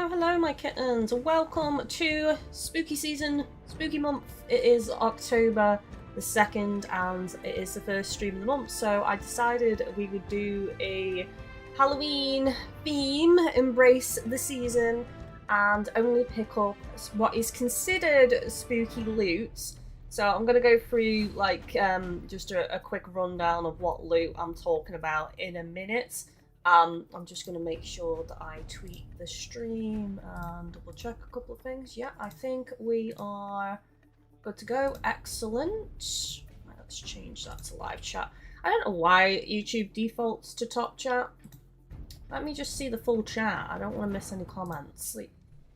Hello my kittens. Welcome to spooky season, spooky month. It is October the 2nd and it is the first stream of the month, so I decided we would do a Halloween theme, embrace the season, and only pick up what is considered spooky loot. So I'm going to go through like just a quick rundown of what loot I'm talking about in a minute. I'm just going to make sure that I tweet the stream and double check a couple of things. Yeah, I think we are good to go. Excellent. Right, let's change that to live chat. I don't know why YouTube defaults to top chat. Let me just see the full chat. I don't want to miss any comments.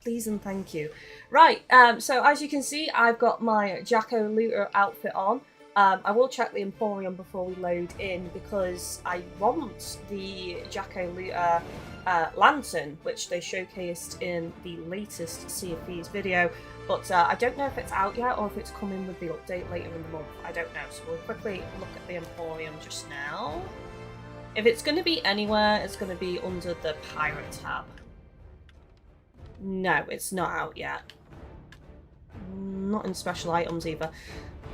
Please and thank you. Right, so as you can see, I've got my Jack-O-Looter outfit on. I will check the Emporium before we load in because I want the Jack-O-Looter lantern, which they showcased in the latest Sea of Thieves video, but I don't know if it's out yet or if it's coming with the update later in the month. I don't know, so we'll quickly look at the Emporium just now. If it's going to be anywhere, it's going to be under the Pirate tab. No, it's not out yet. Not in special items either.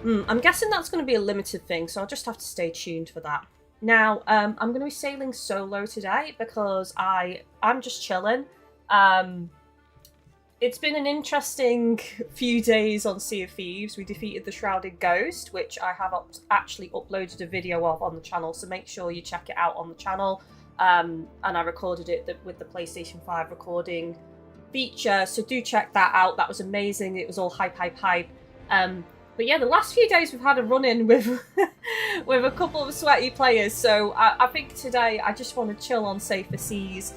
I'm guessing that's going to be a limited thing, so I'll just have to stay tuned for that. Now, I'm going to be sailing solo today because I'm just chilling. It's been an interesting few days on Sea of Thieves. We defeated the Shrouded Ghost, which I have actually uploaded a video of on the channel, so make sure you check it out on the channel. And I recorded it with the PlayStation 5 recording feature, so do check that out. That was amazing. It was all hype. But yeah, the last few days we've had a run-in with with a couple of sweaty players, so I think today I just want to chill on safer seas.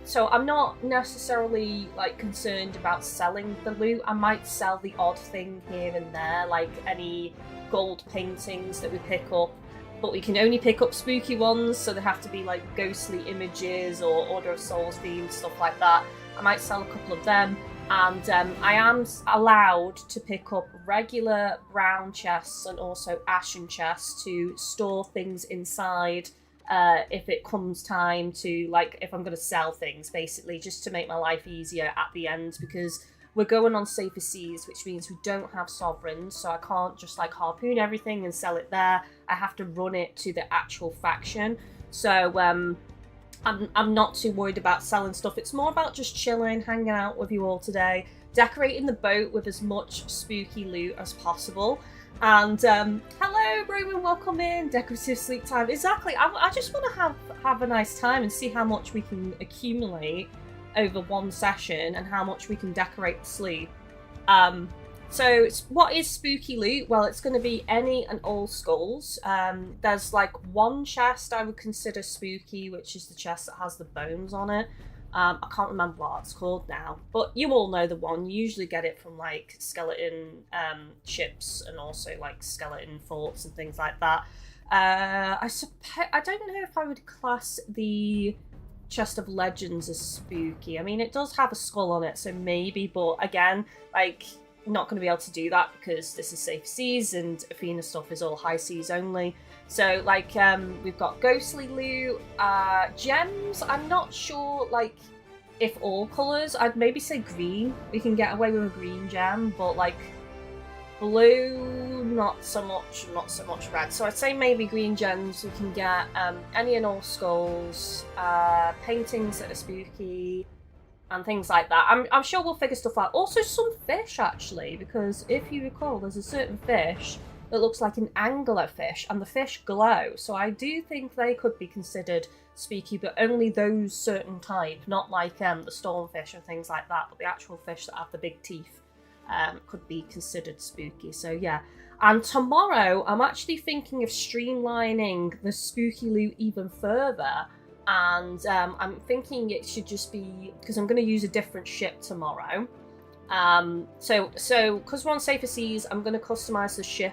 So I'm not necessarily like concerned about selling the loot. I might sell the odd thing here and there, like any gold paintings that we pick up, but we can only pick up spooky ones, so they have to be like ghostly images or Order of Souls themed, stuff like that. I might sell a couple of them. And I am allowed to pick up regular brown chests and also ashen chests to store things inside if it comes time to, like, if I'm going to sell things, basically, just to make my life easier at the end, because we're going on safer seas, which means we don't have sovereigns, so I can't just, like, harpoon everything and sell it there. I have to run it to the actual faction. So, I'm not too worried about selling stuff. It's more about just chilling, hanging out with you all today, decorating the boat with as much spooky loot as possible. And hello, Roman, welcome in. Decorative sleep time. Exactly. I just want to have a nice time and see how much we can accumulate over one session and how much we can decorate the sleep. So what is spooky loot? Well, it's going to be any and all skulls. There's like one chest I would consider spooky, which is the chest that has the bones on it. I can't remember what it's called now, but you all know the one. You usually get it from like skeleton ships and also like skeleton forts and things like that. I don't know if I would class the Chest of Legends as spooky. I mean, it does have a skull on it, so maybe, but again, like, not going to be able to do that because this is safe seas and Athena stuff is all high seas only. So like we've got ghostly loot, gems. I'm not sure like if all colours. I'd maybe say green. We can get away with a green gem, but like blue, not so much red. So I'd say maybe green gems. We can get any and all skulls, paintings that are spooky, and things like that. I'm sure we'll figure stuff out. Also some fish, actually, because if you recall, there's a certain fish that looks like an angler fish, and the fish glow. So I do think they could be considered spooky, but only those certain type, not like the stormfish or things like that, but the actual fish that have the big teeth could be considered spooky. So yeah. And tomorrow, I'm actually thinking of streamlining the spooky loot even further. And I'm thinking it should just be, because I'm going to use a different ship tomorrow. So because we're on safer seas, I'm going to customize the ship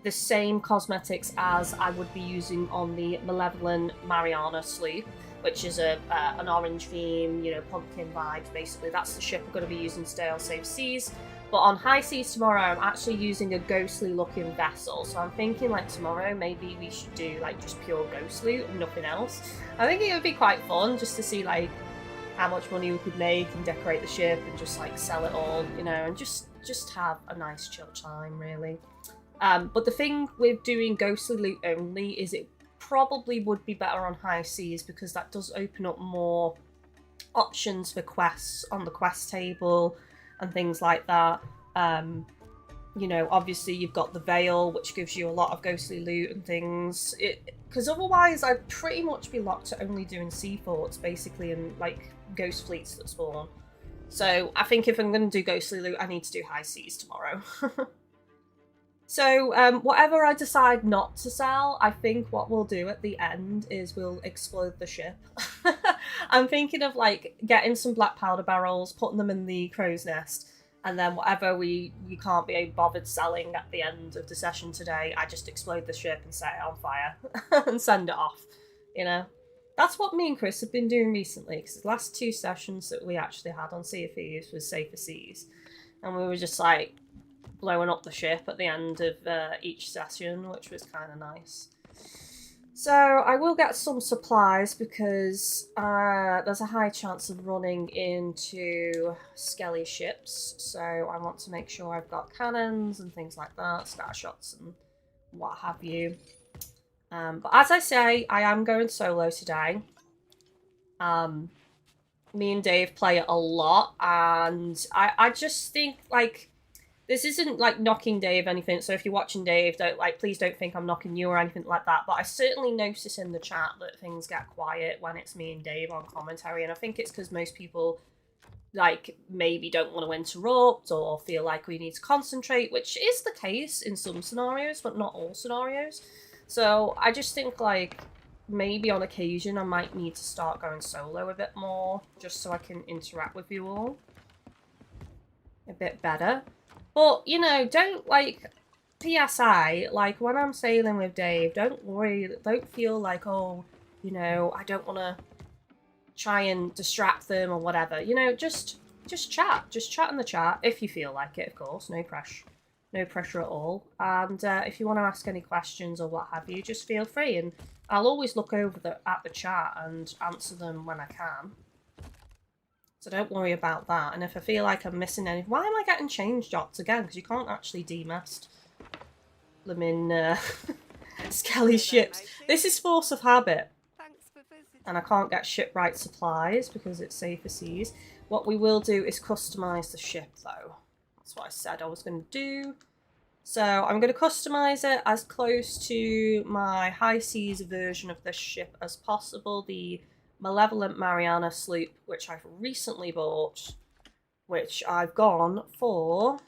the same cosmetics as I would be using on the Malevolent Mariana sloop, which is an orange theme, you know, pumpkin vibes, basically. That's the ship we're going to be using today on safe seas. But on high seas tomorrow, I'm actually using a ghostly looking vessel. So I'm thinking like tomorrow, maybe we should do like just pure ghost loot and nothing else. I think it would be quite fun just to see like how much money we could make and decorate the ship and just like sell it all, you know, and just have a nice chill time, really. But the thing with doing ghostly loot only is it probably would be better on high seas, because that does open up more options for quests on the quest table and things like that. You know, obviously you've got the Veil, which gives you a lot of ghostly loot and things. Because otherwise I'd pretty much be locked to only doing sea forts, basically, and like ghost fleets that spawn. So I think if I'm going to do ghostly loot, I need to do high seas tomorrow. So whatever I decide not to sell, I think what we'll do at the end is we'll explode the ship. I'm thinking of like getting some black powder barrels, putting them in the crow's nest, and then whatever you can't be bothered selling at the end of the session today, I just explode the ship and set it on fire and send it off, you know? That's what me and Chris have been doing recently, because the last 2 sessions that we actually had on Sea of Thieves was Safer Seas, and we were just like blowing up the ship at the end of each session, which was kind of nice. So I will get some supplies, because there's a high chance of running into skelly ships, so I want to make sure I've got cannons and things like that, scatter shots and what have you. But as I say, I am going solo today. Me and Dave play it a lot, and I just think, like, this isn't like knocking Dave anything, so if you're watching Dave, please don't think I'm knocking you or anything like that, but I certainly notice in the chat that things get quiet when it's me and Dave on commentary, and I think it's because most people, like, maybe don't want to interrupt or feel like we need to concentrate, which is the case in some scenarios, but not all scenarios. So I just think, like, maybe on occasion I might need to start going solo a bit more, just so I can interact with you all a bit better. But, you know, don't, like, PSI, like, when I'm sailing with Dave, don't worry, don't feel like, oh, you know, I don't want to try and distract them or whatever. You know, just chat. Just chat in the chat, if you feel like it, of course. No pressure. No pressure at all. And if you want to ask any questions or what have you, just feel free. And I'll always look over at the chat and answer them when I can. So don't worry about that. And if I feel like I'm missing anything... Why am I getting change dots again? Because you can't actually demast them in Skelly ships. This is force of habit. And I can't get shipwright supplies because it's Safer Seas. What we will do is customise the ship, though. That's what I said I was going to do. So I'm going to customise it as close to my high seas version of this ship as possible. The Malevolent Mariana sloop, which I've recently bought, which I've gone for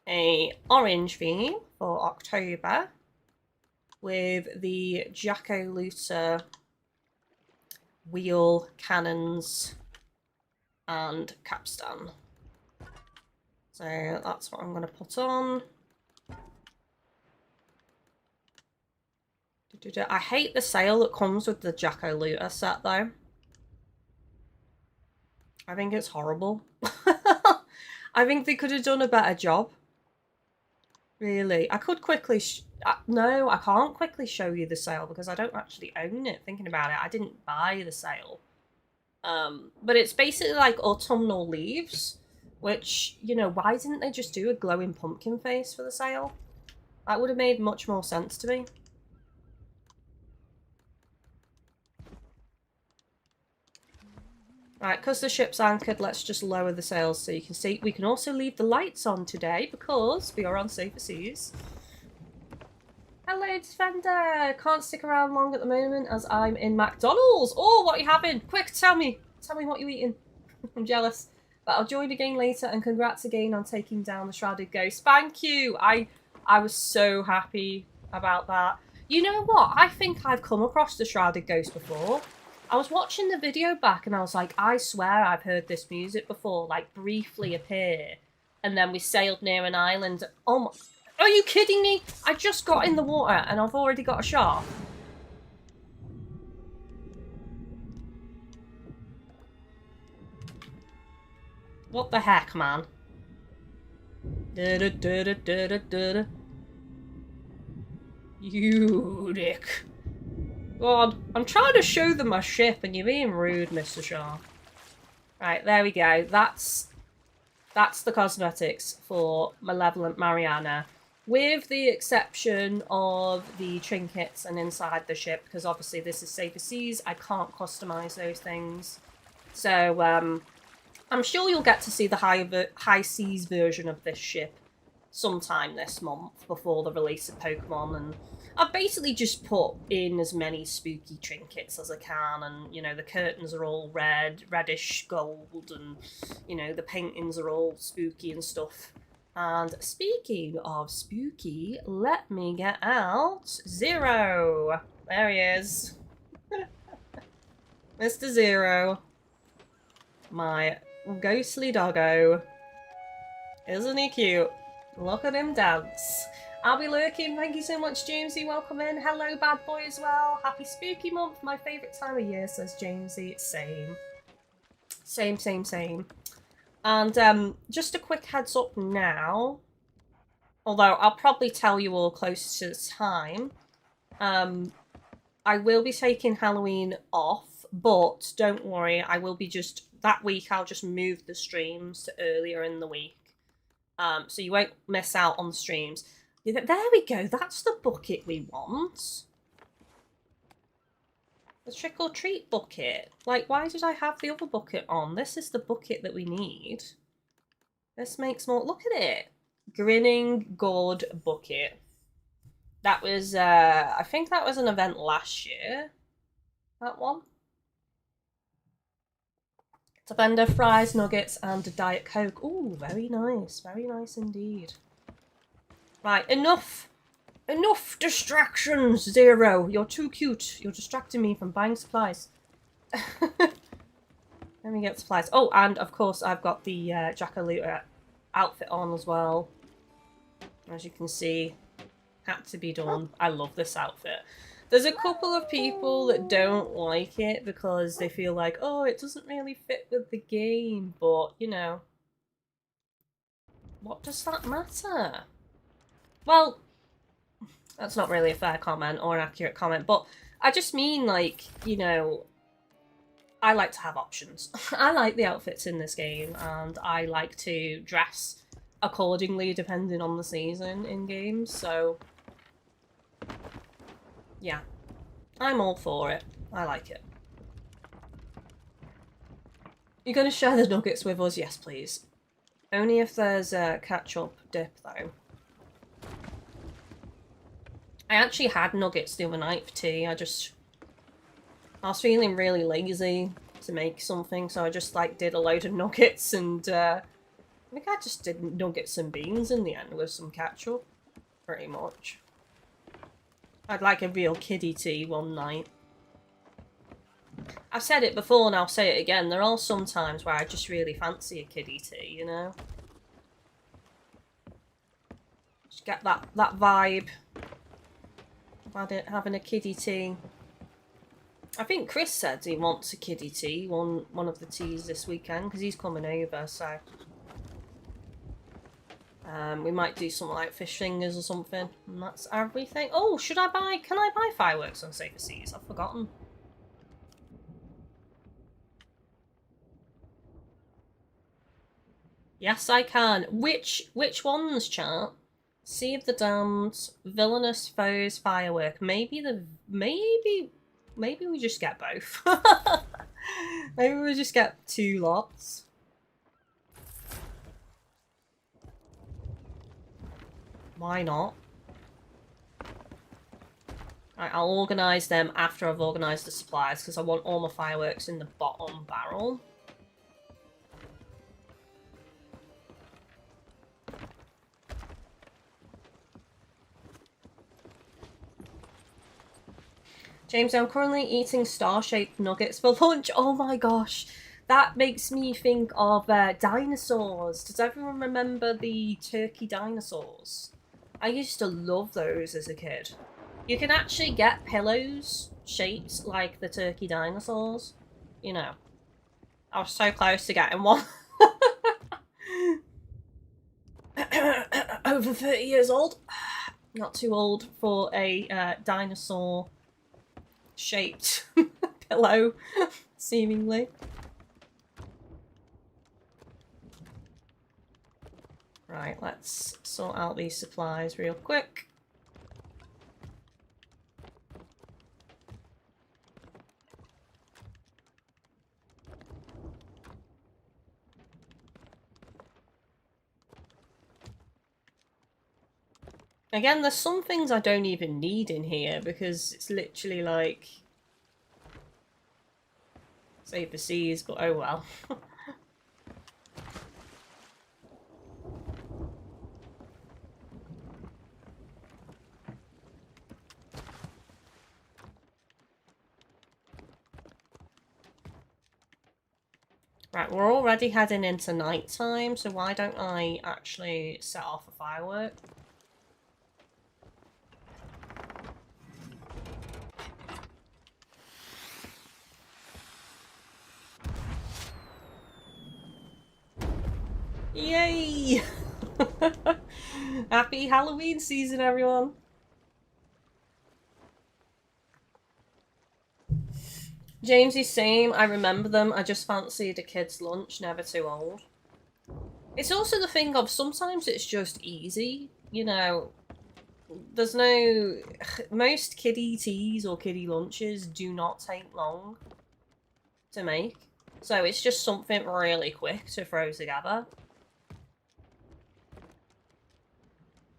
a orange theme for October with the Jack-O-Looter wheel, cannons and capstan. So that's what I'm going to put on. I hate the sail that comes with the Jack-O-Looter set, though. I think it's horrible. I think they could have done a better job. Really. I could quickly... no, I can't quickly show you the sail because I don't actually own it. Thinking about it, I didn't buy the sail. But it's basically like autumnal leaves, which, you know, why didn't they just do a glowing pumpkin face for the sail? That would have made much more sense to me. Right, because the ship's anchored, let's just lower the sails so you can see. We can also leave the lights on today because we are on Safer Seas. Hello, Defender! Can't stick around long at the moment as I'm in McDonald's. Oh, what are you having? Quick, tell me. Tell me what you're eating. I'm jealous. But I'll join again later, and congrats again on taking down the Shrouded Ghost. Thank you! I was so happy about that. You know what? I think I've come across the Shrouded Ghost before. I was watching the video back and I was like, I swear I've heard this music before, like briefly appear. And then we sailed near an island. Oh my, are you kidding me? I just got in the water and I've already got a shark. What the heck, man? You dick. God, I'm trying to show them my ship and you're being rude, Mr. Shaw. Right, there we go. That's the cosmetics for Malevolent Mariana. With the exception of the trinkets and inside the ship, because obviously this is safer seas, I can't customise those things. So, I'm sure you'll get to see the high seas version of this ship sometime this month before the release of Pokemon, and I've basically just put in as many spooky trinkets as I can, and, you know, the curtains are all reddish gold, and, you know, the paintings are all spooky and stuff. And speaking of spooky, let me get out Zero. There he is. Mr. Zero. My ghostly doggo. Isn't he cute? Look at him dance. I'll be lurking. Thank you so much, Jamesy. Welcome in. Hello, bad boy, as well. Happy spooky month. My favourite time of year, says Jamesy. Same. Same. And just a quick heads up now, although I'll probably tell you all close to the time, I will be taking Halloween off, but don't worry, I will be that week I'll just move the streams to earlier in the week. So you won't miss out on the streams. There we go, that's the bucket we want. The trick or treat bucket. Like, why did I have the other bucket on? This is the bucket that we need. This makes more... Look at it. Grinning Gourd bucket. That was, I think that was an event last year. That one. It's a vendor, fries, nuggets, and a Diet Coke. Ooh, very nice. Very nice indeed. Right, enough distractions, Zero. You're too cute. You're distracting me from buying supplies. Let me get supplies. Oh, and of course I've got the Jack-o'-lantern outfit on as well. As you can see, had to be done. I love this outfit. There's a couple of people that don't like it because they feel like, oh, it doesn't really fit with the game. But, you know, what does that matter? Well, that's not really a fair comment or an accurate comment, but I just mean, like, you know, I like to have options. I like the outfits in this game, and I like to dress accordingly depending on the season in games, so yeah. I'm all for it. I like it. You're gonna share the nuggets with us? Yes, please. Only if there's a ketchup dip, though. I actually had nuggets the other night for tea. I was feeling really lazy to make something, so I just, like, did a load of nuggets, and, I think I just did nuggets and beans in the end with some ketchup, pretty much. I'd like a real kiddie tea one night. I've said it before and I'll say it again, there are some times where I just really fancy a kiddie tea, you know? Just get that vibe. Having a kiddie tea. I think Chris said he wants a kiddie tea, one of the teas this weekend, because he's coming over, so... we might do something like fish fingers or something, and that's everything. Oh, can I buy fireworks on Safer Seas? I've forgotten. Yes, I can. Which ones, chat? Sea of the Damned, Villainous Foes, Firework. Maybe we just get both. Maybe we just get 2 lots. Why not? Right, I'll organise them after I've organised the supplies, because I want all my fireworks in the bottom barrel. James, I'm currently eating star-shaped nuggets for lunch. Oh my gosh. That makes me think of dinosaurs. Does everyone remember the turkey dinosaurs? I used to love those as a kid. You can actually get pillows shaped like the turkey dinosaurs. You know. I was so close to getting one. Over 30 years old. Not too old for a dinosaur shaped pillow, seemingly. Right, let's sort out these supplies real quick. Again, there's some things I don't even need in here because it's literally like... save the seas, but oh well. Right, we're already heading into night time, so why don't I actually set off a firework? Yay! Happy Halloween season, everyone! Jamesy's same, I remember them, I just fancied a kid's lunch, never too old. It's also the thing of sometimes it's just easy, you know, there's no... most kiddie teas or kiddie lunches do not take long to make, so it's just something really quick to throw together.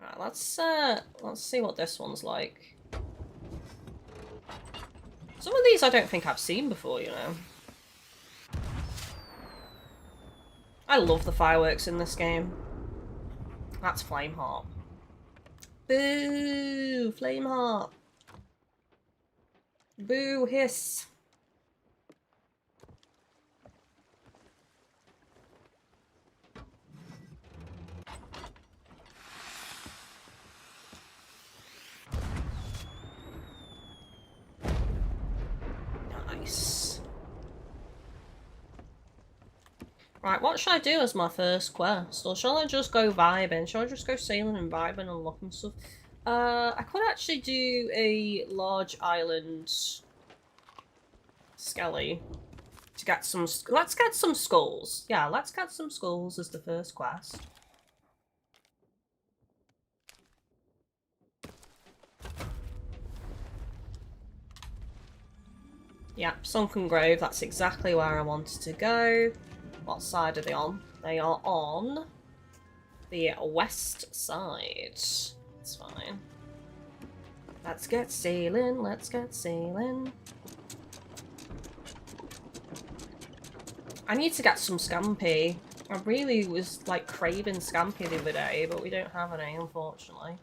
Right, let's see what this one's like. Some of these I don't think I've seen before, you know. I love the fireworks in this game. That's Flameheart. Boo! Flameheart! Boo! Hiss! Nice. Right, what should I do as my first quest? Or shall I just go vibing? Shall I just go sailing and vibing and looking stuff? I could actually do a large island skelly to get some... let's get some skulls. Yeah, let's get some skulls as the first quest. Yep, Sunken Grove, that's exactly where I wanted to go. What side are they on? They are on the west side. It's fine. Let's get sailing, let's get sailing. I need to get some scampi. I really was like craving scampi the other day, but we don't have any, unfortunately.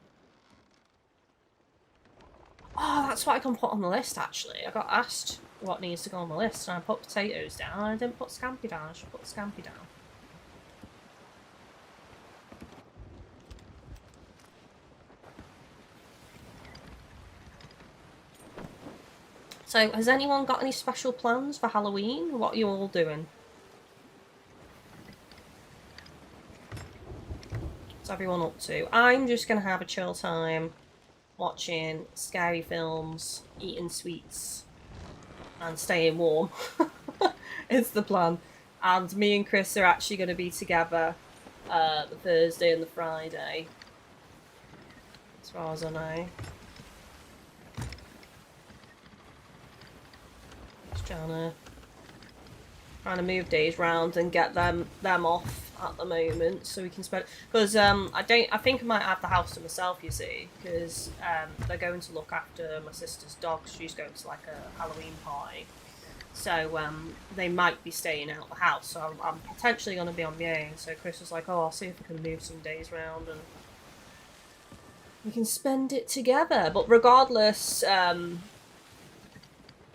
Oh, that's what I can put on the list, actually. I got asked what needs to go on the list, and I put potatoes down, and I didn't put scampi down. I should put scampi down. So, has anyone got any special plans for Halloween? What are you all doing? What's everyone up to? I'm just going to have a chill time, watching scary films, eating sweets, and staying warm. It's the plan. And me and Chris are actually going to be together the Thursday and the Friday, as far as I know. Just trying to move days round and get them off at the moment, so we can spend, because I think I might have the house to myself, you see, because they're going to look after my sister's dog. She's going to like a Halloween party, so they might be staying out the house, so I'm potentially going to be on my own. So Chris was like, oh, I'll see if I can move some days round and we can spend it together. But regardless,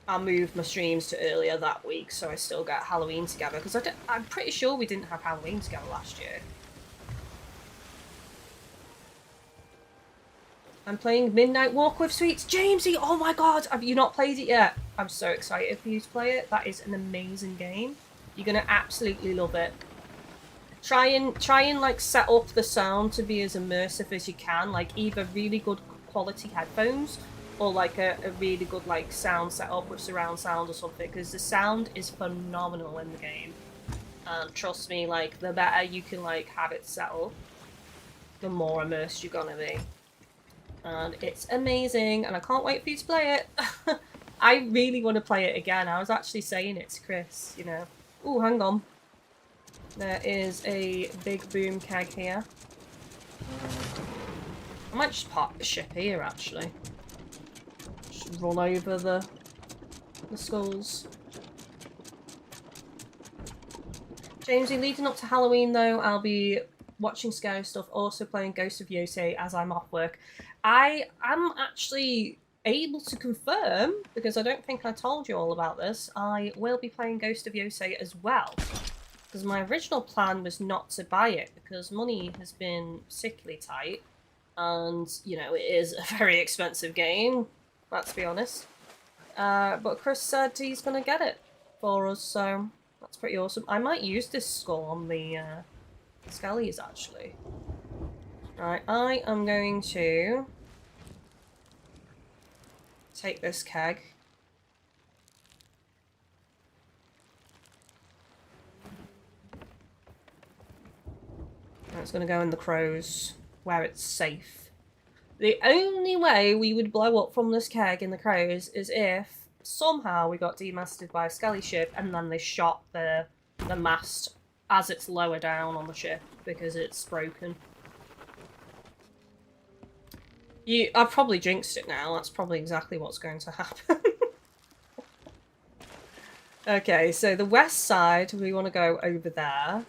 I'll move my streams to earlier that week, so I still get Halloween together, because I'm pretty sure we didn't have Halloween together last year. I'm playing Midnight Walk with Sweets. Jamesy, oh my god, have you not played it yet? I'm so excited for you to play it. That is an amazing game. You're gonna absolutely love it. Try and like set up the sound to be as immersive as you can, like either really good quality headphones or like a really good like sound setup with surround sound or something, because the sound is phenomenal in the game. And trust me, like the better you can like have it set up, the more immersed you're gonna be. And it's amazing, and I can't wait for you to play it. I really want to play it again. I was actually saying it to Chris, you know. Oh, hang on. There is a big boom keg here. I might just park the ship here, actually. Just run over the skulls. Jamesy, leading up to Halloween, though, I'll be watching scary stuff, also playing Ghost of Yosei as I'm off work. I am actually able to confirm, because I don't think I told you all about this, I will be playing Ghost of Yosei as well. Because my original plan was not to buy it, because money has been particularly tight. And, you know, it is a very expensive game, let's be honest. But Chris said he's going to get it for us, so that's pretty awesome. I might use this skull on the skellies, actually. Right, I am going to take this keg. And it's going to go in the crows, where it's safe. The only way we would blow up from this keg in the crows is if somehow we got demasted by a skelly ship and then they shot the mast as it's lower down on the ship because it's broken. I've probably jinxed it now. That's probably exactly what's going to happen. Okay, so the west side, we want to go over there.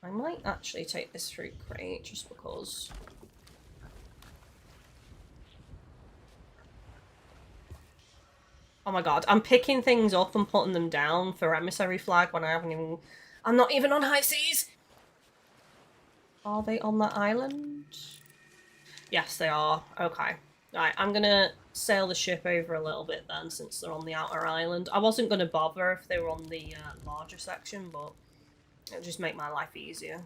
I might actually take this fruit crate just because. Oh my god, I'm picking things up and putting them down for emissary flag when I haven't even... I'm not even on high seas! Are they on that island? Yes, they are. Okay. Right, I'm gonna sail the ship over a little bit then, since they're on the outer island. I wasn't gonna bother if they were on the larger section, but it'll just make my life easier.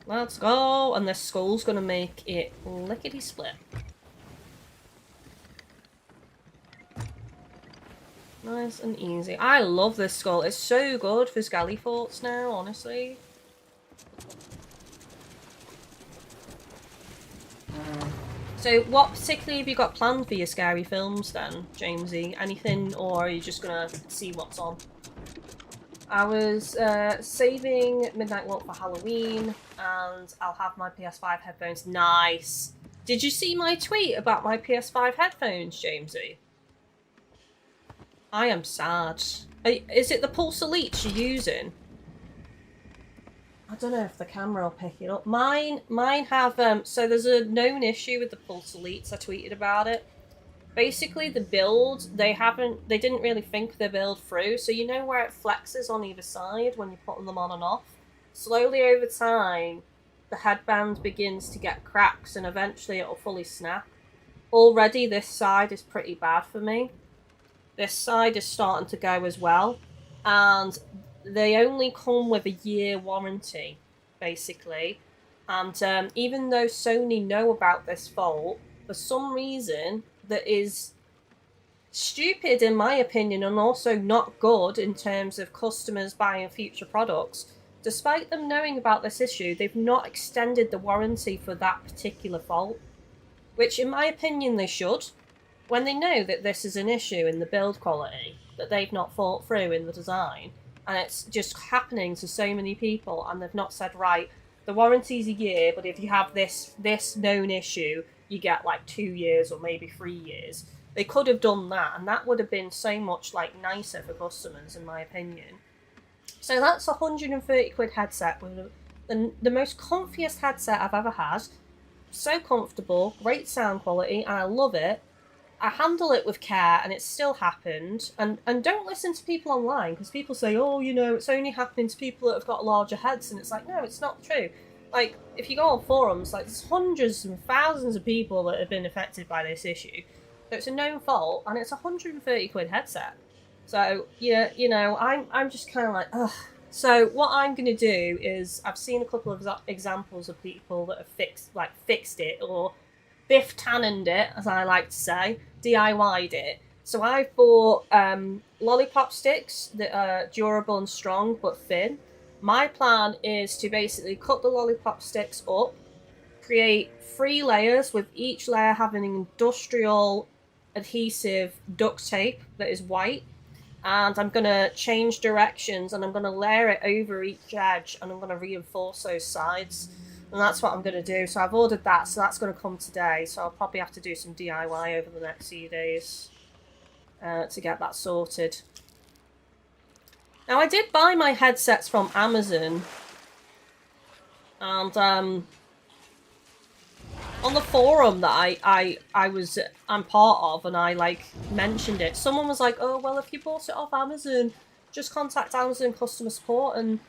Let's go! And this skull's gonna make it lickety-split. Nice and easy. I love this skull. It's so good for skelly forts now, honestly. So what particularly have you got planned for your scary films then, Jamesy? Anything, or are you just gonna see what's on? I was saving Midnight Walk for Halloween, and I'll have my PS5 headphones. Nice! Did you see my tweet about my PS5 headphones, Jamesy? I am sad. Is it the Pulse Elites you're using? I don't know if the camera will pick it up. Mine have, so there's a known issue with the Pulse Elites. I tweeted about it. Basically, the build, they didn't really think their build through. So you know where it flexes on either side when you're putting them on and off? Slowly over time, the headband begins to get cracks and eventually it'll fully snap. Already this side is pretty bad for me. This side is starting to go as well. And they only come with a year warranty, basically. And even though Sony know about this fault, for some reason that is stupid in my opinion and also not good in terms of customers buying future products, despite them knowing about this issue, they've not extended the warranty for that particular fault. Which in my opinion they should. When they know that this is an issue in the build quality that they've not thought through in the design, and it's just happening to so many people, and they've not said, right, the warranty's a year, but if you have this known issue, you get like 2 years or maybe 3 years. They could have done that, and that would have been so much like nicer for customers, in my opinion. So that's a £130 headset with the most comfiest headset I've ever had. So comfortable, great sound quality, and I love it. I handle it with care, and it's still happened. And don't listen to people online, because people say, oh, you know, it's only happening to people that have got larger heads, and it's like, no, it's not true. Like, if you go on forums, like, there's hundreds and thousands of people that have been affected by this issue. So it's a known fault, and it's a £130 headset. So yeah, you know, I'm just kind of like, ugh. So what I'm gonna do is I've seen a couple of examples of people that have fixed it or Biff Tannened it, as I like to say, DIY'd it. So I've bought lollipop sticks that are durable and strong but thin. My plan is to basically cut the lollipop sticks up, create 3 layers with each layer having an industrial adhesive duct tape that is white, and I'm going to change directions and I'm going to layer it over each edge and I'm going to reinforce those sides. And that's what I'm going to do. So I've ordered that, so that's going to come today. So I'll probably have to do some DIY over the next few days to get that sorted. Now, I did buy my headsets from Amazon. And on the forum that I'm part of, and I like mentioned it, someone was like, oh, well, if you bought it off Amazon, just contact Amazon customer support and,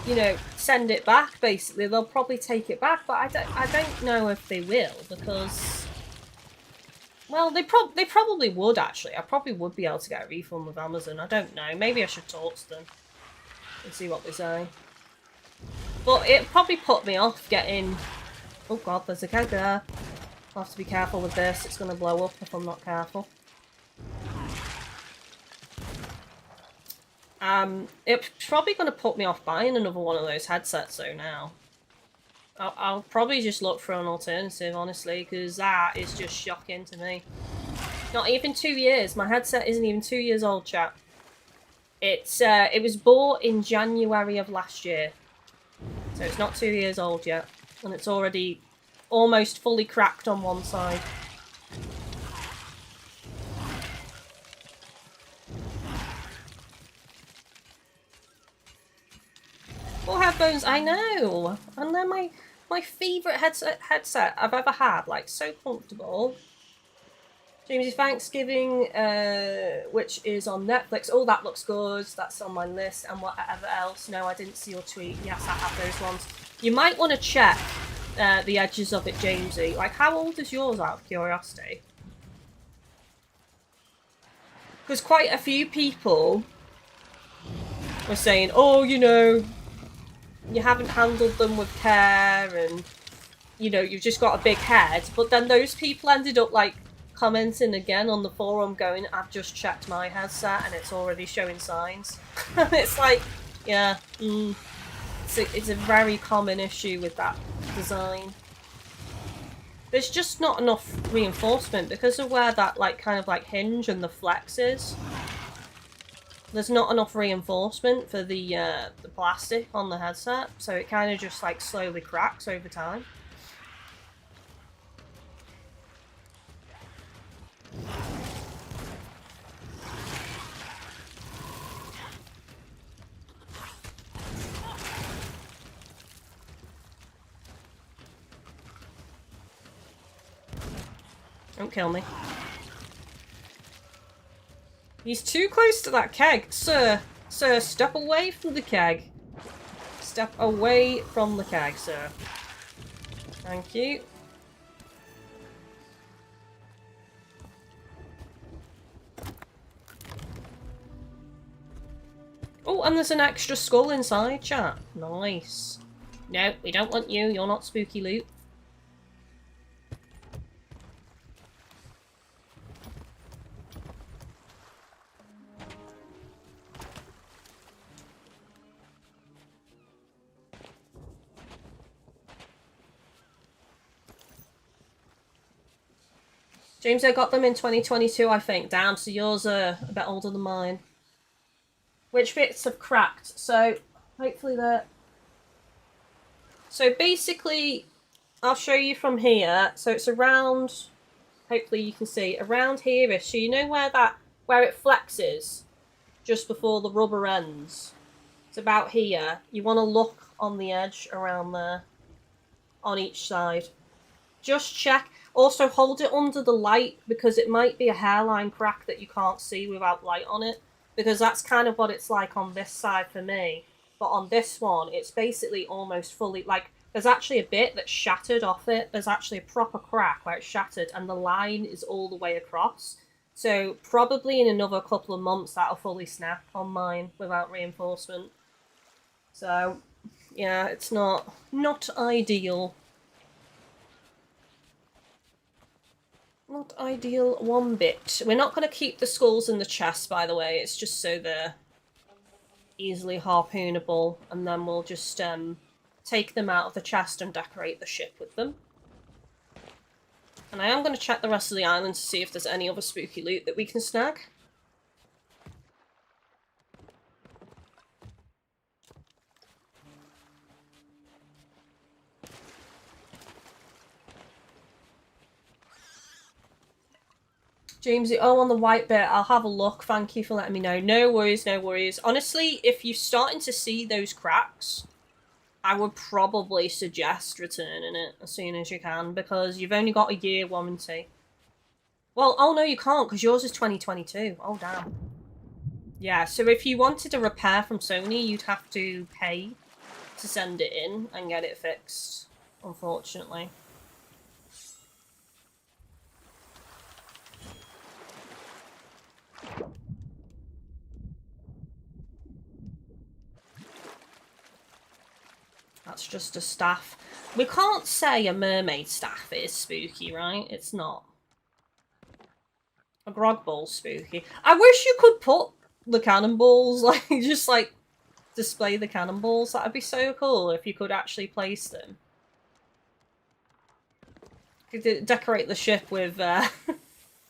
you know, send it back, basically. They'll probably take it back, but I don't know if they will, because, well, they probably would, actually. I probably would be able to get a refund with Amazon. I don't know. Maybe I should talk to them and see what they say. But it probably put me off getting... Oh god, there's a keg there. I'll have to be careful with this. It's going to blow up if I'm not careful. It's probably going to put me off buying another one of those headsets though now. I'll probably just look for an alternative, honestly, because that is just shocking to me. Not even 2 years. My headset isn't even 2 years old, chat. It was bought in January of last year. So it's not 2 years old yet. And it's already almost fully cracked on one side. Four headphones, I know! And they're my favourite headset I've ever had. Like, so comfortable. James's Thanksgiving, which is on Netflix. Oh, that looks good. That's on my list. And whatever else. No, I didn't see your tweet. Yes, I have those ones. You might want to check the edges of it, Jamesy. Like, how old is yours, out of curiosity? Because quite a few people were saying, oh, you know, you haven't handled them with care and, you know, you've just got a big head. But then those people ended up, like, commenting again on the forum going, I've just checked my headset and it's already showing signs. And it's like, yeah, it's a very common issue with that design. There's just not enough reinforcement because of where that like kind of like hinge and the flex is. There's not enough reinforcement for the plastic on the headset, so it kind of just like slowly cracks over time. Don't kill me. He's too close to that keg. Sir, step away from the keg. Step away from the keg, sir. Thank you. Oh, and there's an extra skull inside, chat. Nice. No, we don't want you. You're not spooky loot. James, I got them in 2022, I think. Damn, so yours are a bit older than mine. Which bits have cracked? So, hopefully they're... So basically, I'll show you from here. So it's around... Hopefully you can see. Around here-ish. So you know where it flexes? Just before the rubber ends. It's about here. You want to look on the edge around there. On each side. Just check. Also, hold it under the light because it might be a hairline crack that you can't see without light on it. Because that's kind of what it's like on this side for me. But on this one, it's basically almost fully... Like, there's actually a bit that's shattered off it. There's actually a proper crack where it's shattered and the line is all the way across. So probably in another couple of months that'll fully snap on mine without reinforcement. So yeah, it's not ideal. Not ideal one bit. We're not going to keep the skulls in the chest, by the way. It's just so they're easily harpoonable, and then we'll just take them out of the chest and decorate the ship with them. And I am going to check the rest of the island to see if there's any other spooky loot that we can snag. Jamesy, oh, on the white bit, I'll have a look. Thank you for letting me know. No worries, no worries. Honestly, if you're starting to see those cracks, I would probably suggest returning it as soon as you can, because you've only got a year warranty. Well, oh no, you can't, because yours is 2022. Oh, damn. Yeah, so if you wanted a repair from Sony, you'd have to pay to send it in and get it fixed, unfortunately. That's just a staff. We can't say a mermaid staff is spooky, right? It's not. A grog ball's spooky. I wish you could put the cannonballs, like, just, like, display the cannonballs. That would be so cool if you could actually place them. You could decorate the ship with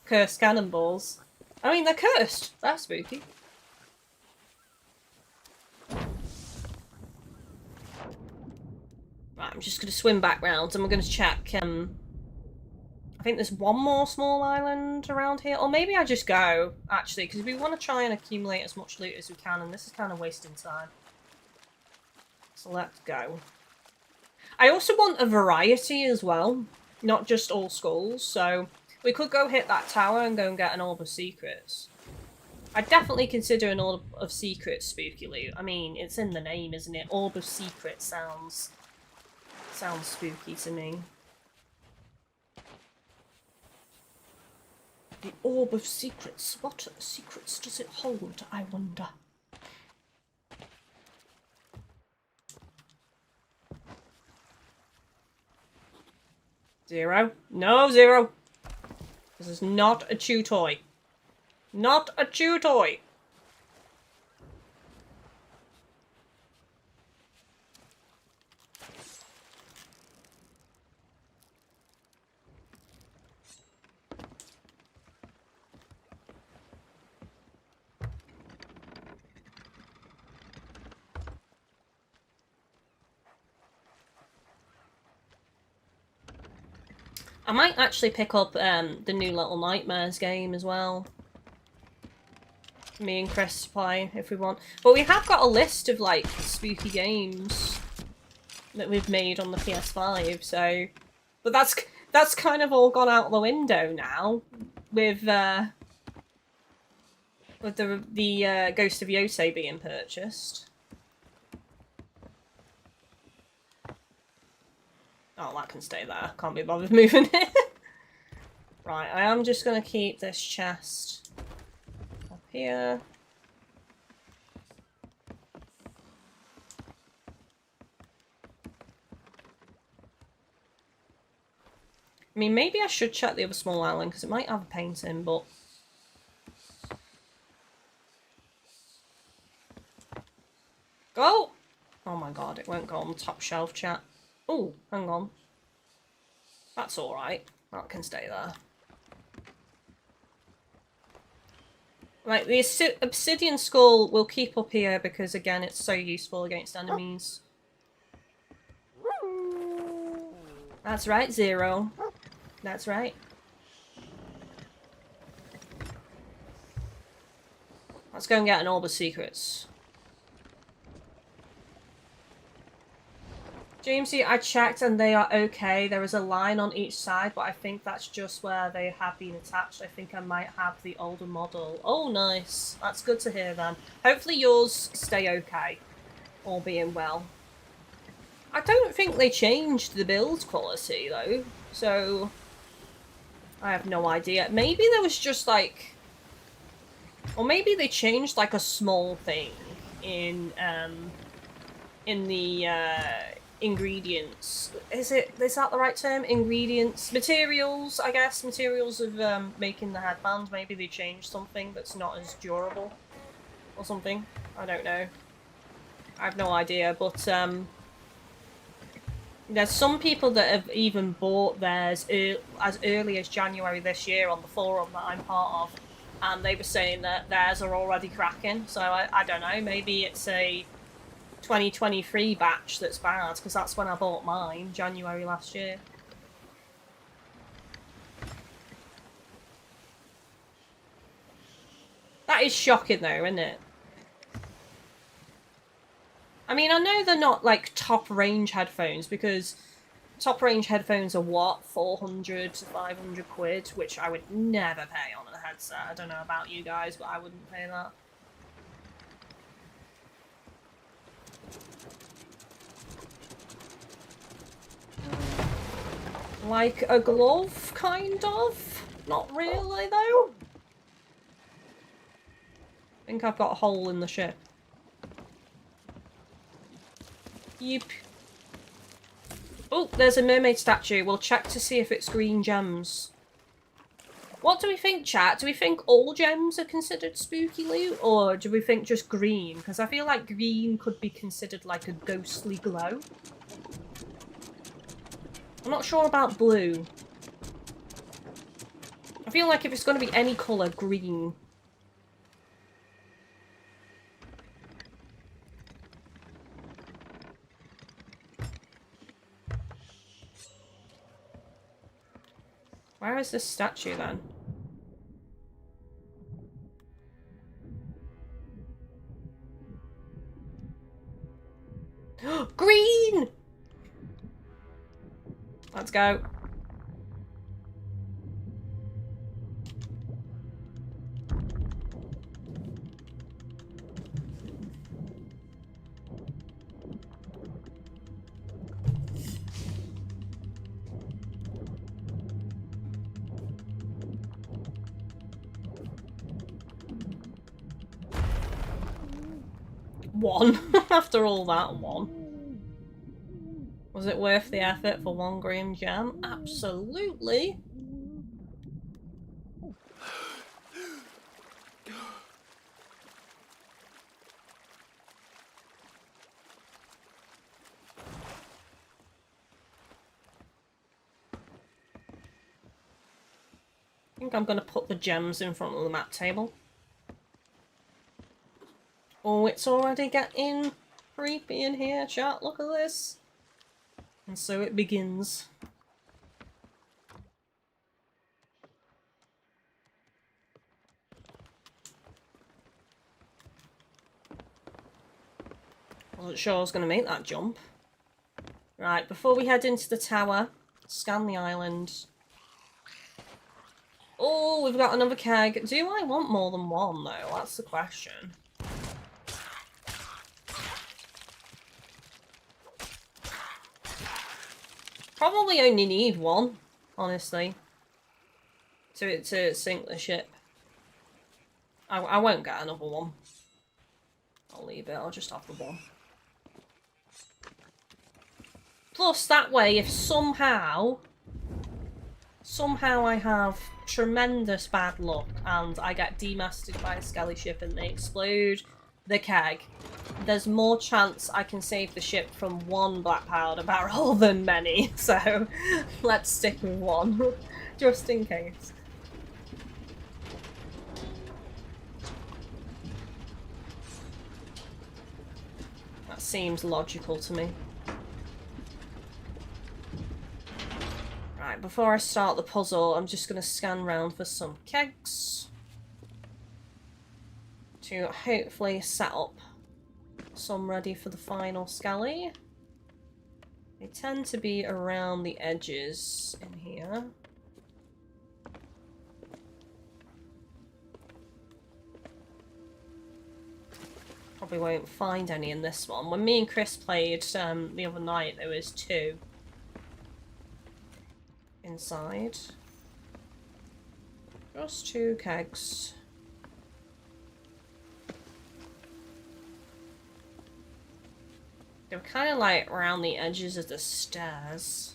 cursed cannonballs. I mean, they're cursed. They're spooky. Right, I'm just going to swim back round and we're going to check, I think there's one more small island around here. Or maybe I just go, actually, because we want to try and accumulate as much loot as we can, and this is kind of wasting time. So let's go. I also want a variety as well, not just all skulls, so we could go hit that tower and go and get an Orb of Secrets. I'd definitely consider an Orb of Secrets spooky loot. I mean, it's in the name, isn't it? Orb of Secrets sounds spooky to me. The Orb of Secrets. What secrets does it hold, I wonder? Zero? No, zero. This is not a chew toy. Not a chew toy. I might actually pick up the new Little Nightmares game as well. Me and Chris play if we want. But we have got a list of like spooky games that we've made on the PS5, so... But that's kind of all gone out the window now with the Ghost of Yotei being purchased. Oh, that can stay there. Can't be bothered moving it. Right, I am just going to keep this chest up here. I mean, maybe I should check the other small island, because it might have a painting, but... Go! Oh my god, it won't go on the top shelf, chat. Oh, hang on. That's alright. That can stay there. Right, the obsidian skull will keep up here because, again, it's so useful against enemies. That's right, Zero. That's right. Let's go and get an Orb of Secrets. Jamesy, I checked and they are okay. There is a line on each side, but I think that's just where they have been attached. I think I might have the older model. Oh, nice. That's good to hear then. Hopefully yours stay okay, all being well. I don't think they changed the build quality, though, so I have no idea. Maybe there was just, like, Or maybe they changed like a small thing in the ingredients. Is that the right term? Ingredients, materials, I guess. Materials of making the headband. Maybe they changed something that's not as durable or something. I don't know. I have no idea, but there's some people that have even bought theirs as early as January this year on the forum that I'm part of, and they were saying that theirs are already cracking, so I don't know, maybe it's a 2023 batch that's bad, because that's when I bought mine, January last year. That is shocking though, isn't it? I mean, I know they're not, like, top-range headphones, because top-range headphones are, what, 400 to 500 quid, which I would never pay on a headset. I don't know about you guys, but I wouldn't pay that. Like a glove, kind of? Not really, though. I think I've got a hole in the ship. Yep. Oh, there's a mermaid statue. We'll check to see if it's green gems. What do we think, chat? Do we think all gems are considered spooky loot? Or do we think just green? Because I feel like green could be considered like a ghostly glow. I'm not sure about blue. I feel like if it's going to be any colour, green. Where is this statue then? Green! Let's go. One. After all that, one. Was it worth the effort for 1 green gem? Absolutely. I think I'm going to put the gems in front of the map table. Oh, it's already getting creepy in here, chat. Look at this. And so it begins. Wasn't sure I was going to make that jump. Right, before we head into the tower, scan the island. Oh, we've got another keg. Do I want more than one, though? That's the question. Probably only need one, honestly, to sink the ship. I won't get another one. I'll leave it. I'll just have the one. Plus, that way, if somehow I have tremendous bad luck and I get demasted by a skelly ship and they explode the keg, there's more chance I can save the ship from one black powder barrel than many. So let's stick with one, just in case. That seems logical to me. Right, before I start the puzzle, I'm just going to scan around for some kegs to hopefully set up some ready for the final skelly. They tend to be around the edges in here. Probably won't find any in this one. When me and Chris played the other night, there was 2 inside. Just 2 kegs. They're kind of like around the edges of the stairs.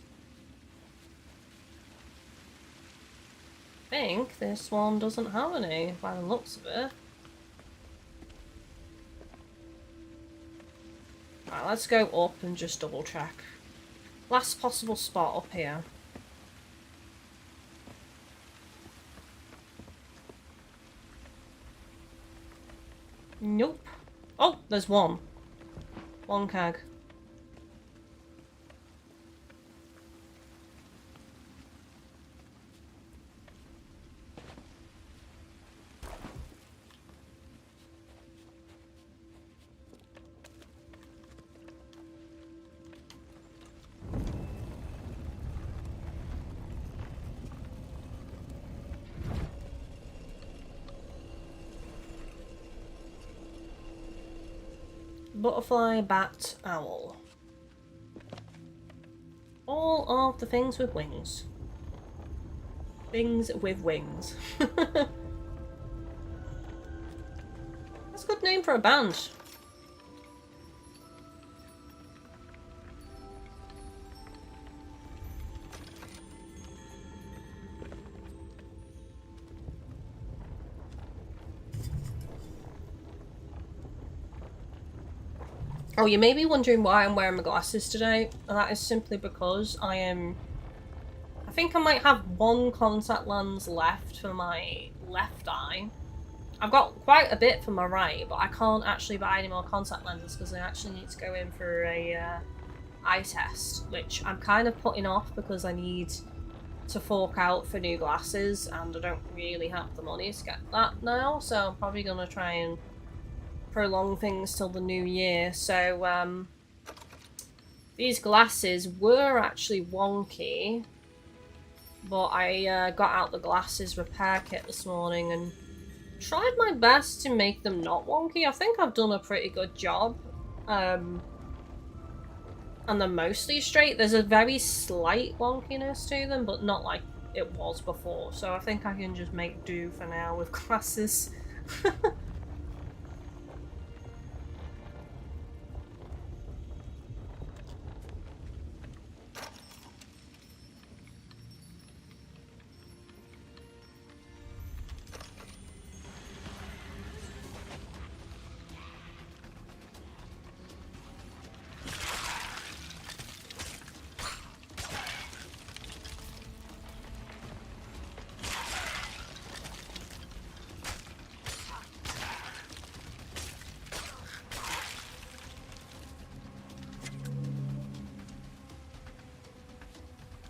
I think this one doesn't have any, by the looks of it. Right, let's go up and just double check. Last possible spot up here. Nope. Oh, there's one. One keg. Butterfly, bat, owl. All of the things with wings. Things with wings. That's a good name for a band. Oh, you may be wondering why I'm wearing my glasses today, and that is simply because I think I might have one contact lens left for my left eye. I've got quite a bit for my right, but I can't actually buy any more contact lenses because I actually need to go in for a eye test, which I'm kind of putting off because I need to fork out for new glasses, and I don't really have the money to get that now, so I'm probably going to try and prolong things till the new year. So these glasses were actually wonky, but I got out the glasses repair kit this morning and tried my best to make them not wonky. I think I've done a pretty good job. And they're mostly straight. There's a very slight wonkiness to them, but not like it was before. So I think I can just make do for now with glasses.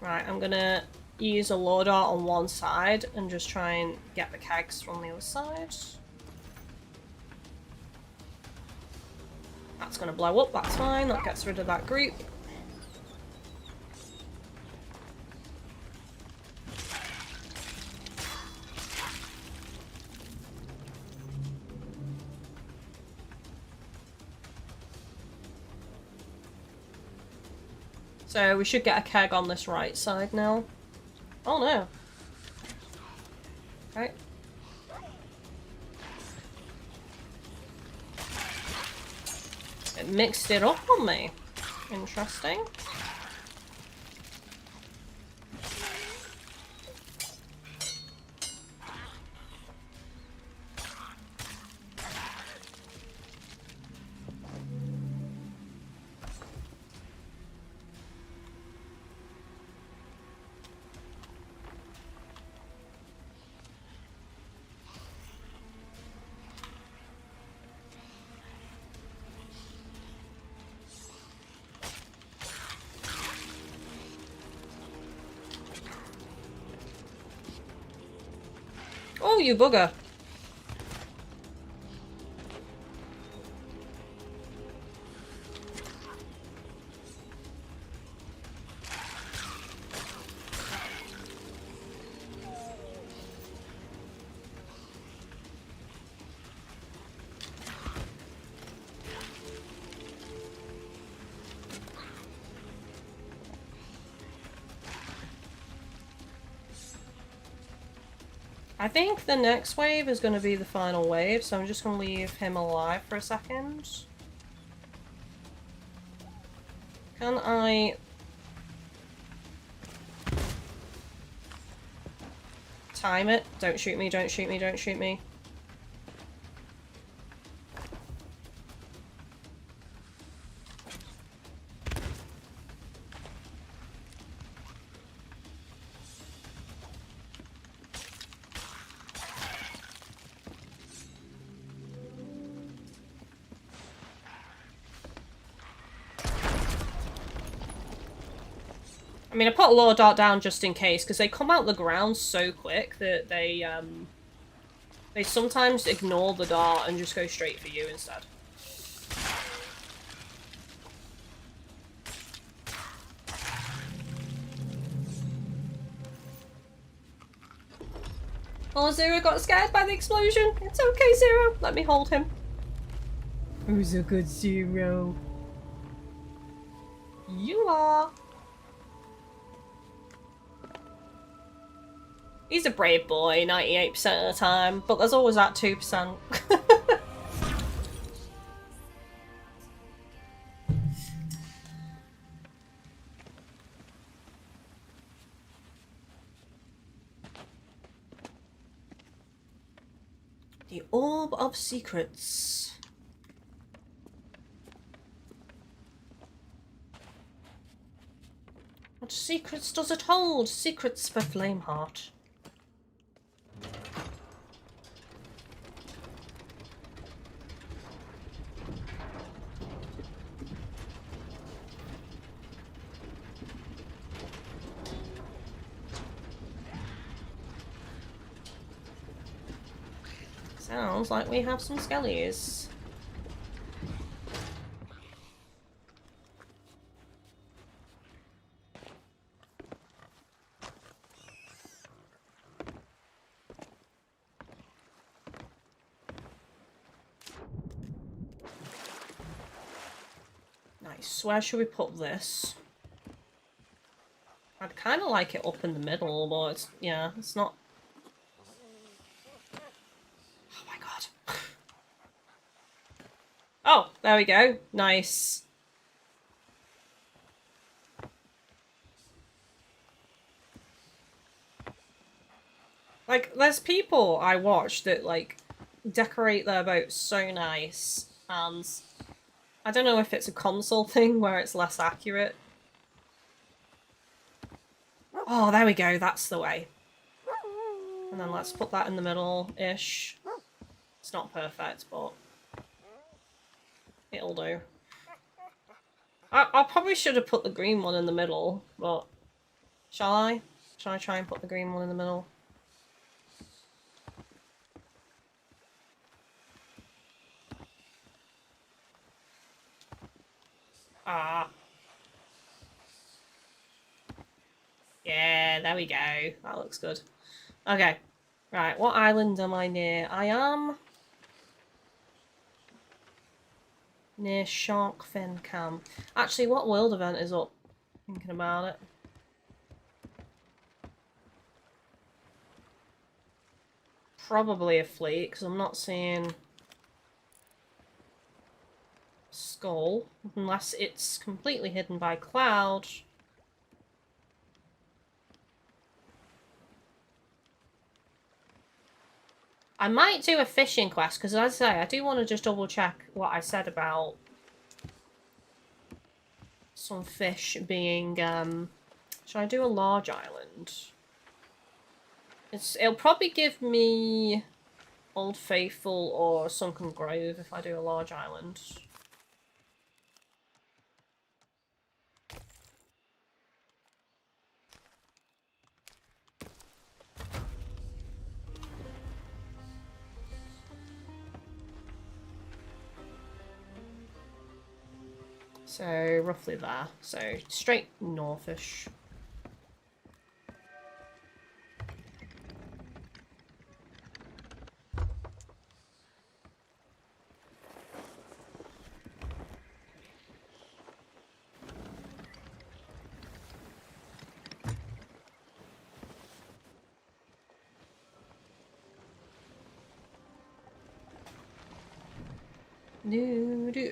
Right, I'm gonna use a loader on one side and just try and get the kegs from the other side. That's gonna blow up, that's fine, that gets rid of that group. So we should get a keg on this right side now. Oh no. Okay. It mixed it up on me. Interesting. Oh, you bugger. I think the next wave is going to be the final wave, so I'm just going to leave him alive for a second. Can I... time it? Don't shoot me, don't shoot me, don't shoot me. I mean, I put a lower dart down just in case, because they come out the ground so quick that they sometimes ignore the dart and just go straight for you instead. Oh, Zero got scared by the explosion. It's okay, Zero. Let me hold him. Who's a good Zero? You are. He's a brave boy 98% of the time, but there's always that 2%. The Orb of Secrets. What secrets does it hold? Secrets for Flameheart. Sounds like we have some skellies. Nice. Where should we put this? I'd kind of like it up in the middle, but it's, yeah, it's not... Oh my god. Oh, there we go. Nice. Like, there's people I watch that, like, decorate their boats so nice, and I don't know if it's a console thing where it's less accurate. Oh, there we go. That's the way. And then let's put that in the middle-ish. It's not perfect, but it'll do. I probably should have put the green one in the middle, but shall I? Shall I try and put the green one in the middle? Ah. Yeah, there we go. That looks good. Okay. Right, what island am I near? I am near Sharkfin Cam. Actually, what world event is up? Thinking about it. Probably a fleet, because I'm not seeing Skull, unless it's completely hidden by cloud. I might do a fishing quest, because as I say, I do want to just double check what I said about some fish being, should I do a large island? It'll probably give me Old Faithful or Sunken Grove if I do a large island. So, roughly there. So, straight northish.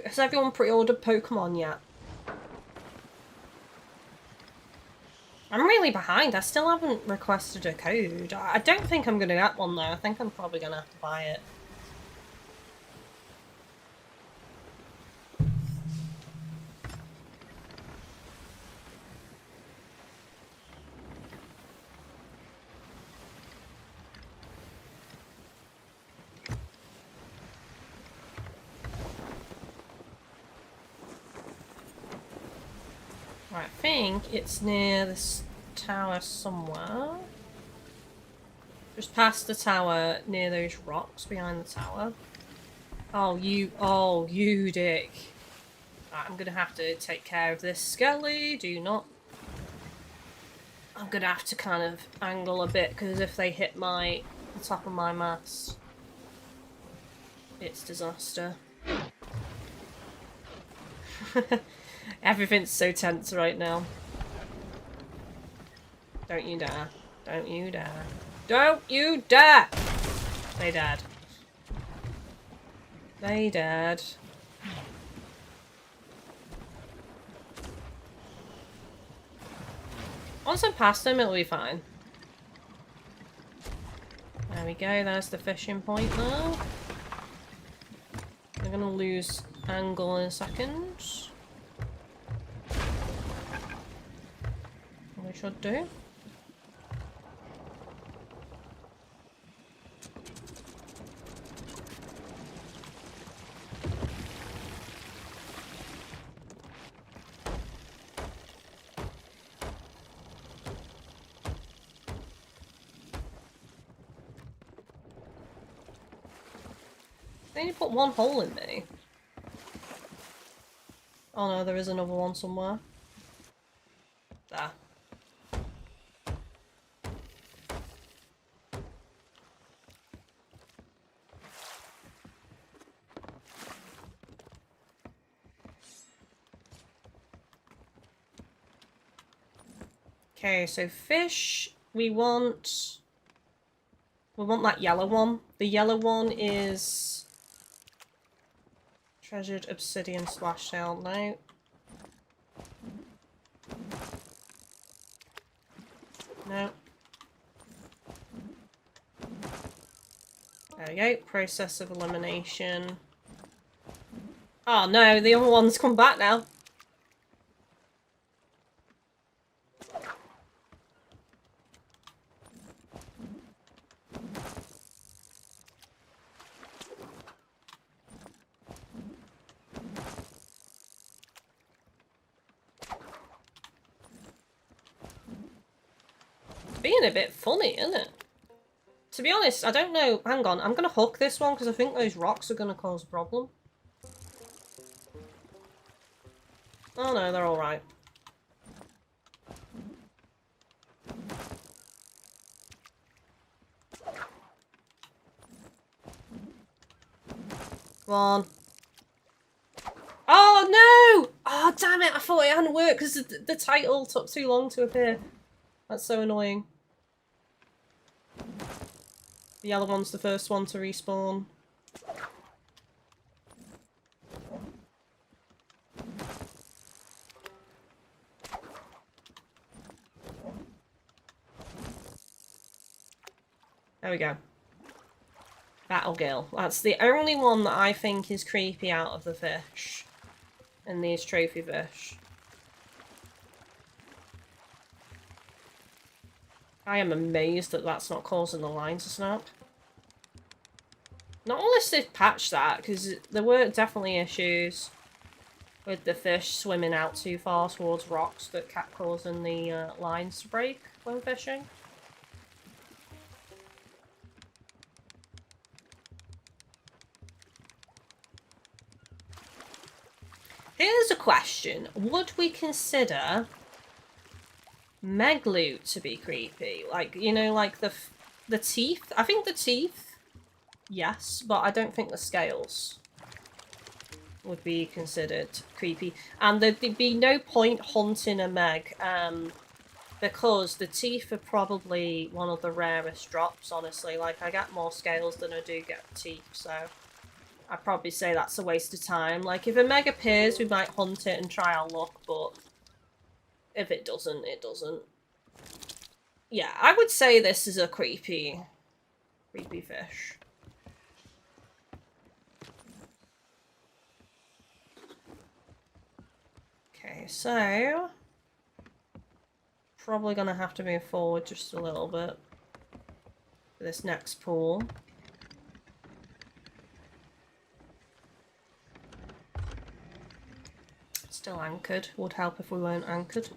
Has everyone pre-ordered Pokemon yet? really behind. I still haven't requested a code. I don't think I'm going to get one though. I think I'm probably going to have to buy it. Right, I think it's near this tower somewhere. Just past the tower, near those rocks behind the tower. Oh, you dick. Right, I'm gonna have to take care of this skelly. Do not. I'm gonna have to kind of angle a bit, because if they hit the top of my mast, it's disaster. Everything's so tense right now. Don't you dare. Don't you dare. Don't you dare! They dared. They dared. Once I'm past them, it'll be fine. There we go, there's the fishing point now. We're gonna lose angle in a second. We should do. They only put one hole in me. Oh no, there is another one somewhere. There. Okay, so fish, we want that yellow one. The yellow one is treasured obsidian splash tail. No. No. There we go. Process of elimination. Oh no, the other one's come back now. Being a bit funny, isn't it? To be honest, I don't know. Hang on, I'm going to hook this one because I think those rocks are going to cause a problem. Oh no, they're alright. Come on. Oh no! Oh damn it, I thought it hadn't worked because the title took too long to appear. That's so annoying. The yellow one's the first one to respawn. There we go. Battle Gill. That's the only one that I think is creepy out of the fish. And these trophy fish. I am amazed that that's not causing the line to snap. Not unless they've patched that, because there were definitely issues with the fish swimming out too far towards rocks that kept causing the lines to break when fishing. Here's a question. Would we consider Meg loot to be creepy? Like, you know, like the teeth? I think the teeth, yes, but I don't think the scales would be considered creepy. And there'd be no point hunting a Meg, because the teeth are probably one of the rarest drops, honestly. Like, I get more scales than I do get teeth, so I'd probably say that's a waste of time. Like, if a Meg appears, we might hunt it and try our luck, but if it doesn't, it doesn't. Yeah, I would say this is a creepy fish. Okay, so probably gonna have to move forward just a little bit for this next pool. Still anchored. Would help if we weren't anchored.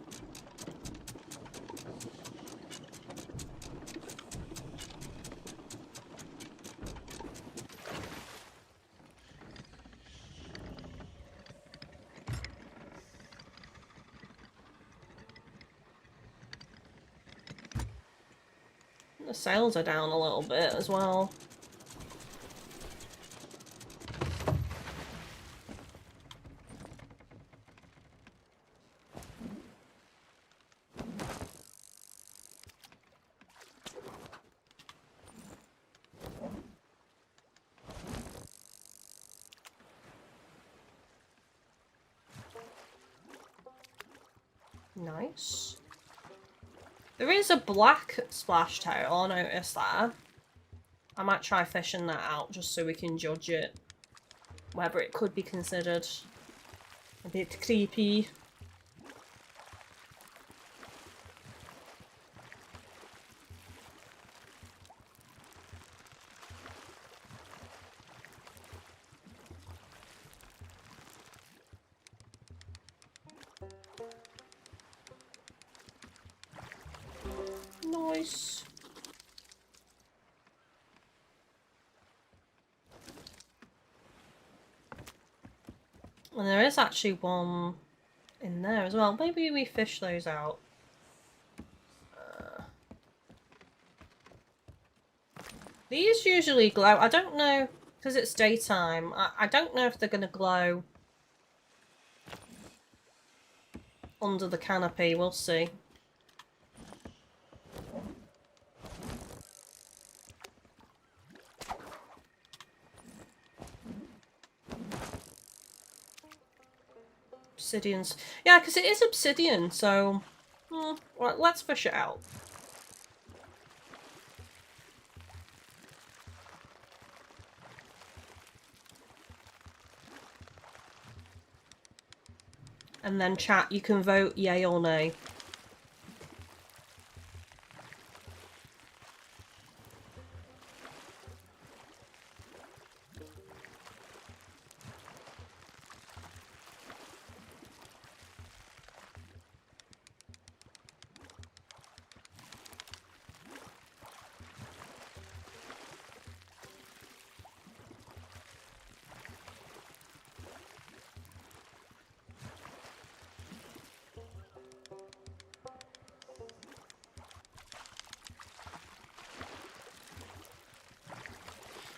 The sails are down a little bit as well. Nice. There is a black splash tail, I noticed that. I might try fishing that out just so we can judge it. Whether it could be considered a bit creepy. Nice. And there is actually one in there as well. Maybe we fish those out. These usually glow. I don't know, because it's daytime. I don't know if they're going to glow under the canopy. We'll see. Obsidians. Yeah, because it is obsidian, so... well, let's fish it out. And then chat, you can vote yay or nay.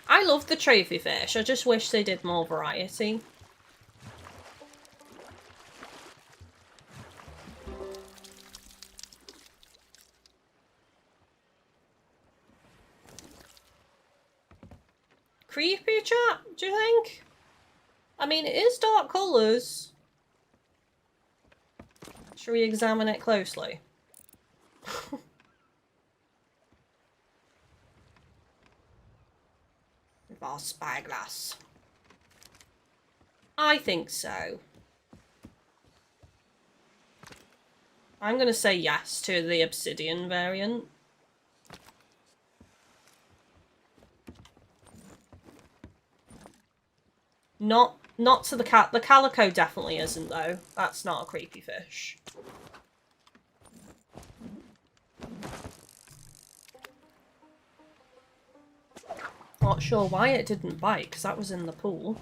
I love the trophy fish, I just wish they did more variety. Creepy, chat, do you think? I mean, it is dark colours. Should we examine it closely? With our spyglass. I think so. I'm going to say yes to the obsidian variant. Not to the cat. The calico definitely isn't, though. That's not a creepy fish. Not sure why it didn't bite, because that was in the pool.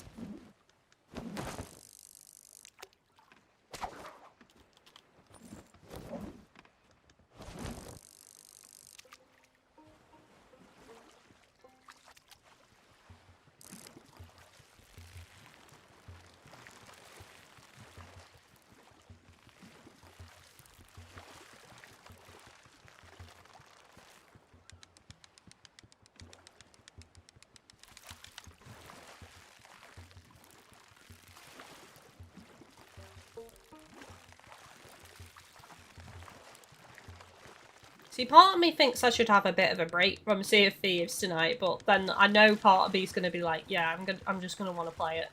See, part of me thinks I should have a bit of a break from Sea of Thieves tonight, but then I know part of me's gonna be like, yeah, I'm just gonna want to play it.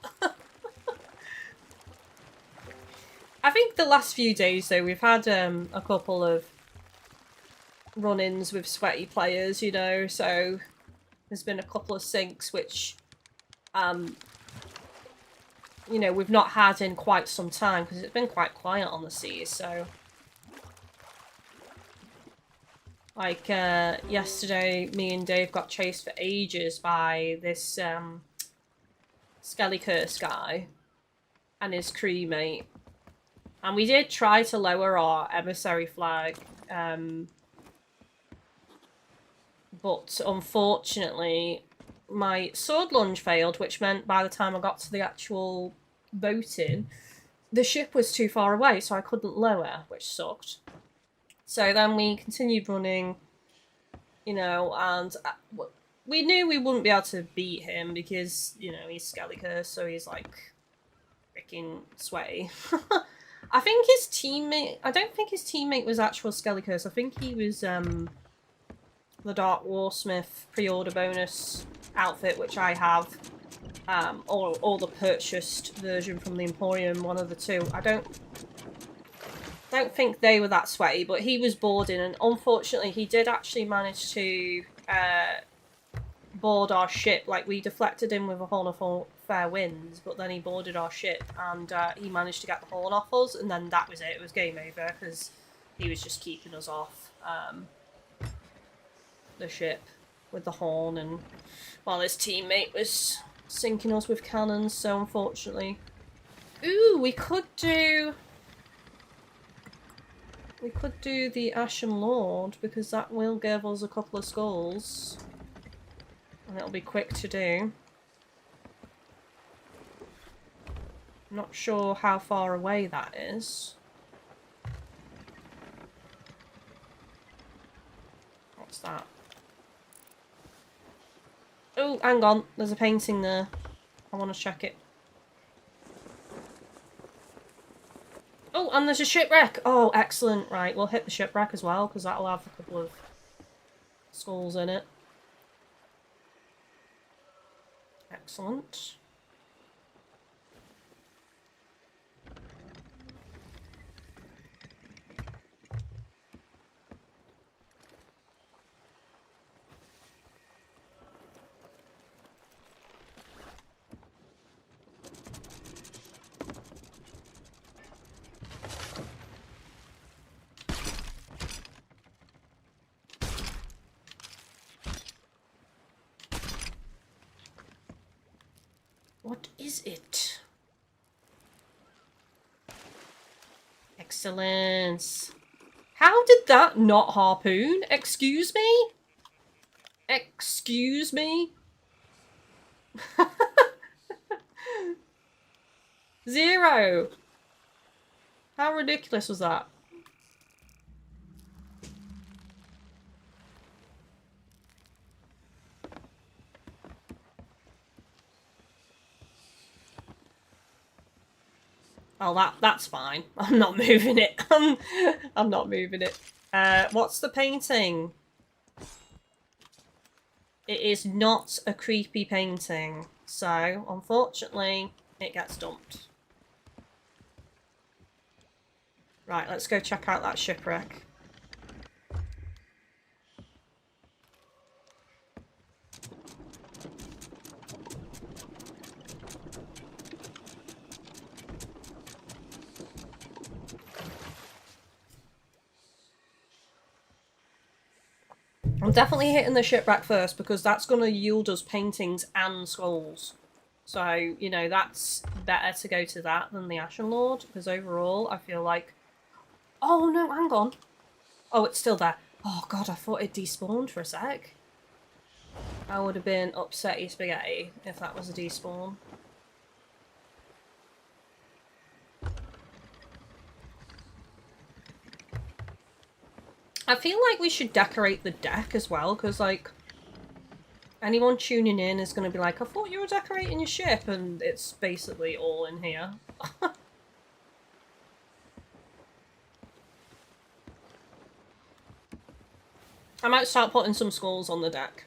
I think the last few days though, we've had a couple of run-ins with sweaty players, you know, so there's been a couple of sinks which, you know, we've not had in quite some time because it's been quite quiet on the seas, so. Like, yesterday, me and Dave got chased for ages by this, Skelly guy and his crewmate. And we did try to lower our emissary flag, but unfortunately, my sword lunge failed, which meant by the time I got to the actual boating, the ship was too far away, so I couldn't lower, which sucked. So then we continued running, you know, and we knew we wouldn't be able to beat him because, you know, he's Skelly, so he's like freaking sweaty. I think his teammate, I don't think his teammate was actual Skelly. I think he was the Dark Warsmith pre-order bonus outfit, which I have, or the purchased version from the Emporium, one of the two. I don't think they were that sweaty, but he was boarding, and unfortunately he did actually manage to board our ship. Like, we deflected him with a horn of fair winds, but then he boarded our ship, and he managed to get the horn off us, and then that was it. It was game over, because he was just keeping us off the ship with the horn, and while his teammate was sinking us with cannons, so unfortunately. Ooh, we could do the Ashen Lord, because that will give us a couple of skulls. And it'll be quick to do. Not sure how far away that is. What's that? Oh, hang on. There's a painting there. I want to check it. Oh, and there's a shipwreck! Oh, excellent. Right, we'll hit the shipwreck as well, because that'll have a couple of skulls in it. Excellent. What is it? Excellence. How did that not harpoon? Excuse me? Excuse me? 0. How ridiculous was that? Oh, that's fine. I'm not moving it. I'm not moving it. What's the painting? It is not a creepy painting, so unfortunately it gets dumped. Right, let's go check out that shipwreck. I'm definitely hitting the shipwreck first because that's going to yield us paintings and skulls. So, you know, that's better to go to that than the Ashen Lord, because overall I feel like... Oh no, hang on. Oh, it's still there. Oh god, I thought it despawned for a sec. I would have been upsetty spaghetti if that was a despawn. I feel like we should decorate the deck as well, because, like, anyone tuning in is going to be like, I thought you were decorating your ship, and it's basically all in here. I might start putting some skulls on the deck.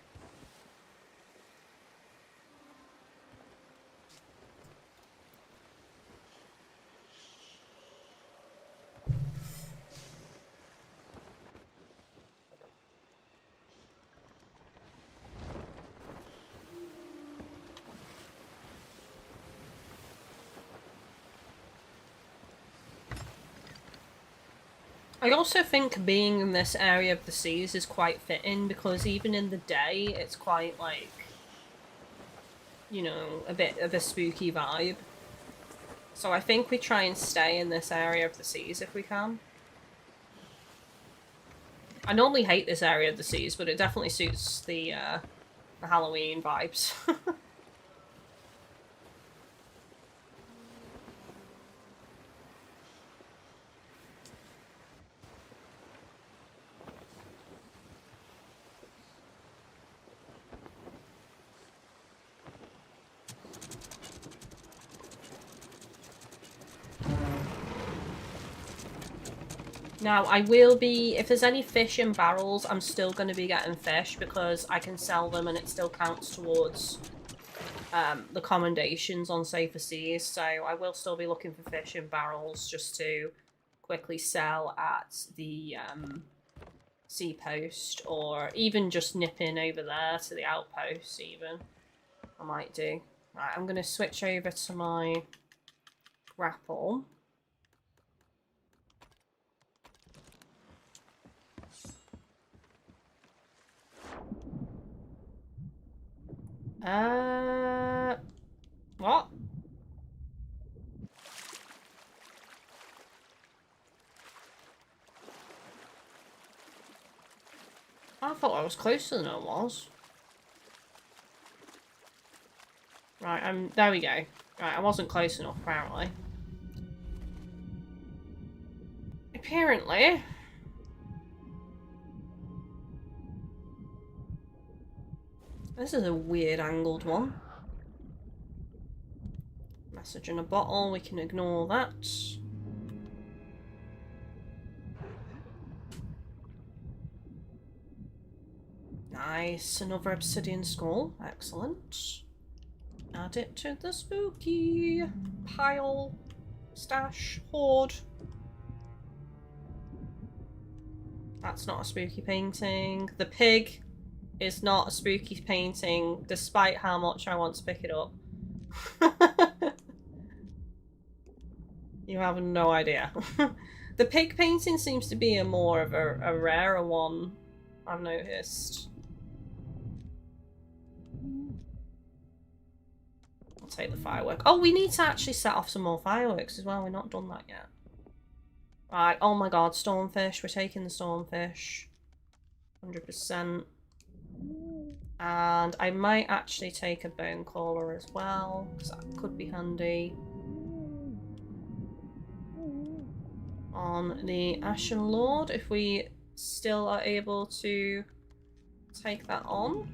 I also think being in this area of the seas is quite fitting because even in the day it's quite like, you know, a bit of a spooky vibe. So I think we try and stay in this area of the seas if we can. I normally hate this area of the seas, but it definitely suits the Halloween vibes. Now, I will be, if there's any fish in barrels, I'm still going to be getting fish because I can sell them and it still counts towards the commendations on Safer Seas. So I will still be looking for fish in barrels just to quickly sell at the sea post, or even just nip in over there to the outpost even. I might do. Right, I'm going to switch over to my grapple. What? I thought I was closer than I was. Right, there we go. Right, I wasn't close enough, apparently. Apparently. This is a weird angled one. Message in a bottle, we can ignore that. Nice, another obsidian skull. Excellent. Add it to the spooky pile, stash, hoard. That's not a spooky painting. The pig is not a spooky painting, despite how much I want to pick it up. You have no idea. The pig painting seems to be more of a rarer one, I've noticed. I'll take the firework. Oh, we need to actually set off some more fireworks as well. We've not done that yet. Right, oh my god, stormfish. We're taking the stormfish. 100%. And I might actually take a bone caller as well, because that could be handy. On the Ashen Lord, if we still are able to take that on.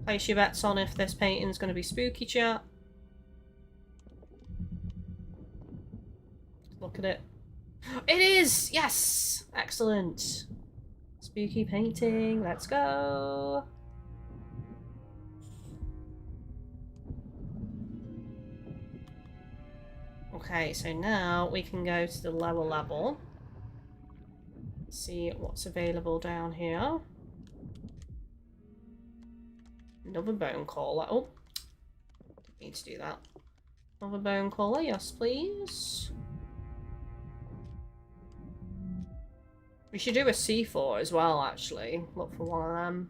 Place your bets on if this painting's going to be spooky, chat. Look at it. It is! Yes! Excellent. Spooky painting. Let's go. Okay, so now we can go to the lower level. See what's available down here. Another bone caller. Oh, need to do that. Another bone caller, yes please. We should do a C4 as well, actually. Look for one of them.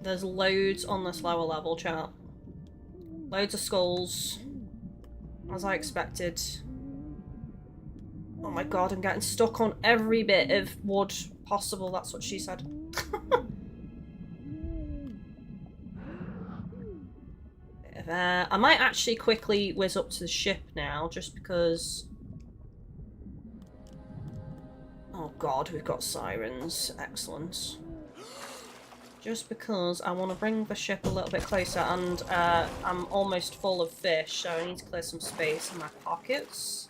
There's loads on this lower level, chat. Loads of skulls. As I expected. Oh my god, I'm getting stuck on every bit of wood possible. That's what she said. there. I might actually quickly whiz up to the ship now, just because... Oh god, we've got sirens. Excellent. Just because I want to bring the ship a little bit closer, and I'm almost full of fish, so I need to clear some space in my pockets.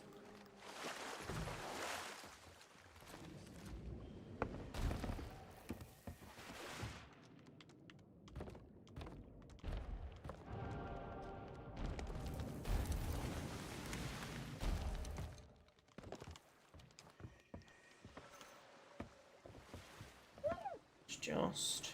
Just...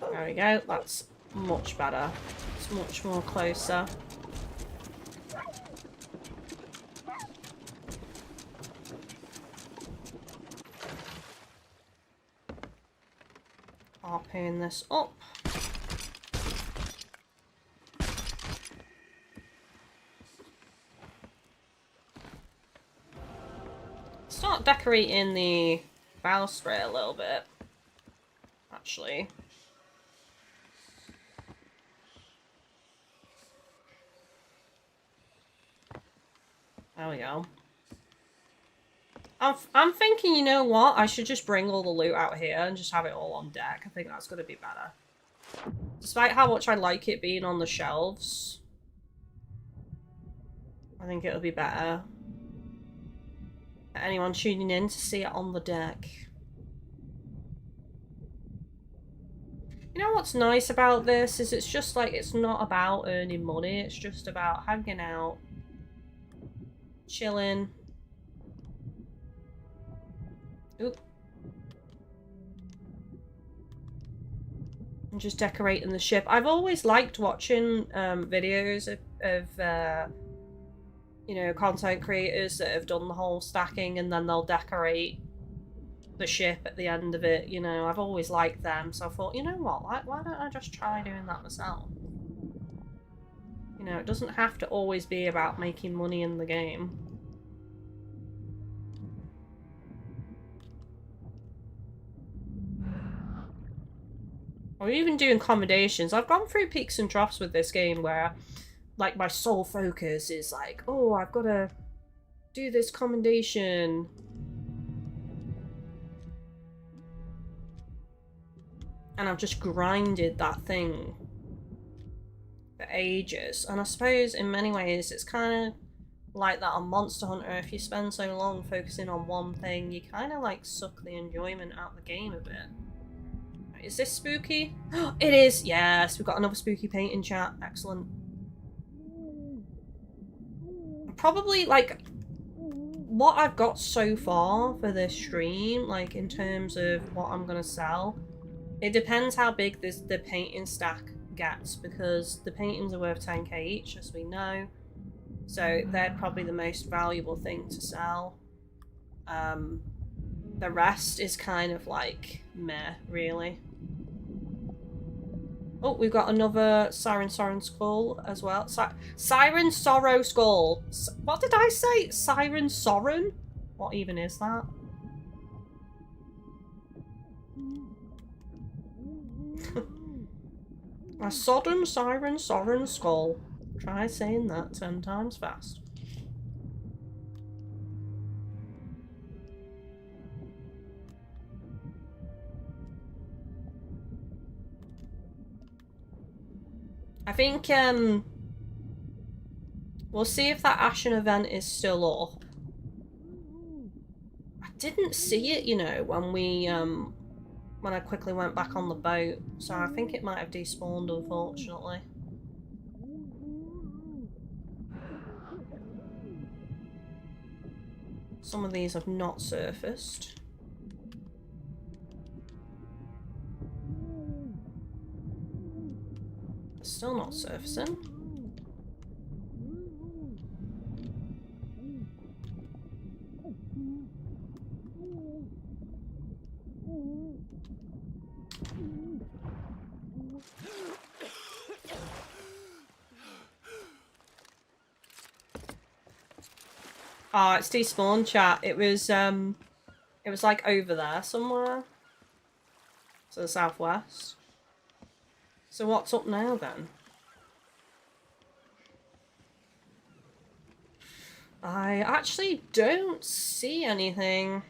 There we go, that's much better. It's much more closer. Harpoon this up. Start decorating the bowsprit a little bit, actually. There we go. I'm thinking, you know what? I should just bring all the loot out here and just have it all on deck. I think that's going to be better. Despite how much I like it being on the shelves, I think it'll be better. Anyone tuning in to see it on the deck. You know what's nice about this is it's just like, it's not about earning money. It's just about hanging out, chilling. Oop. And just decorating the ship. I've always liked watching videos of you know, content creators that have done the whole stacking and then they'll decorate the ship at the end of it. You know, I've always liked them, so I thought, you know what, why don't I just try doing that myself? You know, it doesn't have to always be about making money in the game. Or even doing commendations. I've gone through peaks and troughs with this game where, like, my sole focus is like, oh, I've got to do this commendation. And I've just grinded that thing for ages. And I suppose in many ways it's kind of like that on Monster Hunter. If you spend so long focusing on one thing, you kind of like suck the enjoyment out of the game a bit. Is this spooky? It is! Yes, we've got another spooky paint in chat. Excellent. Probably, like, what I've got so far for this stream, like, in terms of what I'm gonna sell, it depends how big the painting stack gets, because the paintings are worth 10k each, as we know. So they're probably the most valuable thing to sell. The rest is kind of like meh, really. Oh, we've got another Siren Skull as well. Siren Sorrow Skull. What did I say? Siren Soren? What even is that? A Sodom Siren Soren Skull. Try saying that 10 times fast. I think, we'll see if that Ashen event is still up. I didn't see it, you know, when we, when I quickly went back on the boat, so I think it might have despawned, unfortunately. Some of these have not surfaced. Still not surfacing. Ah, it's despawned, chat. It was like over there somewhere. To the southwest. So what's up now then? I actually don't see anything.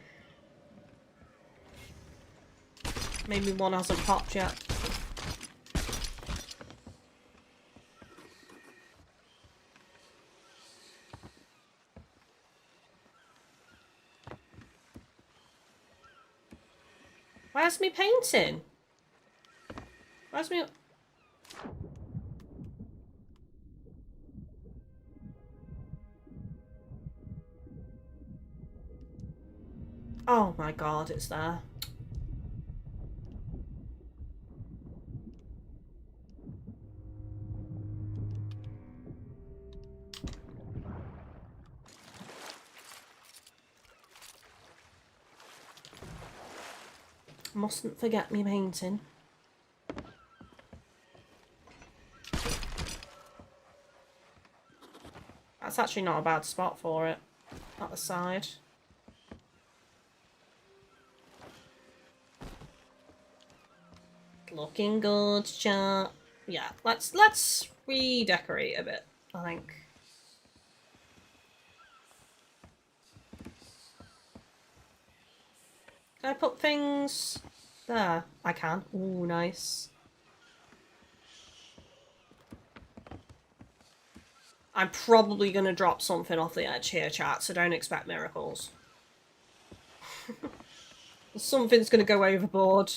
Maybe one hasn't popped yet. Where's me painting? Where's me... Oh my god, it's there. Mustn't forget me painting. That's actually not a bad spot for it. At the side. Looking good, chat. Yeah, let's redecorate a bit, I think. Can I put things there? I can. Ooh, nice. I'm probably going to drop something off the edge here, chat, so don't expect miracles. Something's going to go overboard.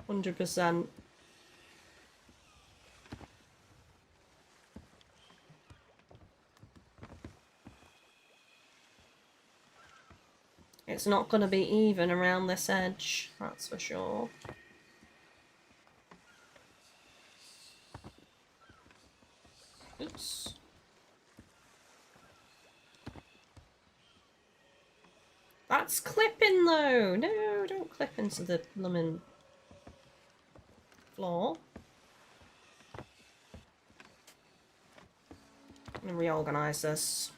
100%. It's not going to be even around this edge, that's for sure. Oops. That's clipping though! No, don't clip into the lemon floor. I'm going to reorganise this.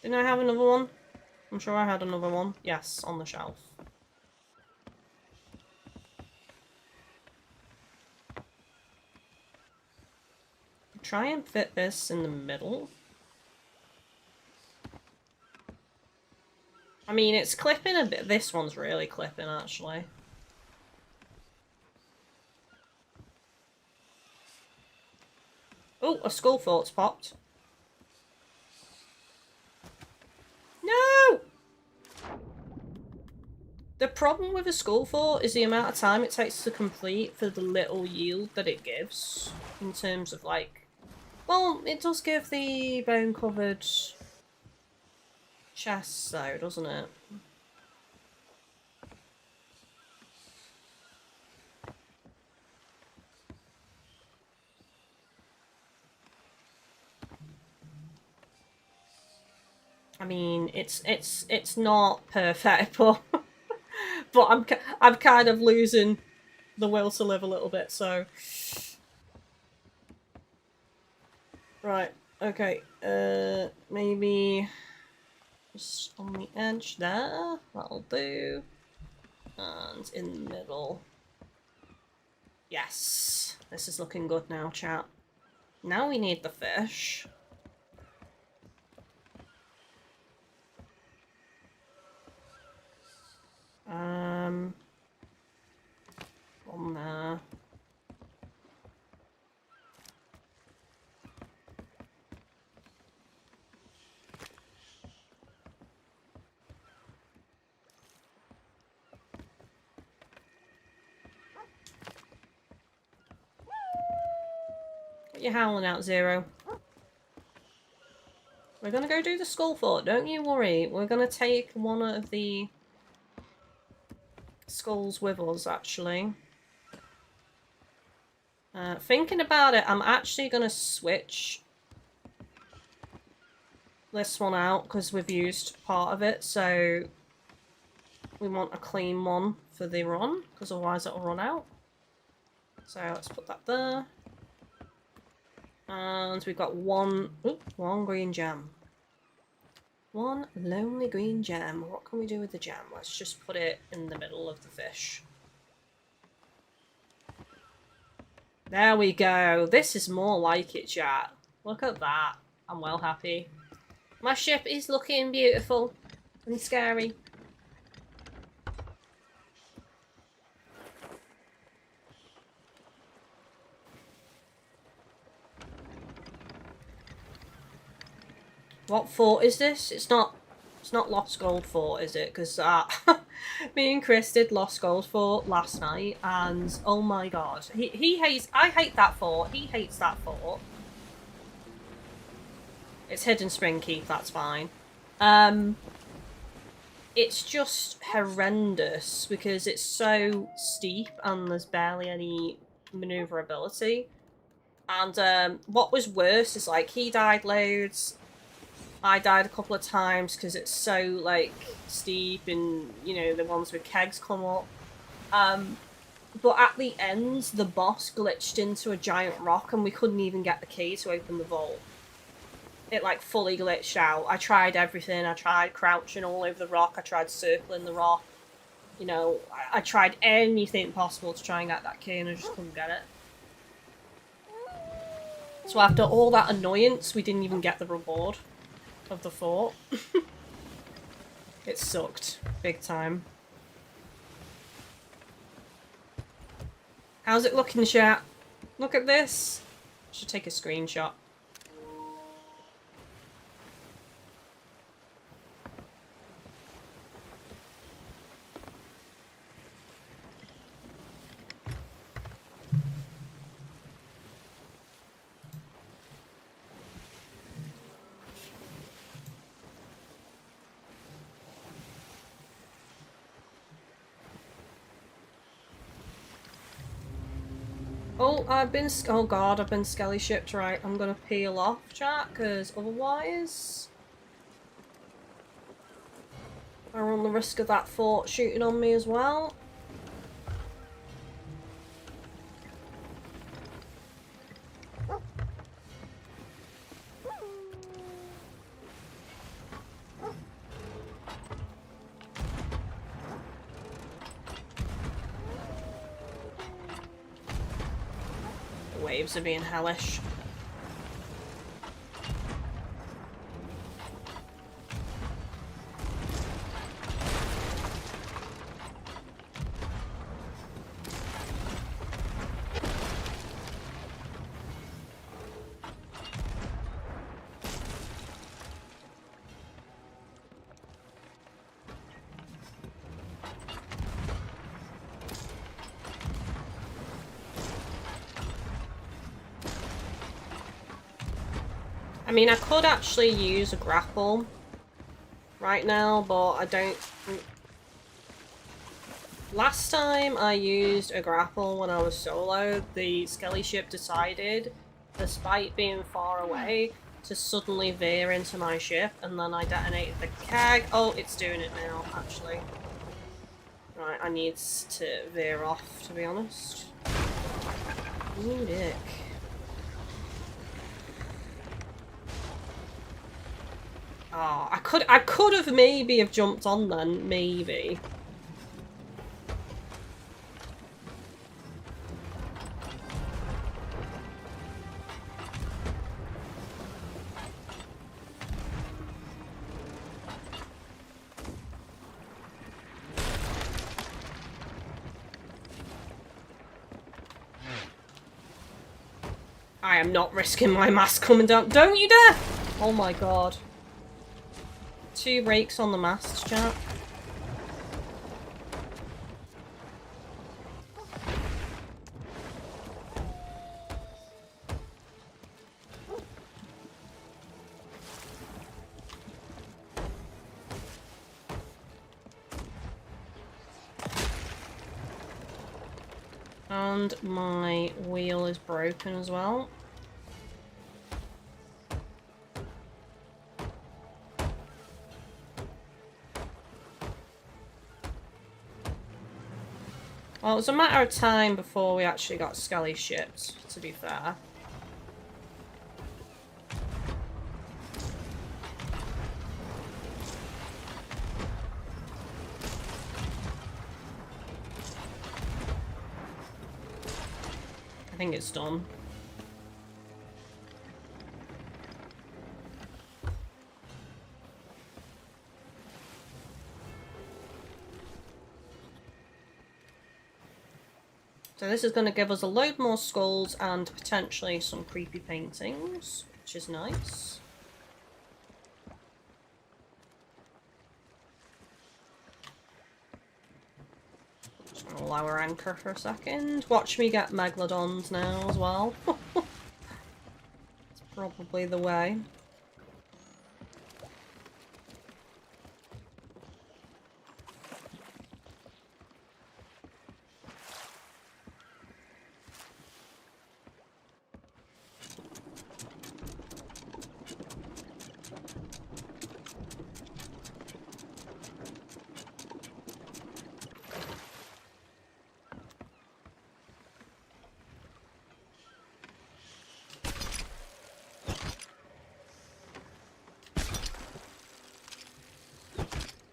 Didn't I have another one? I'm sure I had another one. Yes, on the shelf. Try and fit this in the middle. I mean, it's clipping a bit. This one's really clipping, actually. Oh, a skull fort's popped. No! The problem with a skull fort is the amount of time it takes to complete for the little yield that it gives. In terms of, like... Well, it does give the bone-covered chests, though, doesn't it? I mean, it's not perfect, but but I'm kind of losing the will to live a little bit. So, right, okay, maybe just on the edge there. That'll do, and in the middle. Yes, this is looking good now, chat. Now we need the fish. On there. What you howling out, Zero? We're gonna go do the skull fort, don't you worry. We're gonna take one of the skulls with us, actually. Thinking about it, I'm actually going to switch this one out because we've used part of it, so we want a clean one for the run because otherwise it'll run out. So let's put that there. And we've got one green gem. One lonely green gem. What can we do with the gem? Let's just put it in the middle of the fish. There we go. This is more like it, chat. Look at that. I'm well happy. My ship is looking beautiful and scary. What fort is this? It's not Lost Gold Fort, is it? Because me and Chris did Lost Gold Fort last night, and oh my god, he hates. I hate that fort. He hates that fort. It's Hidden Spring Keep. That's fine. It's just horrendous because it's so steep and there's barely any maneuverability. And what was worse is like he died loads. I died a couple of times because it's so, like, steep and, you know, the ones with kegs come up. But at the end, the boss glitched into a giant rock and we couldn't even get the key to open the vault. It, like, fully glitched out. I tried everything. I tried crouching all over the rock. I tried circling the rock. You know, I tried anything possible to try and get that key and I just couldn't get it. So after all that annoyance, we didn't even get the reward of the fort. It sucked. Big time. How's it looking, chat? Look at this. Should take a screenshot. Oh, I've been skelly shipped, right. I'm gonna peel off, chat, because otherwise I run the risk of that fort shooting on me as well. Waves are being hellish. I mean, I could actually use a grapple right now, but I don't... Last time I used a grapple when I was solo, the skelly ship decided, despite being far away, to suddenly veer into my ship, and then I detonated the keg. Oh, it's doing it now, actually. Right, I need to veer off, to be honest. Ooh, dick. Oh, I could have maybe have jumped on then, maybe. I am not risking my mast coming down. Don't you dare! Oh my god. 2 rakes on the mast, chat. And my wheel is broken as well. Well, it was a matter of time before we actually got Scully shipped, to be fair. I think it's done. So this is going to give us a load more skulls and potentially some creepy paintings, which is nice. Just going to lower anchor for a second. Watch me get megalodons now as well. It's probably the way.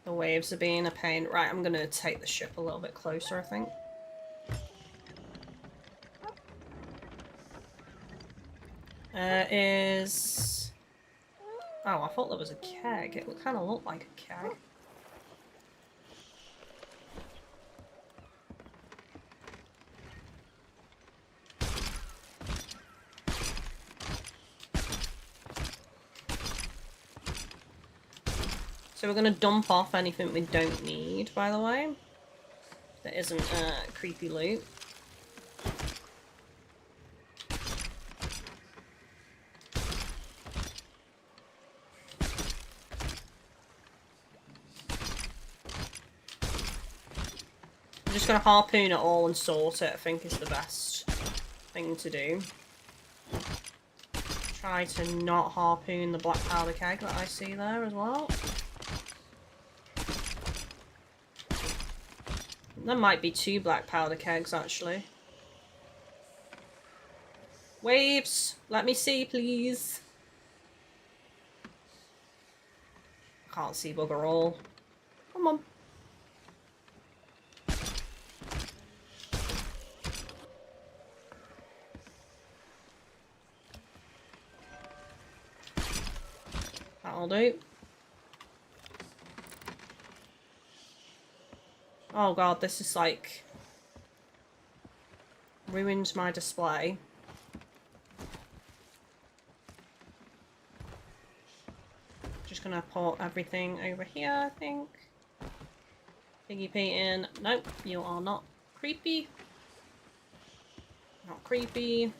The waves are being a pain. Right, I'm gonna take the ship a little bit closer, I think. Is... Oh, I thought there was a keg. It kind of looked like a keg. So we're going to dump off anything we don't need, by the way. That isn't creepy loot. I'm just going to harpoon it all and sort it, I think is the best thing to do. Try to not harpoon the black powder keg that I see there as well. There might be 2 black powder kegs, actually. Waves! Let me see, please. Can't see bugger all. Come on. That'll do. Oh god, this is like... ruined my display. Just gonna put everything over here, I think. Piggy painting. Nope, you are not creepy. Not creepy.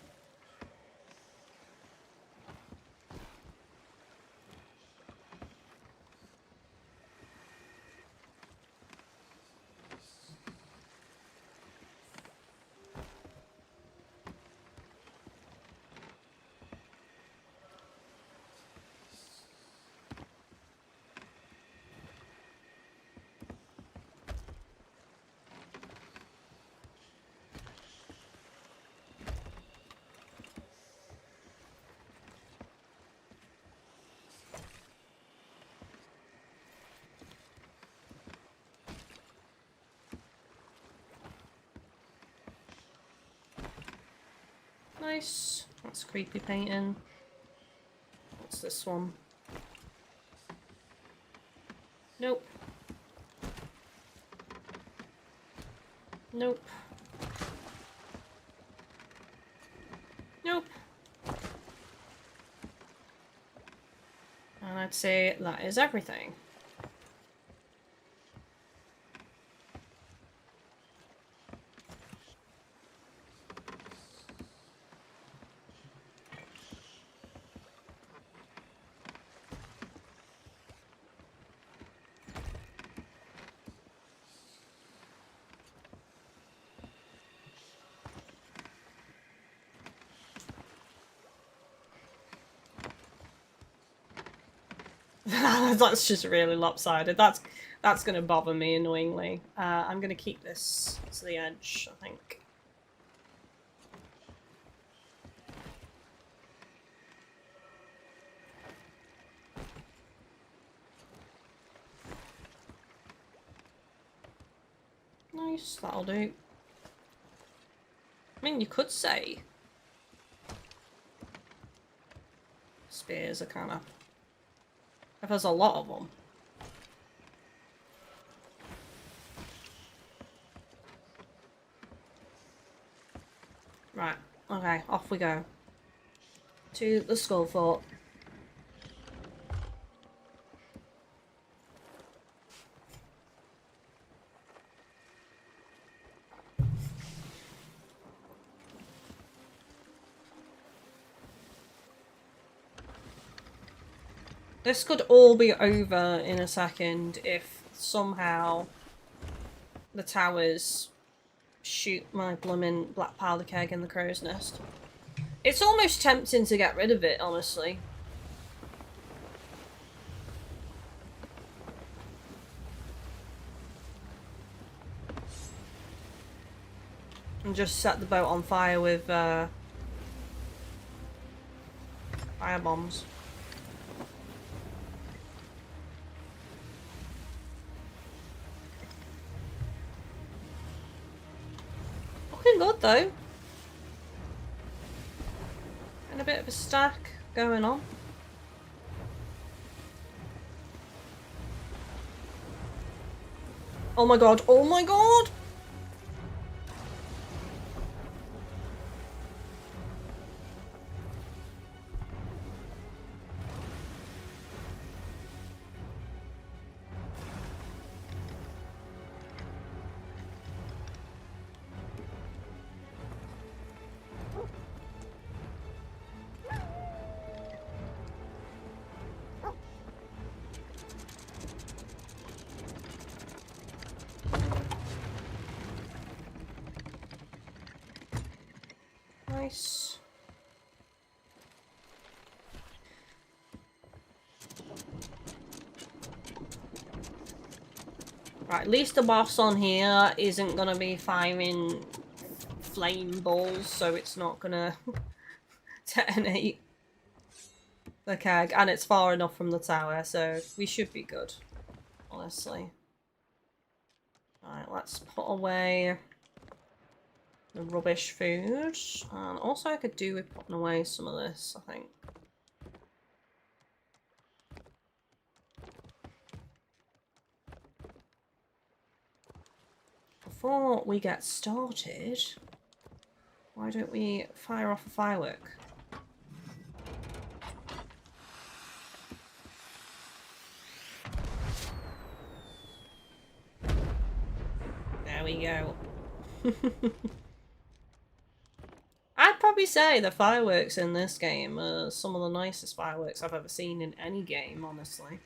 Nice. That's creepy painting. What's this one? Nope. Nope. Nope. And I'd say that is everything. That's just really lopsided. That's gonna bother me annoyingly. I'm gonna keep this to the edge, I think. Nice, that'll do. I mean, you could say spears are kind of... if there's a lot of them. Right, okay, off we go. To the Skull Fort. This could all be over in a second if somehow the towers shoot my blooming black powder keg in the crow's nest. It's almost tempting to get rid of it, honestly. And just set the boat on fire with fire bombs. Looking good though. And a bit of a stack going on. Oh my god, oh my god! Nice. Right, at least the boss on here isn't gonna be firing flame balls, so it's not gonna detonate the keg, and it's far enough from the tower, so we should be good, honestly. Right, let's put away the rubbish food, and also I could do with putting away some of this, I think. Before we get started, why don't we fire off a firework? There we go. I'd probably say the fireworks in this game are some of the nicest fireworks I've ever seen in any game, honestly.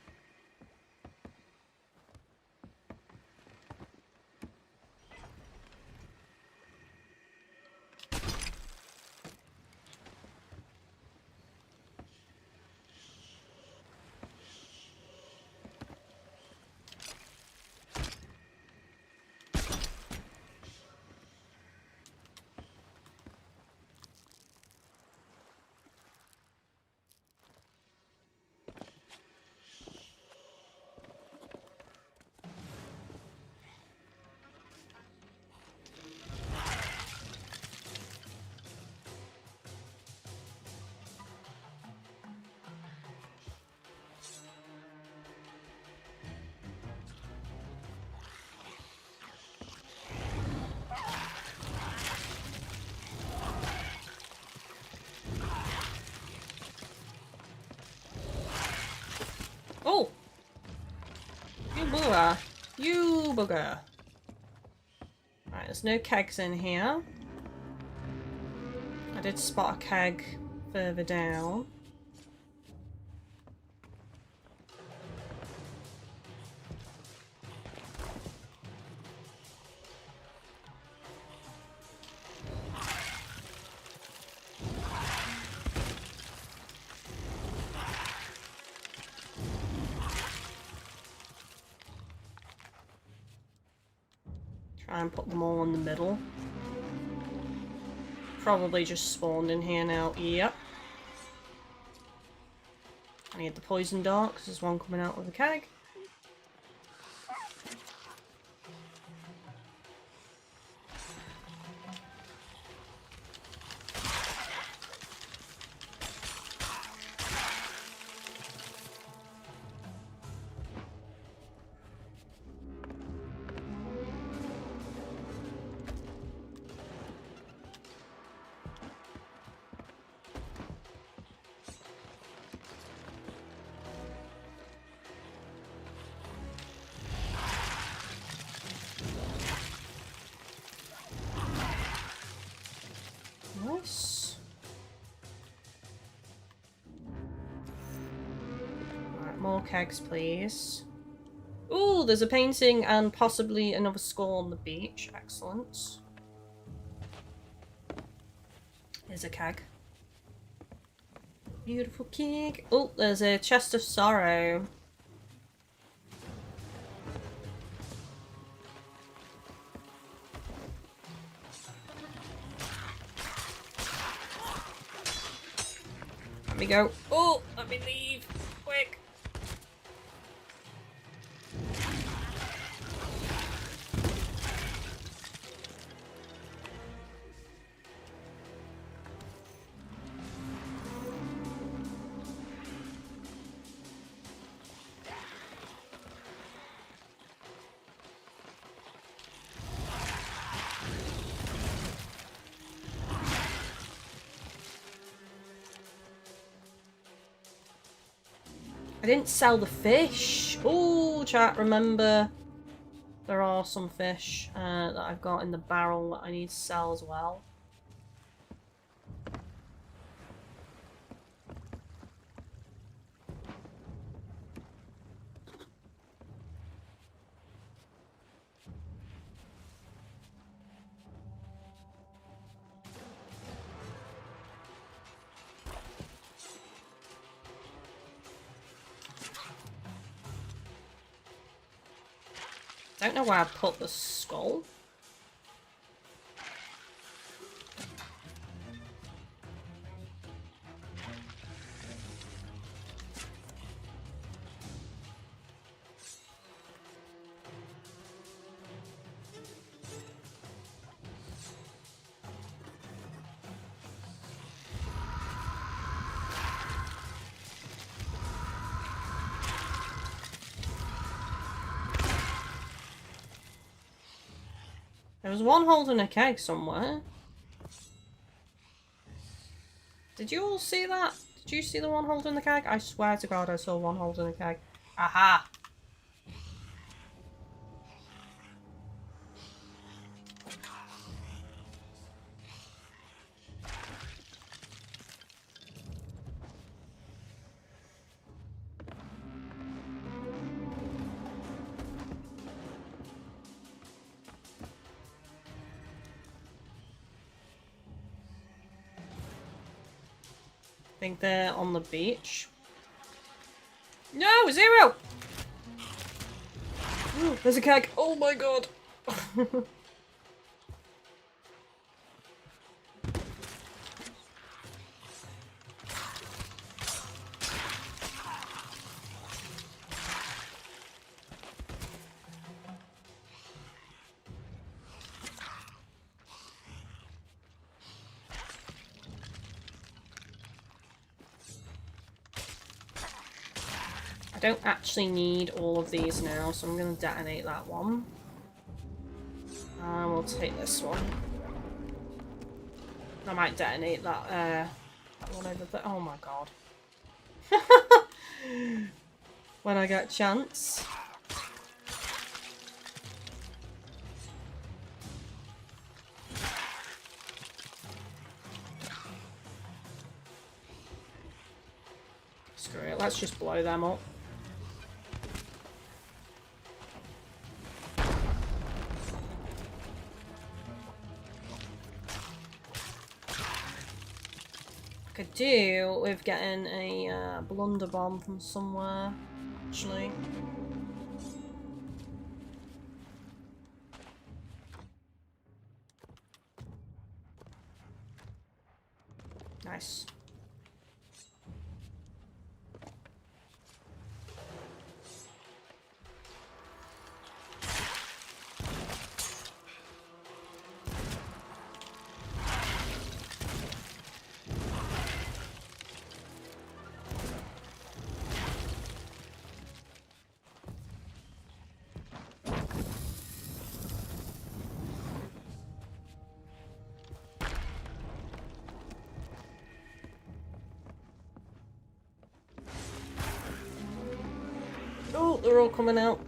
Oh! You booger! You booger! Right, there's no kegs in here. I did spot a keg further down. Try and put them all in the middle. Probably just spawned in here now. Yep. I need the poison dart because there's one coming out with a keg. Nice. Right, more kegs, please. Ooh, there's a painting and possibly another skull on the beach. Excellent. There's a keg. Beautiful keg. Oh, there's a chest of sorrow. Let me go. Oh, let me leave. Quick. I didn't sell the fish. Oh, chat, remember there are some fish that I've got in the barrel that I need to sell as well. I don't know where I put the skull. There was one holding a keg somewhere. Did you all see that? Did you see the one holding the keg? I swear to God I saw one holding a keg. Aha! I think they're on the beach. No! 0! Ooh, there's a keg. Oh my God. I don't actually need all of these now, so I'm going to detonate that one. And we'll take this one. I might detonate that one over there. Oh my God. When I get a chance. Screw it, let's just blow them up. Could do with getting a blunder bomb from somewhere, actually. Nice. Oh, they're all coming out.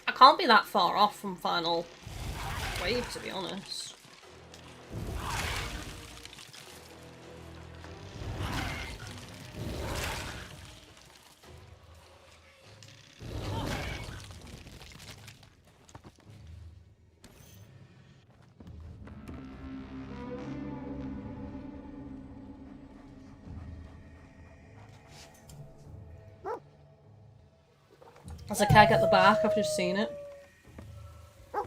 I can't be that far off from final wave, to be honest. There's a keg at the back, I've just seen it. I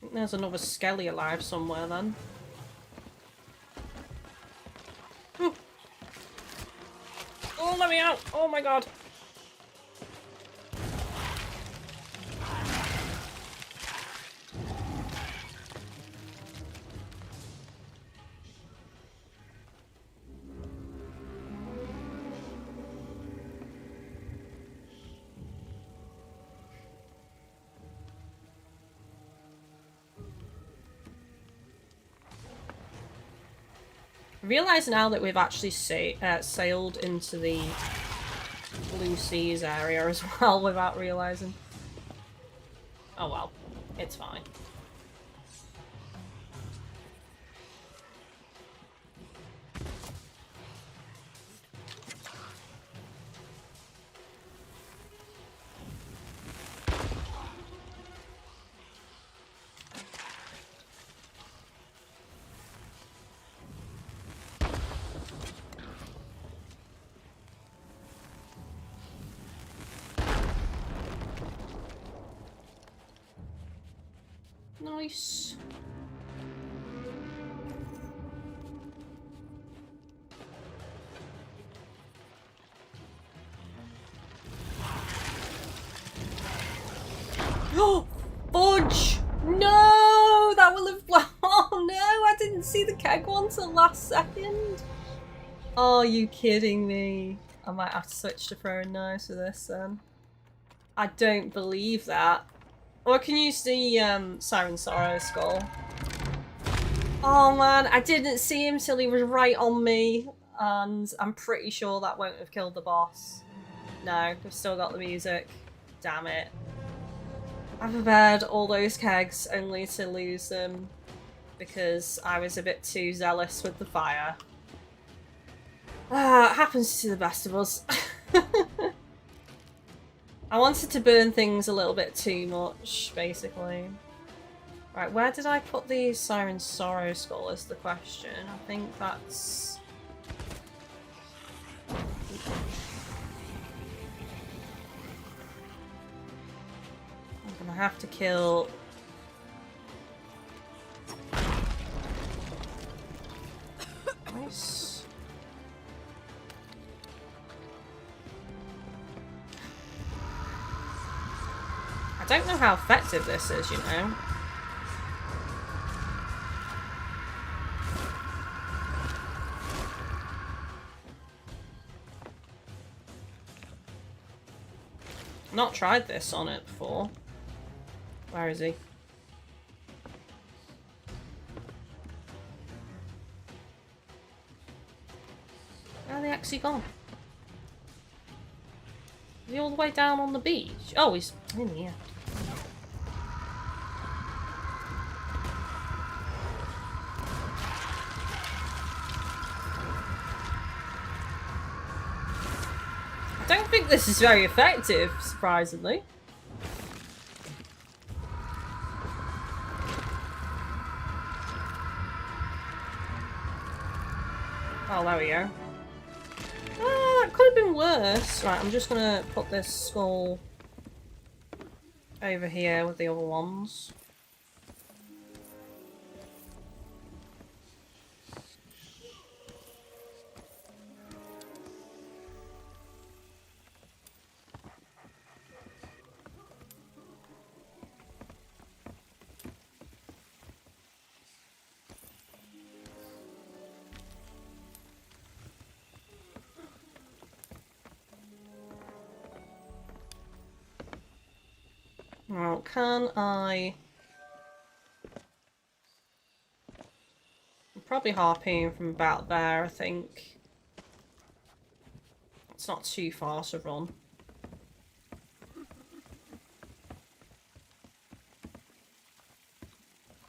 think there's another skelly alive somewhere then. Oh, let me out! Oh my god! I realise now that we've actually sailed into the Blue Seas area as well without realising. Oh well, it's fine. Nice. Oh, fudge! No, that will have. Oh no, I didn't see the keg one till last second. Oh, are you kidding me? I might have to switch to throwing knives for this then. I don't believe that. Or I can use the Siren Sorrow skull. Oh man, I didn't see him till he was right on me. And I'm pretty sure that won't have killed the boss. No, we've still got the music. Damn it. I prepared all those kegs only to lose them because I was a bit too zealous with the fire. It happens to the best of us. I wanted to burn things a little bit too much, basically. Right, where did I put the Siren Sorrow skull is the question. I think that's... I'm gonna have to kill... Nice. I don't know how effective this is, you know. Not tried this on it before. Where is he? Where are they actually gone? Is he all the way down on the beach? Oh, he's in here. I don't think this is very effective, surprisingly. Oh, there we go. That could have been worse. Right, I'm just gonna put this skull over here with the other ones. Well, can I... I'm probably harpooning from about there, I think. It's not too far to run.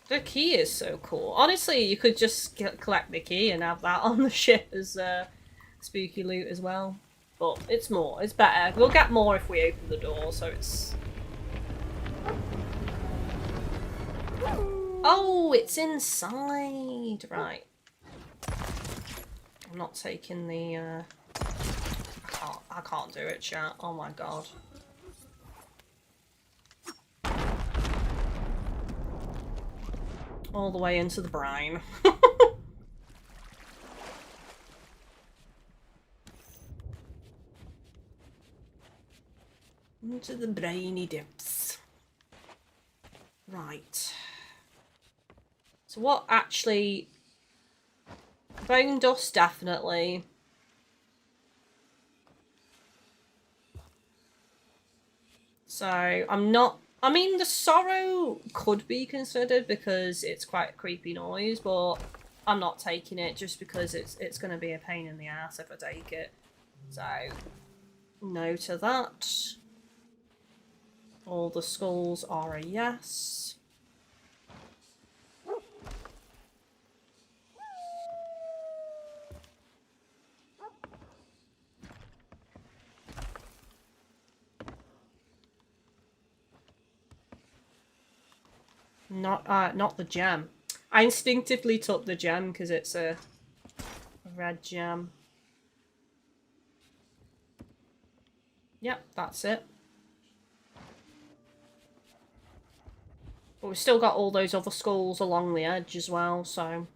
The key is so cool. Honestly, you could just collect the key and have that on the ship as spooky loot as well. But it's more. It's better. We'll get more if we open the door, so it's... Oh, it's inside. Right. I'm not taking the... I can't do it, chat. Oh my god. All the way into the brine. Into the briny depths. Right. So what actually... Bone dust, definitely. So, I'm not... I mean, the sorrow could be considered because it's quite a creepy noise, but I'm not taking it just because it's going to be a pain in the ass if I take it. So, no to that. All the skulls are a yes. Not the gem. I instinctively took the gem because it's a red gem. Yep, that's it. But we've still got all those other skulls along the edge as well, so...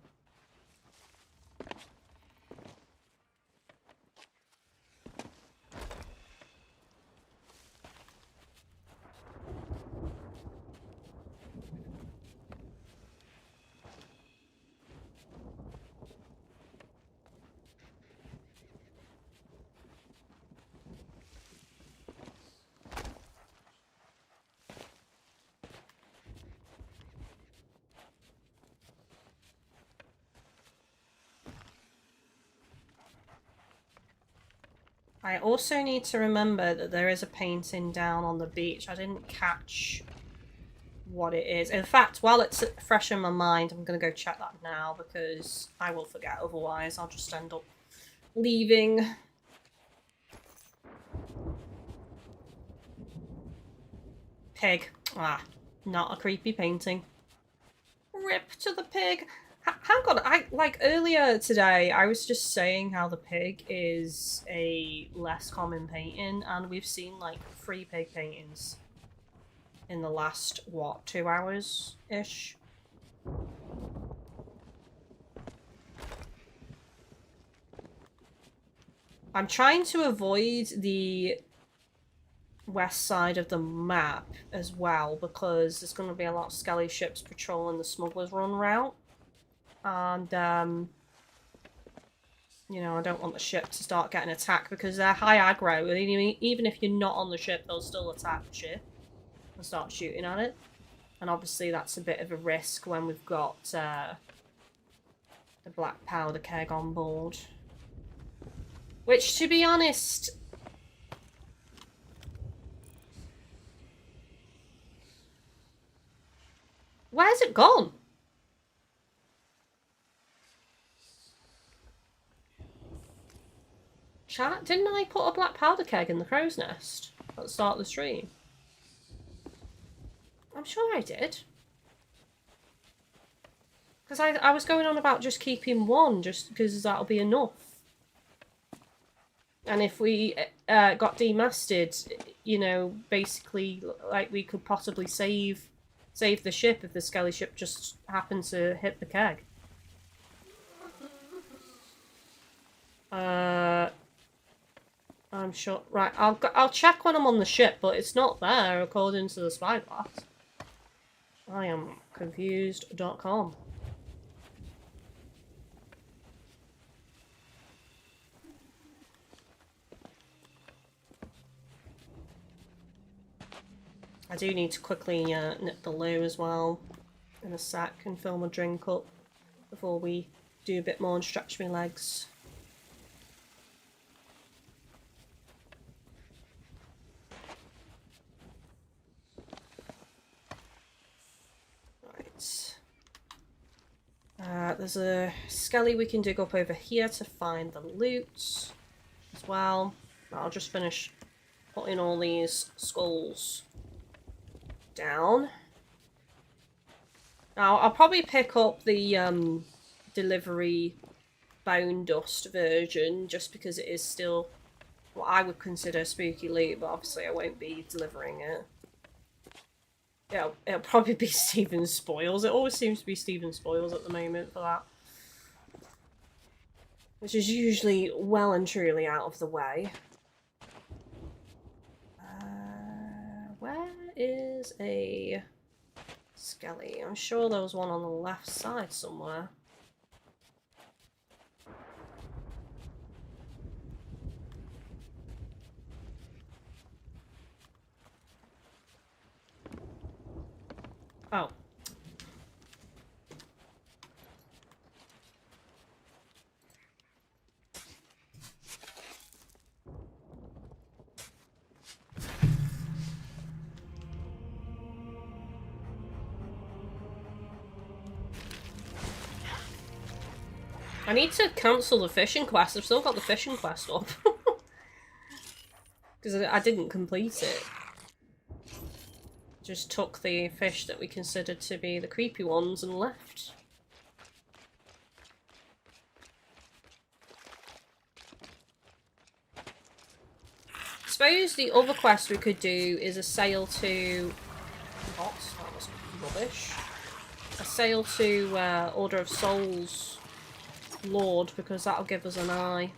I also need to remember that there is a painting down on the beach. I didn't catch what it is. In fact, while it's fresh in my mind, I'm going to go check that now because I will forget otherwise. I'll just end up leaving. Pig. Ah, not a creepy painting. Rip to the pig. Hang on, like earlier today, I was just saying how the pig is a less common painting, and we've seen like 3 pig paintings in the last, what, 2 hours-ish? I'm trying to avoid the west side of the map as well, because there's going to be a lot of skelly ships patrolling the Smuggler's Run route. And, you know, I don't want the ship to start getting attacked because they're high aggro. Even if you're not on the ship, they'll still attack the ship and start shooting at it. And obviously that's a bit of a risk when we've got the black powder keg on board. Which, to be honest... Where's it gone? Chat, didn't I put a black powder keg in the crow's nest at the start of the stream? I'm sure I did. Because I was going on about just keeping one, just because that'll be enough. And if we got demasted, you know, basically, like, we could possibly save the ship if the skelly ship just happened to hit the keg. I'm sure. Right, I'll check when I'm on the ship, but it's not there according to the spyglass. I am confused.com. I do need to quickly nip the loo as well in a sec and fill my drink up before we do a bit more and stretch my legs. Right. There's a skelly we can dig up over here to find the loot as well. I'll just finish putting all these skulls down. Now, I'll probably pick up the delivery bone dust version just because it is still what I would consider spooky loot, but obviously I won't be delivering it. It'll probably be Stephen Spoils. It always seems to be Stephen Spoils at the moment for that. Which is usually well and truly out of the way. Where is a skelly? I'm sure there was one on the left side somewhere. Oh. I need to cancel the fishing quest. I've still got the fishing quest up. Because I didn't complete it. Just took the fish that we considered to be the creepy ones and left. I suppose the other quest we could do is a sail to... What? That was rubbish. A sail to Order of Souls Lord, because that'll give us an eye,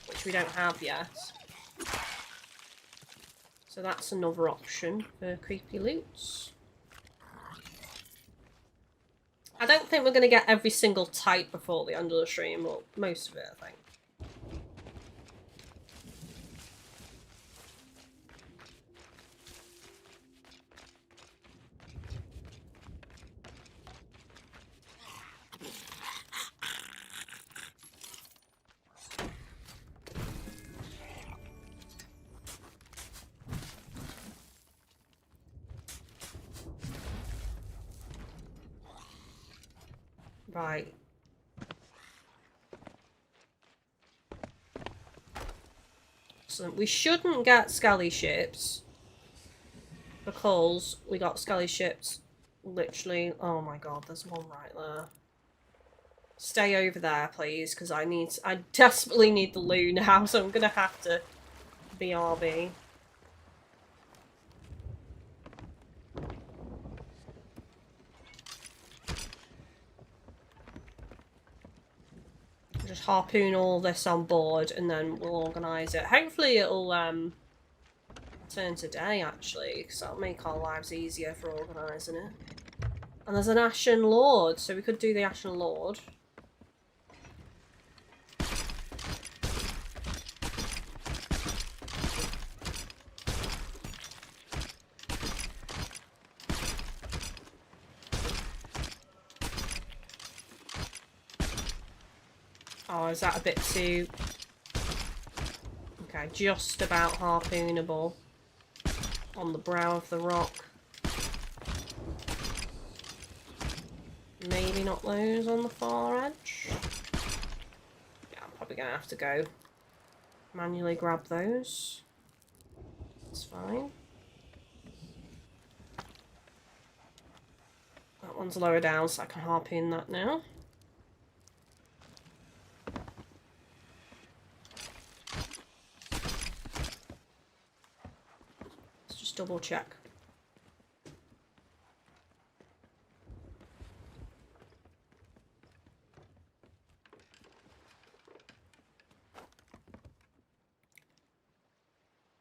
which we don't have yet. So that's another option for creepy loots. I don't think we're going to get every single type before the end of the stream, but most of it, I think. Right. So we shouldn't get skelly ships because we got skelly ships literally... Oh my god, there's one right there. Stay over there, please, because I desperately need the loo now, so I'm gonna have to BRB. Just harpoon all this on board and then we'll organise it. Hopefully it'll turn to day, actually, because that'll make our lives easier for organising it. And there's an Ashen Lord, so we could do the Ashen Lord. Oh, is that a bit too... Okay, just about harpoonable on the brow of the rock. Maybe not those on the far edge. Yeah, I'm probably going to have to go manually grab those. That's fine. That one's lower down, so I can harpoon that now. double check.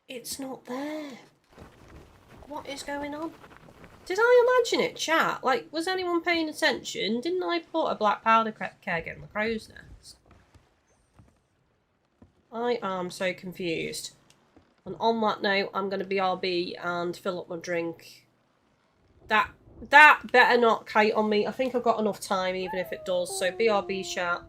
It's not there. What is going on? Did I imagine it, chat? Like, was anyone paying attention? Didn't I put a black powder keg in the crow's nest? I am so confused. And on that note, I'm going to BRB and fill up my drink. That better not kite on me. I think I've got enough time, even if it does. So BRB, chat.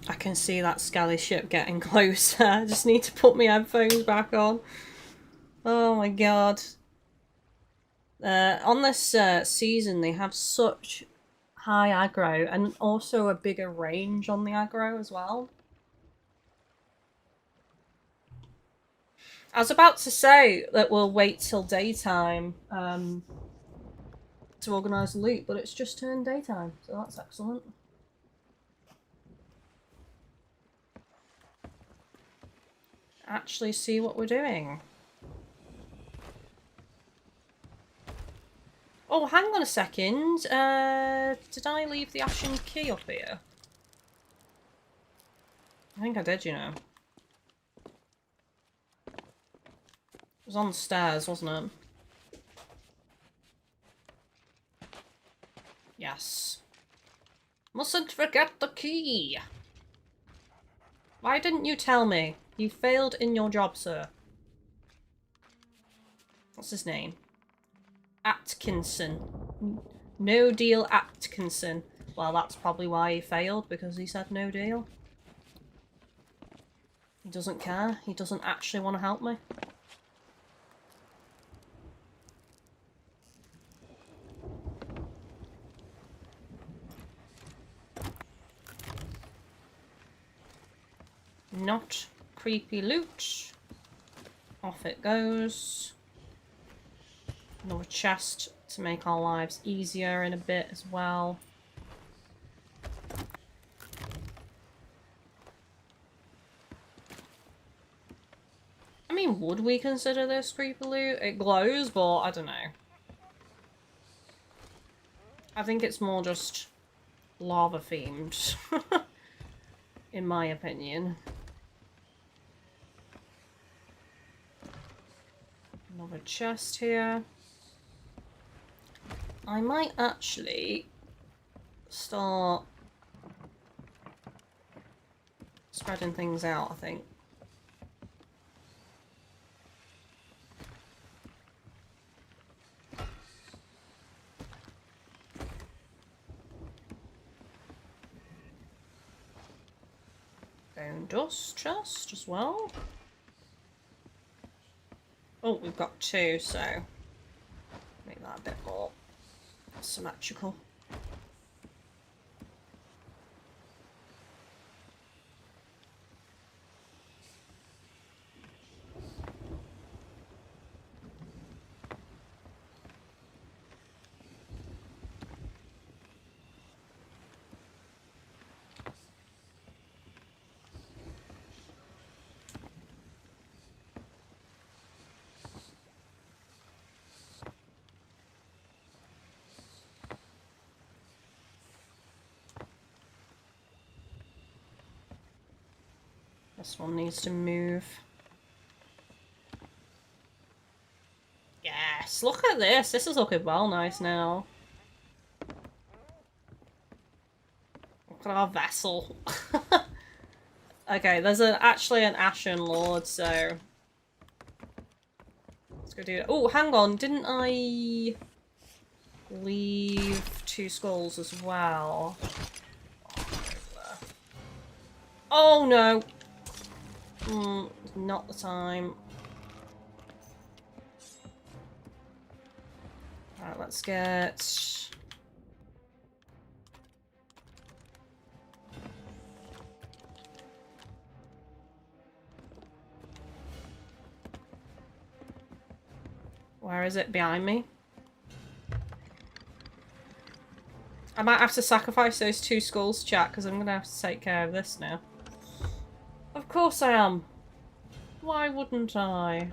I can see that Scally ship getting closer. I just need to put my headphones back on. Oh my god. On this season, they have such high aggro and also a bigger range on the aggro as well. I was about to say that we'll wait till daytime to organise the loot, but it's just turned daytime, so that's excellent. Actually see what we're doing. Oh, hang on a second. Did I leave the ashen key up here? I think I did, you know. It was on the stairs, wasn't it? Yes. Mustn't forget the key. Why didn't you tell me? You failed in your job, sir. What's his name? Atkinson. No deal Atkinson. Well, that's probably why he failed, because he said no deal. He doesn't care. He doesn't actually want to help me. Not creepy loot. Off it goes. Another chest to make our lives easier in a bit as well. I mean, would we consider this creepy loot? It glows, but I don't know. I think it's more just lava themed, in my opinion. Another chest here. I might actually start spreading things out, I think. Bone dust chest as well. Oh, we've got 2, so make that a bit more symmetrical. This one needs to move. Yes, look at this. This is looking well nice now. Look at our vessel. Okay, there's actually an Ashen Lord, so let's go do it. Oh, hang on. Didn't I leave 2 skulls as well? Oh no! Not the time. Alright, let's get... Where is it? Behind me? I might have to sacrifice those 2 skulls, chat, because I'm going to have to take care of this now. Of course I am. Why wouldn't I?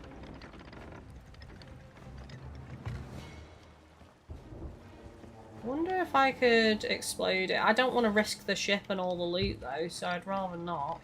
Wonder if I could explode it. I don't want to risk the ship and all the loot though, so I'd rather not.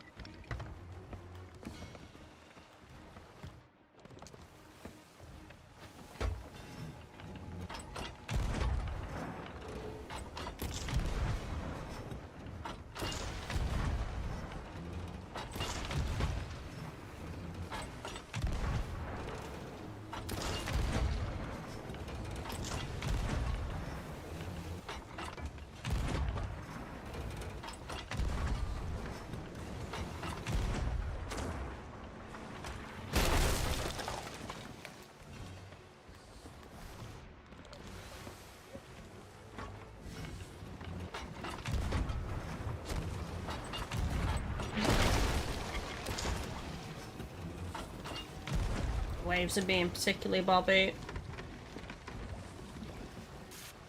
Waves are being particularly bobby.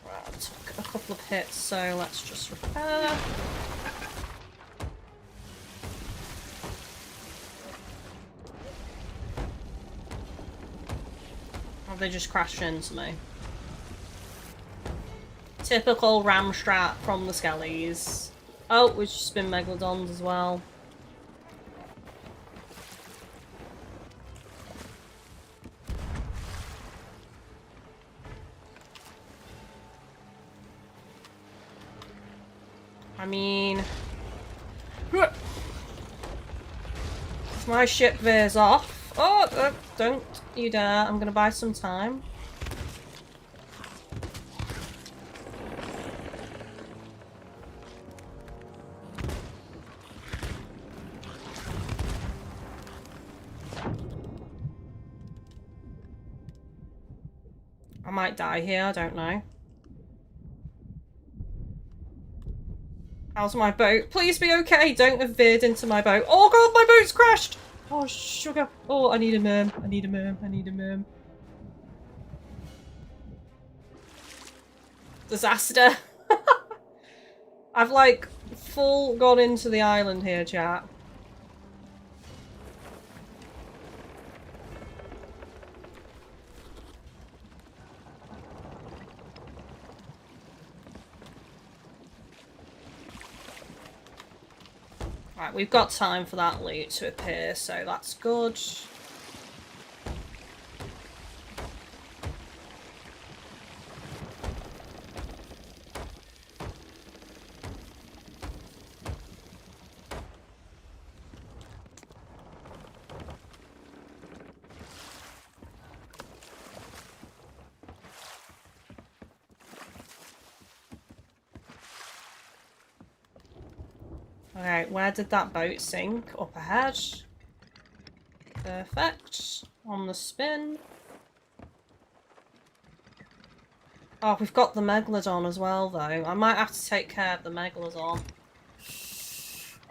Right, I took a couple of hits, so let's just repair. Have they just crashed into me? Typical ram strat from the Skellies. Oh, we've just been Megalodons as well. I mean, if my ship veers off, oh, don't you dare, I'm gonna buy some time. I might die here, I don't know. How's my boat? Please be okay. Don't have veered into my boat. Oh god, my boat's crashed! Oh, sugar. Oh, I need a merm. I need a merm. I need a merm. Disaster. I've like full gone into the island here, chat. Right, we've got time for that loot to appear, so that's good. Alright, where did that boat sink? Up ahead. Perfect. On the spin. Oh, we've got the Megalodon as well, though. I might have to take care of the Megalodon.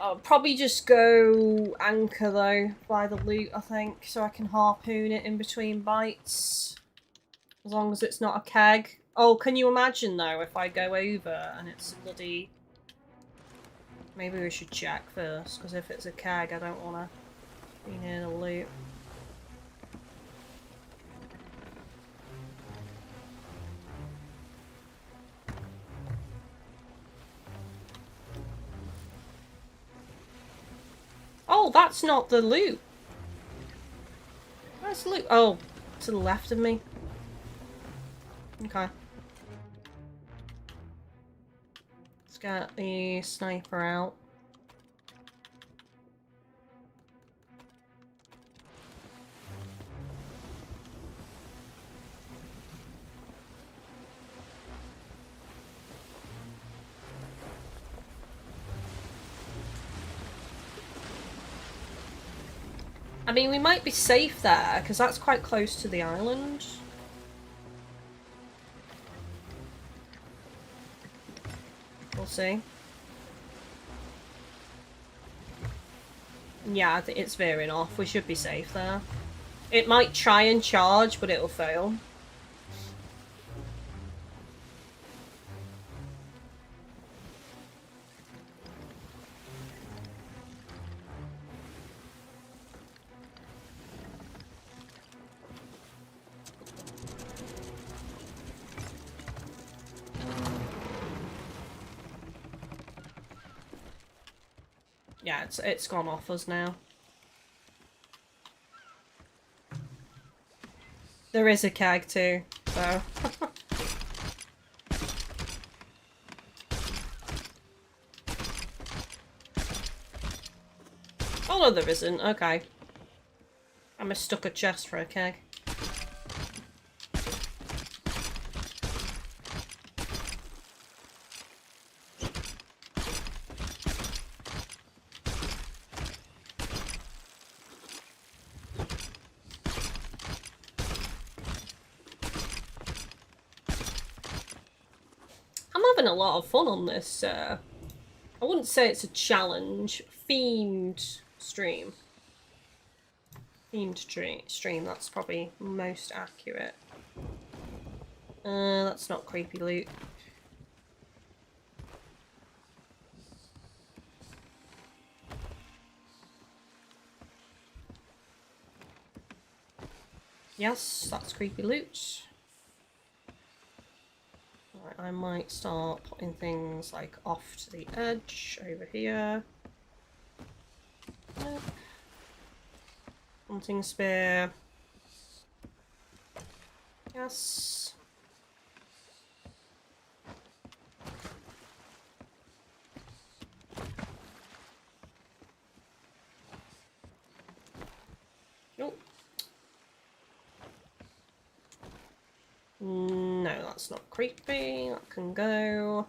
I'll probably just go anchor, though, by the loot, I think, so I can harpoon it in between bites. As long as it's not a keg. Oh, can you imagine, though, if I go over and it's bloody... Maybe we should check first, because if it's a keg, I don't want to be near the loot. Oh, that's not the loot. Where's the loot? Oh, to the left of me. Okay. Let's get the sniper out. I mean, we might be safe there, because that's quite close to the island. We'll see. Yeah, I think it's veering off. We should be safe there. It might try and charge, but it'll fail. Yeah, it's gone off us now. There is a keg too, so. Oh no, there isn't. Okay. I mistook a chest for a keg. A lot of fun on this I wouldn't say it's a challenge, themed stream. Stream, that's probably most accurate. That's not creepy loot. Yes, that's creepy loot. I might start putting things like off to the edge over here. Nope. Hunting spear. Yes. Nope. No, that's not creepy. That can go.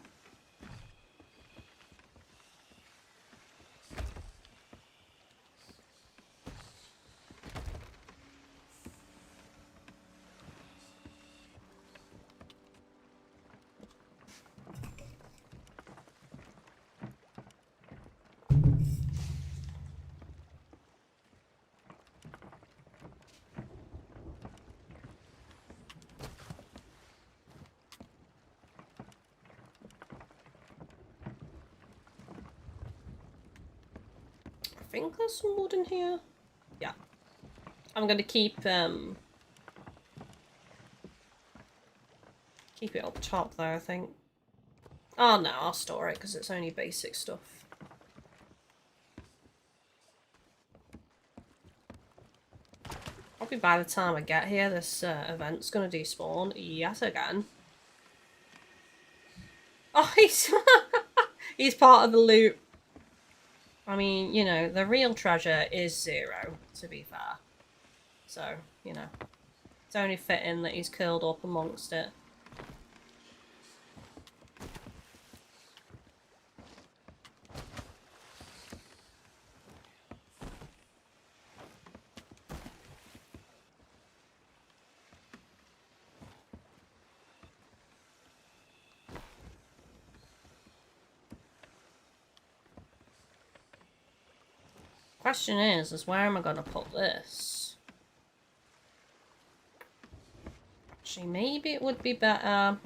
I think there's some wood in here. Yeah. I'm gonna keep it up top there, I think. Oh no, I'll store it because it's only basic stuff. Probably by the time I get here, this event's gonna despawn yet again. Oh, he's part of the loot. I mean, you know, the real treasure is 0, to be fair. So, you know, it's only fitting that he's curled up amongst it. Question is where am I gonna put this? Actually, maybe it would be better.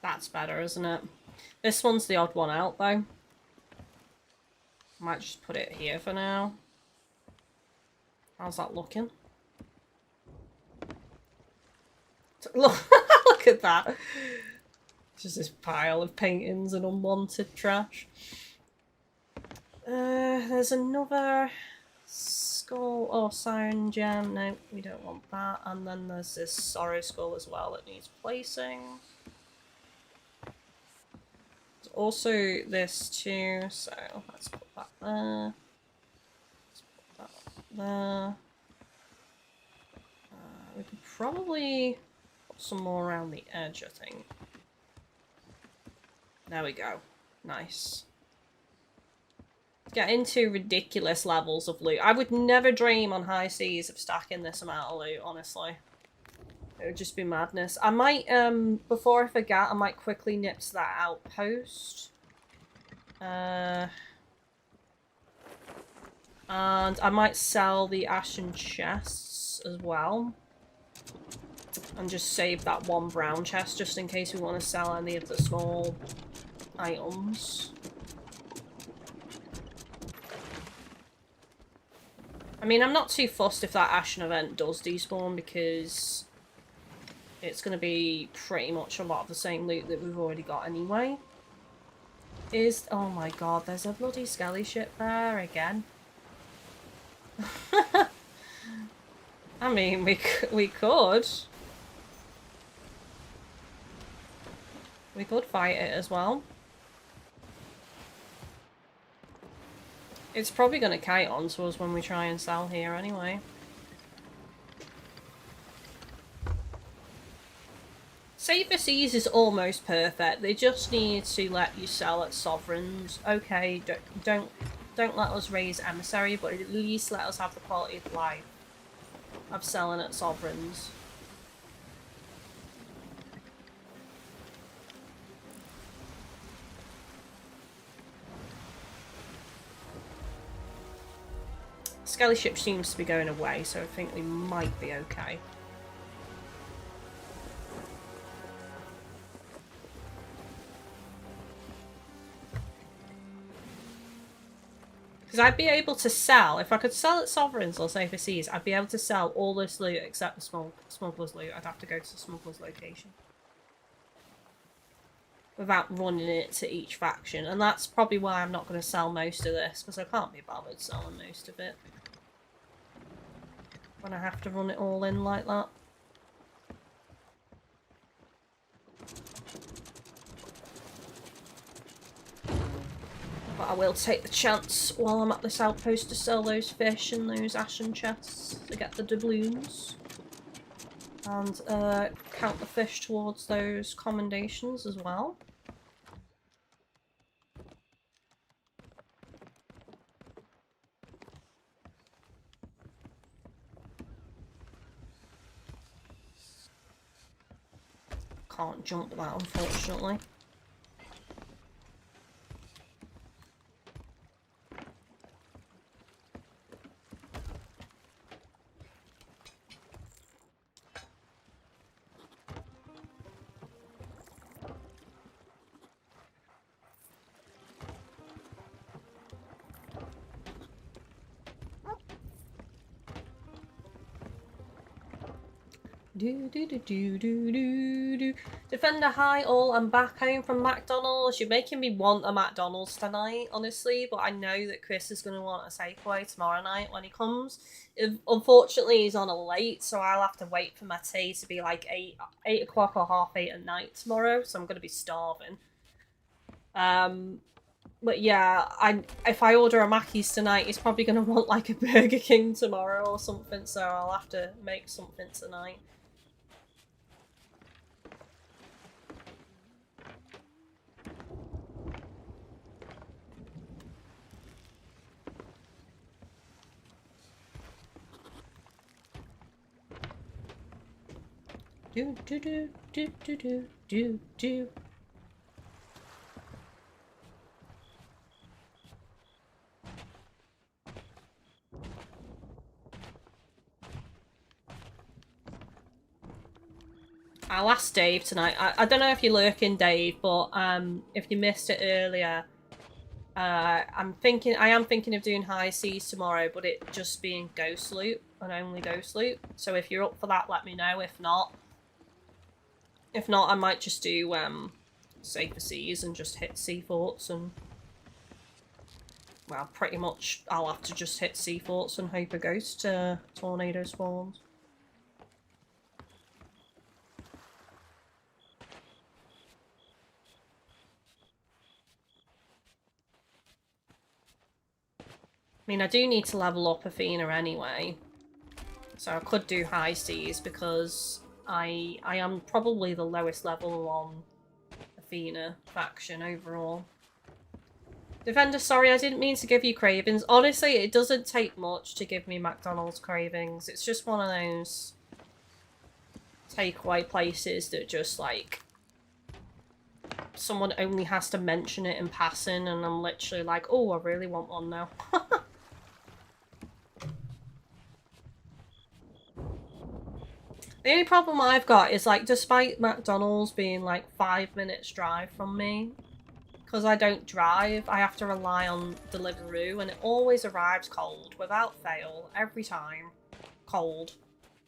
That's better, isn't it? This one's the odd one out, though. Might just put it here for now. How's that looking? Look, look at that. Just this pile of paintings and unwanted trash. There's another skull or siren gem. No, we don't want that. And then there's this sorrow skull as well that needs placing. There's also this too, so let's put that there. Let's put that there. We could probably put some more around the edge, I think. There we go. Nice. Get into ridiculous levels of loot. I would never dream on high seas of stacking this amount of loot, honestly. It would just be madness. I might, before I forget, I might quickly nip to that outpost. And I might sell the ashen chests as well. And just save that one brown chest just in case we want to sell any of the small items. I mean, I'm not too fussed if that ashen event does despawn because it's going to be pretty much a lot of the same loot that we've already got anyway. Oh my god, there's a bloody skelly ship there again. I mean, we could. We could fight it as well. It's probably going to kite onto us when we try and sell here anyway. Safer Seas is almost perfect. They just need to let you sell at Sovereigns. Okay, don't let us raise Emissary, but at least let us have the quality of life of selling at Sovereigns. Skelly ship seems to be going away, so I think we might be okay. Because I'd be able to sell, if I could sell at Sovereigns or Safer Seas, I'd be able to sell all this loot except the smuggler's loot. I'd have to go to the smuggler's location without running it to each faction. And that's probably why I'm not going to sell most of this, because I can't be bothered selling most of it when I have to run it all in like that. But I will take the chance while I'm at this outpost to sell those fish and those ashen chests to get the doubloons. And count the fish towards those commendations as well. Can't jump that, unfortunately. Defender, hi all. I'm back home from McDonald's. You're making me want a McDonald's tonight, honestly, but I know that Chris is going to want a takeaway tomorrow night when he comes. Unfortunately, he's on a late, so I'll have to wait for my tea to be like 8 o'clock or 8:30 at night tomorrow, so I'm going to be starving. But yeah, if I order a Mackey's tonight, he's probably going to want like a Burger King tomorrow or something, so I'll have to make something tonight. Do do do do do do do do. I'll ask Dave tonight. I don't know if you're lurking, Dave, but if you missed it earlier, I am thinking of doing high seas tomorrow, but it just being ghost loop and only ghost loop. So if you're up for that, let me know. If not, I might just do safer seas and just hit sea forts and, well, pretty much I'll have to just hit sea forts and hope a ghost tornado spawns. I mean, I do need to level up Athena anyway, so I could do high seas because I am probably the lowest level on Athena faction overall. Defender, sorry, I didn't mean to give you cravings. Honestly, it doesn't take much to give me McDonald's cravings. It's just one of those takeaway places that just, like, someone only has to mention it in passing and I'm literally like, oh, I really want one now. The only problem I've got is, like, despite McDonald's being, like, 5 minutes drive from me, because I don't drive, I have to rely on Deliveroo, and it always arrives cold, without fail, every time. Cold.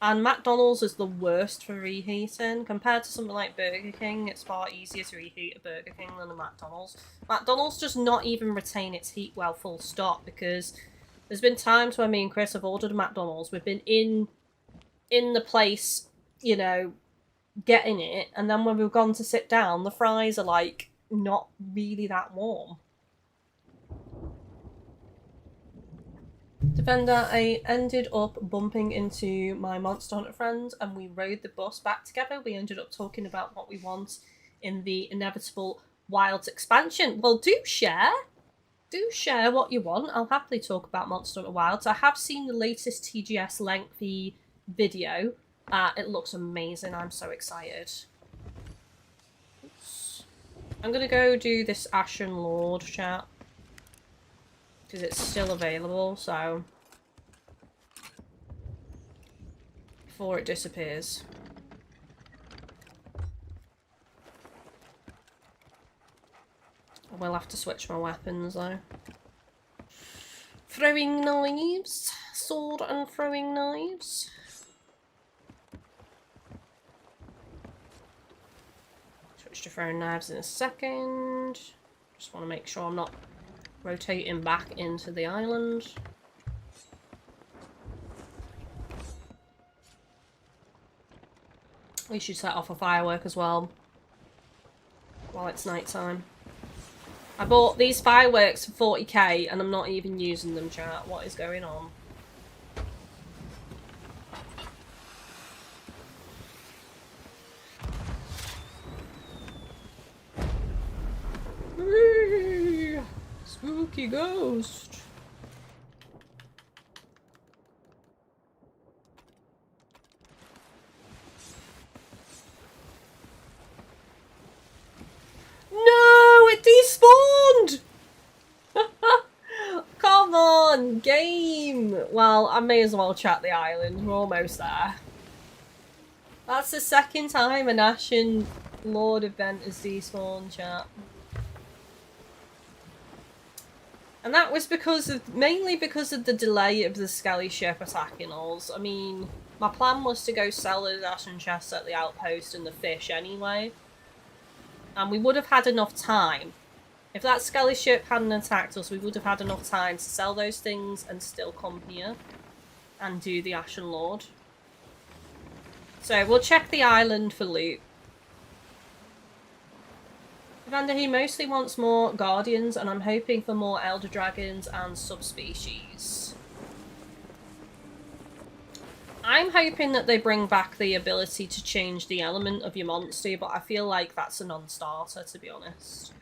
And McDonald's is the worst for reheating. Compared to something like Burger King, it's far easier to reheat a Burger King than a McDonald's. McDonald's does not even retain its heat well, full stop, because there's been times when me and Chris have ordered a McDonald's, we've been in the place, you know, getting it, and then when we've gone to sit down, the fries are, like, not really that warm. Defender, I ended up bumping into my Monster Hunter friend and we rode the bus back together. We ended up talking about what we want in the inevitable Wilds expansion. Well, do share. Do share what you want. I'll happily talk about Monster Hunter Wilds. I have seen the latest TGS lengthy video. It looks amazing. I'm so excited. Oops. I'm gonna go do this Ashen Lord chat because it's still available, so before it disappears. I will have to switch my weapons though. Throwing knives, sword and throwing knives. Switch to throwing knives in a second. Just want to make sure I'm not rotating back into the island. We should set off a firework as well while it's night time. I bought these fireworks for 40k and I'm not even using them, chat. What is going on? Spooky ghost. No, it despawned! Come on, game! Well, I may as well chat the island. We're almost there. That's the second time an Ashen Lord event has despawned, chat. And that was because of, mainly because of the delay of the Skelly ship attacking us. I mean, My plan was to go sell the Ashen chests at the outpost and the fish anyway. And we would have had enough time. If that skelly ship hadn't attacked us, we would have had enough time to sell those things and still come here and do the Ashen Lord. So we'll check the island for loot. Evander, he mostly wants more guardians, and I'm hoping for more elder dragons and subspecies. I'm hoping that they bring back the ability to change the element of your monster, but I feel like that's a non-starter, to be honest.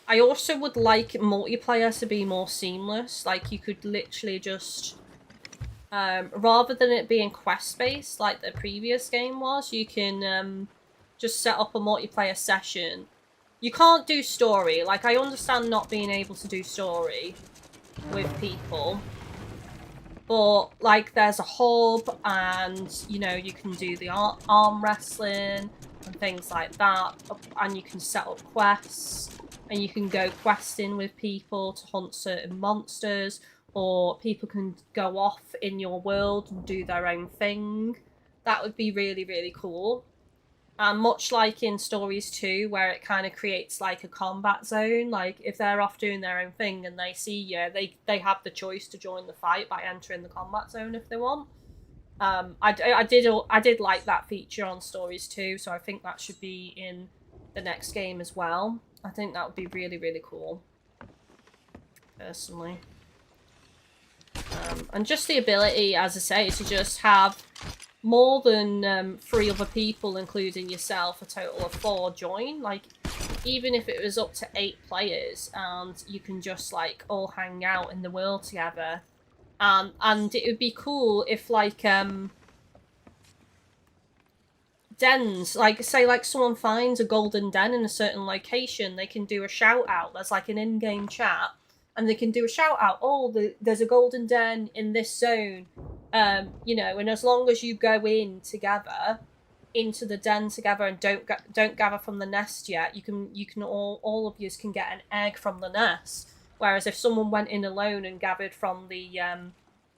I also would like multiplayer to be more seamless. Like, you could literally just... rather than it being quest-based like the previous game was, you can just set up a multiplayer session. You can't do story. Like, I understand not being able to do story with people. But, like, there's a hub and, you know, you can do the arm wrestling and things like that. And you can set up quests. And you can go questing with people to hunt certain monsters. Or people can go off in your world and do their own thing. That would be really, really cool. And much like in Stories 2, where it kind of creates like a combat zone. Like, if they're off doing their own thing and they see you, they have the choice to join the fight by entering the combat zone if they want. I did like that feature on Stories 2, so I think that should be in the next game as well. I think that would be really, really cool. Personally. And just the ability, as I say, to just have more than 3 other people, including yourself, a total of 4 join. Like, even if it was up to 8 players, and you can just, like, all hang out in the world together. And it would be cool if, like, dens, like, say, like, someone finds a golden den in a certain location, they can do a shout-out. There's, like, an in-game chat. And they can do a shout out, oh, there's a golden den in this zone, you know, and as long as you go in together, into the den together and don't gather from the nest yet, you can all of you can get an egg from the nest. Whereas if someone went in alone and gathered from the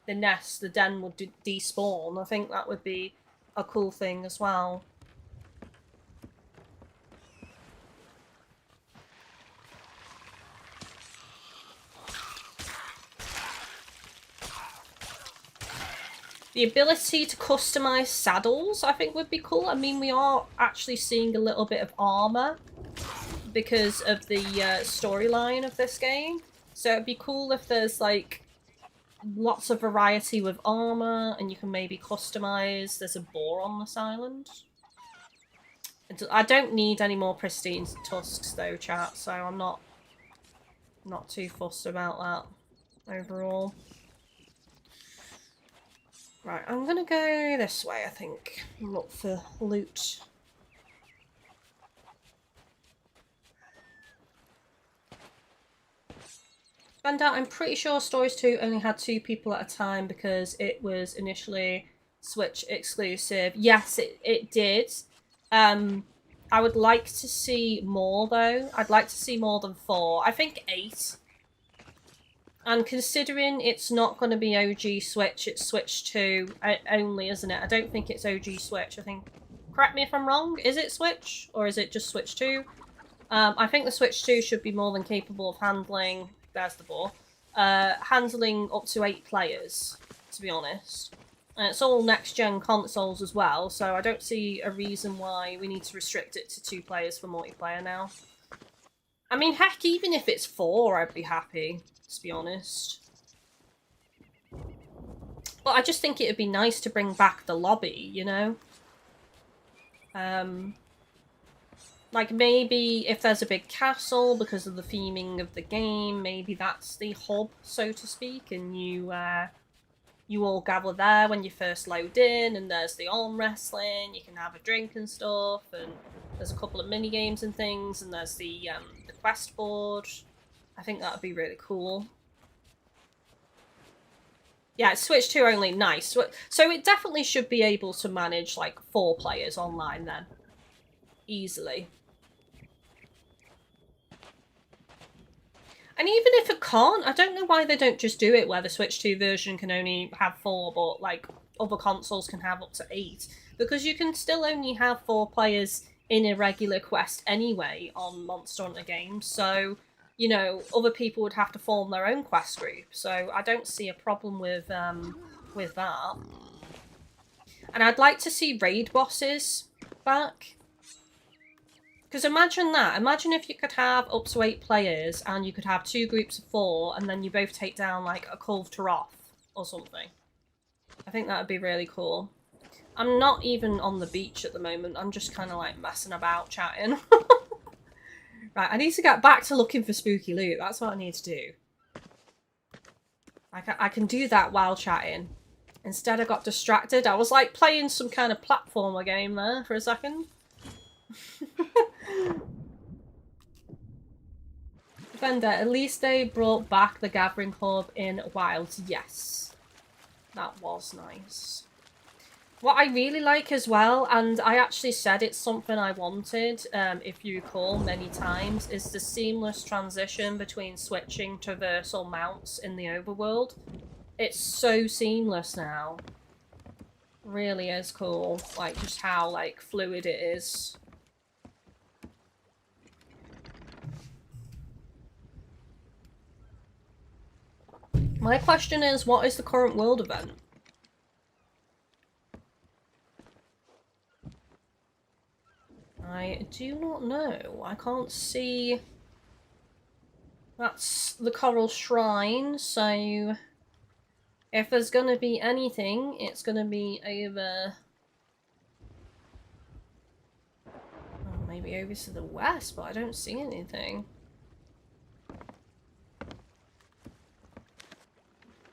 nest, the den would despawn. I think that would be a cool thing as well. The ability to customize saddles, I think, would be cool. I mean, we are actually seeing a little bit of armor because of the storyline of this game. So it'd be cool if there's, like, lots of variety with armor and you can maybe customize. There's a boar on this island. I don't need any more pristine tusks, though, chat, so I'm not too fussed about that overall. Right, I'm gonna go this way, I think, and look for loot. Found out I'm pretty sure Stories 2 only had 2 people at a time because it was initially Switch exclusive. Yes, it did. I would like to see more, though. I'd like to see more than 4. I think 8. And considering it's not going to be OG Switch, it's Switch 2 only, isn't it? I don't think it's OG Switch. I think, correct me if I'm wrong, is it Switch? Or is it just Switch 2? I think the Switch 2 should be more than capable of handling, there's the ball, handling up to 8 players, to be honest. And it's all next-gen consoles as well, so I don't see a reason why we need to restrict it to 2 players for multiplayer now. I mean, heck, even if it's 4, I'd be happy, to be honest. But I just think it would be nice to bring back the lobby, you know? Like, maybe if there's a big castle because of the theming of the game, maybe that's the hub, so to speak, and you all gather there when you first load in, and there's the arm wrestling, you can have a drink and stuff, and there's a couple of mini games and things, and there's the quest board. I think that would be really cool. Yeah, it's Switch 2 only, nice. So it definitely should be able to manage, like, 4 players online then. Easily. And even if it can't, I don't know why they don't just do it where the Switch 2 version can only have 4, but like other consoles can have up to 8. Because you can still only have 4 players in a regular quest anyway on Monster Hunter games. So, you know, other people would have to form their own quest group. So I don't see a problem with that. And I'd like to see raid bosses back. Because imagine that. Imagine if you could have up to 8 players and you could have 2 groups of 4 and then you both take down like a Kulve Taroth or something. I think that would be really cool. I'm not even on the beach at the moment. I'm just kind of like messing about chatting. Right, I need to get back to looking for spooky loot. That's what I need to do. I can do that while chatting. Instead I got distracted. I was like playing some kind of platformer game there for a second. Defender, at least they brought back the gathering hub in Wilds. Yes, that was nice. What I really like as well, and I actually said it's something I wanted, if you recall many times, is the seamless transition between switching traversal mounts in the overworld. It's so seamless now. Really is cool, like just how like fluid it is. My question is, what is the current world event? I do not know. I can't see... That's the Coral Shrine, so... If there's gonna be anything, it's gonna be over... Oh, maybe over to the west, but I don't see anything.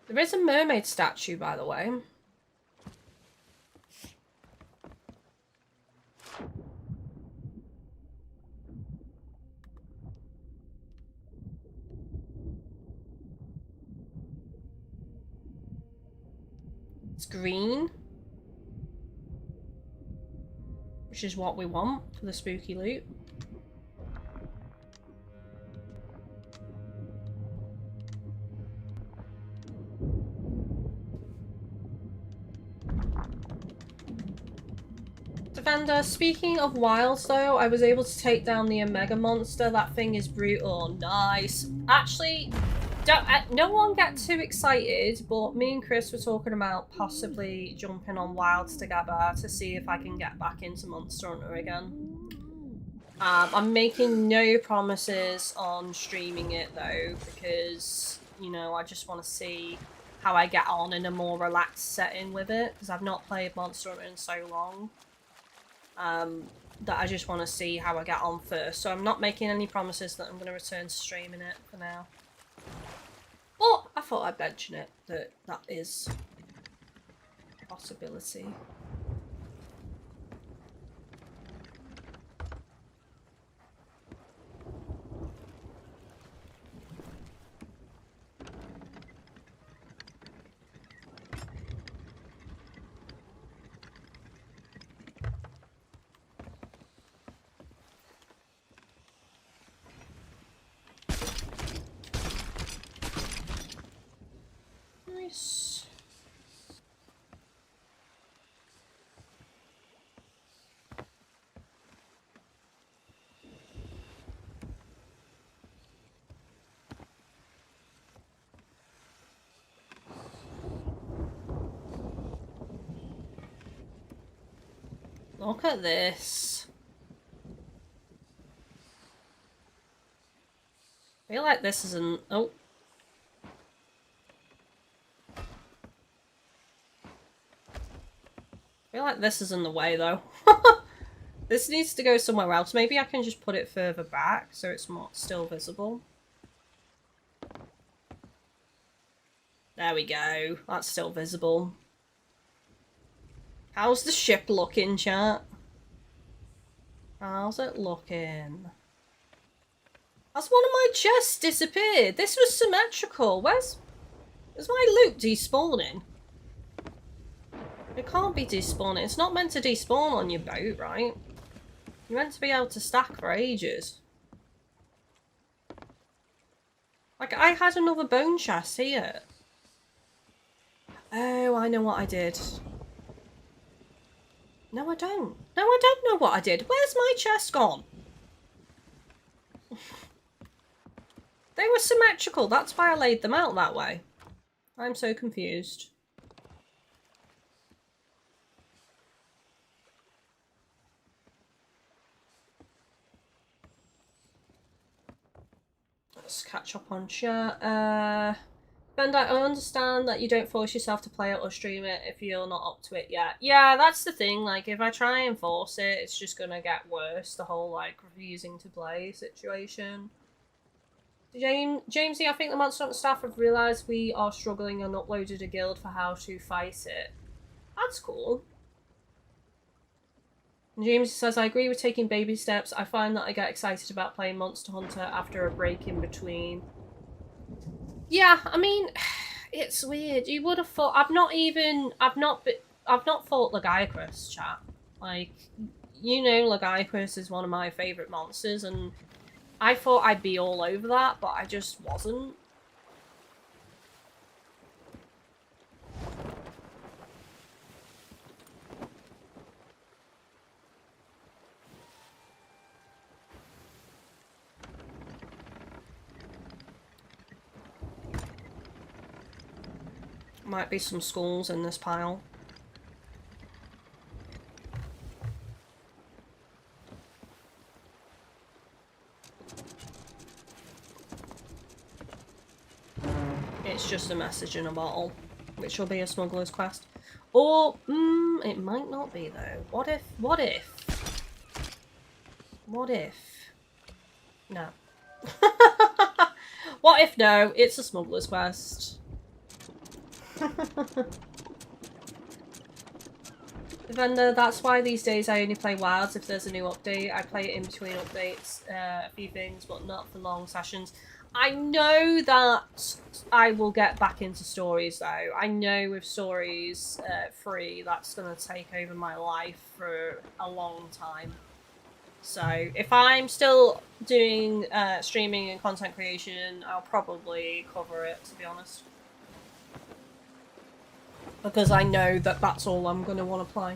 There is a mermaid statue, by the way. It's green. Which is what we want for the spooky loot. Defender, speaking of wilds though, I was able to take down the Omega monster. That thing is brutal. Nice. Actually, no one get too excited, but me and Chris were talking about possibly jumping on wilds together to see if I can get back into Monster Hunter again. I'm making no promises on streaming it though, because, you know, I just want to see how I get on in a more relaxed setting with it, because I've not played Monster Hunter in so long. That I just want to see how I get on first. So I'm not making any promises that I'm going to return to streaming it for now. But I thought I'd mention it, that is a possibility. Nice. Look at this. I feel like this isn't... Oh. I feel like this is in the way though. This needs to go somewhere else. Maybe I can just put it further back so it's not still visible. There we go. That's still visible. How's the ship looking, chat? How's it looking? Has one of my chests disappeared? This was symmetrical. Where's my loot despawning? It can't be despawning. It's not meant to despawn on your boat, right? You're meant to be able to stack for ages. check. I had another bone chest here. Oh, I know what I did. No, I don't. No, I don't know what I did. Where's my chest gone? They were symmetrical. That's why I laid them out that way. I'm so confused. Let's catch up on chat. Bandai, I understand that you don't force yourself to play it or stream it if you're not up to it yet. Yeah, that's the thing. Like, if I try and force it, it's just gonna get worse. The whole, like, refusing to play situation. Jamesy, I think the Monster Hunter staff have realised we are struggling and uploaded a guild for how to fight it. That's cool. James says, I agree with taking baby steps. I find that I get excited about playing Monster Hunter after a break in between. Yeah, I mean, it's weird. You would have thought... I've not fought Lagiacrus, chat. Like, you know Lagiacrus is one of my favourite monsters, and I thought I'd be all over that, but I just wasn't. Might be some skulls in this pile. It's just a message in a bottle, which will be a smuggler's quest. Or, it might not be though. What if? No. What if no? It's a smuggler's quest. Vendor, that's why these days I only play WoWs if there's a new update. I play it in between updates, a few things, but not for long sessions. I know that I will get back into stories though. I know with stories free, that's going to take over my life for a long time. So if I'm still doing streaming and content creation, I'll probably cover it, to be honest. Because I know that that's all I'm going to want to play.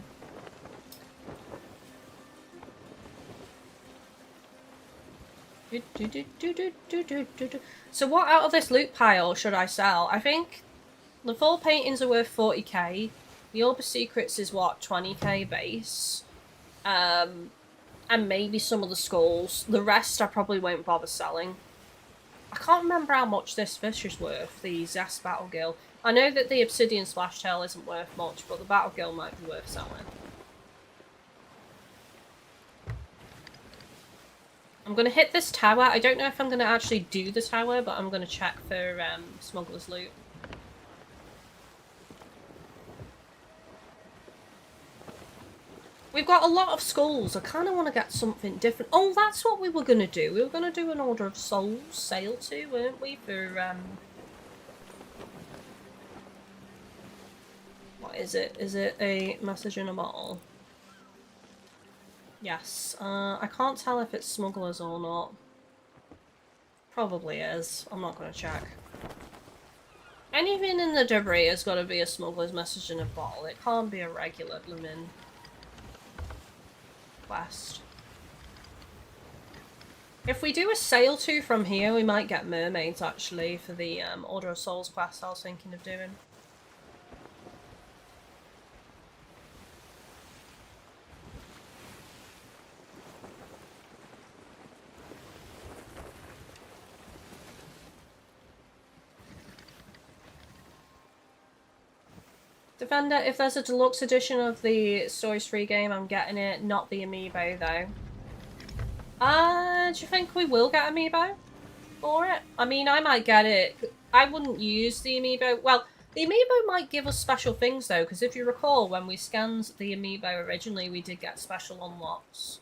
So what out of this loot pile should I sell? I think the full paintings are worth 40k. The Orb of Secrets is what, 20k base? And maybe some of the skulls. The rest I probably won't bother selling. I can't remember how much this fish is worth, the Zest Battle Gill. I know that the Obsidian Splashtail isn't worth much, but the Battle Gill might be worth selling. I'm going to hit this tower. I don't know if I'm going to actually do the tower, but I'm going to check for Smuggler's Loot. We've got a lot of skulls. I kind of want to get something different. Oh, that's what we were going to do. We were going to do an Order of Souls sale too, weren't we? For, what is it? Is it a message in a bottle? Yes. I can't tell if it's smugglers or not. Probably is. I'm not going to check. Anything in the debris has got to be a smuggler's message in a bottle. It can't be a regular bloomin' quest. If we do a sail to from here, we might get mermaids actually for the Order of Souls quest I was thinking of doing. Defender, if there's a deluxe edition of the Stories Free game, I'm getting it, not the amiibo though. Do you think we will get amiibo for it? I mean, I might get it. I wouldn't use the amiibo. Well, the amiibo might give us special things though, because if you recall, when we scanned the amiibo originally, we did get special unlocks.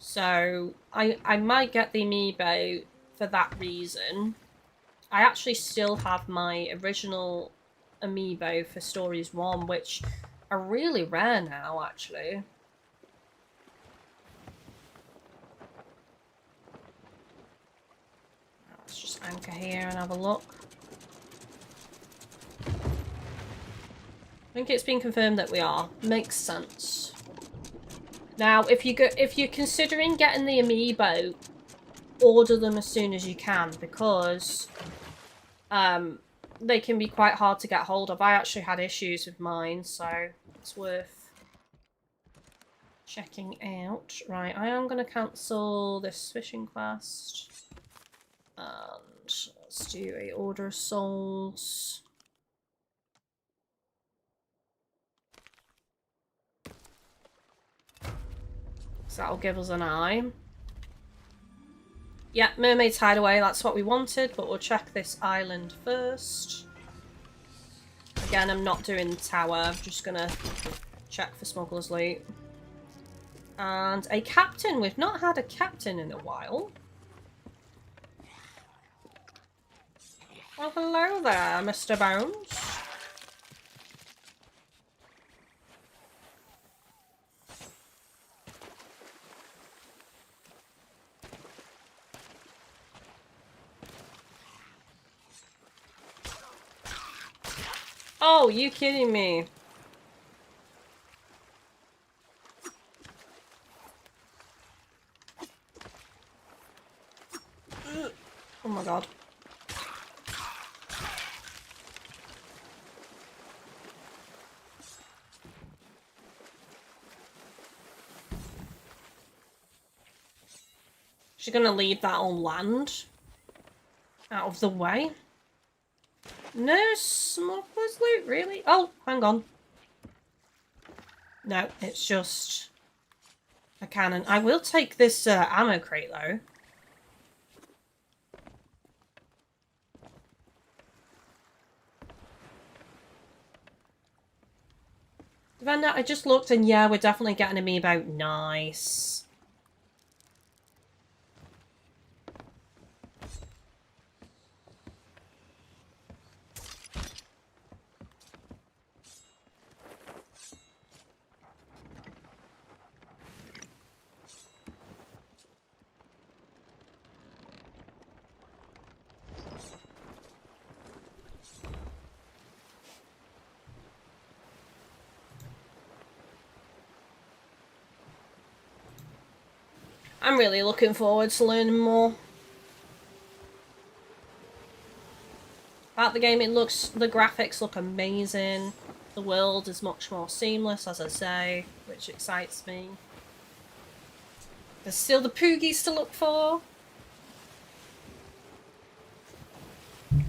So, I might get the amiibo for that reason. I actually still have my original amiibo for Stories 1, which are really rare now, actually. Let's just anchor here and have a look. I think it's been confirmed that we are. Makes sense. Now, if you're considering getting the amiibo, order them as soon as you can, because they can be quite hard to get hold of. I actually had issues with mine, so it's worth checking out. Right, I am going to cancel this fishing quest. And let's do a order of souls. So that'll give us an eye. Yeah, Mermaid's Hideaway, that's what we wanted, but we'll check this island first. Again, I'm not doing the tower, I'm just gonna check for smuggler's loot. And a captain, we've not had a captain in a while. Well, hello there, Mr. Bones. Oh, you kidding me? Oh my god. She's gonna leave that on land? Out of the way? No smuggler's loot, really? Oh, hang on. No, it's just a cannon. I will take this ammo crate, though. Vendor, I just looked and yeah, we're definitely getting an amiibo. Nice. I'm really looking forward to learning more about the game. The graphics look amazing. The world is much more seamless, as I say, which excites me. There's still the Poogies to look for.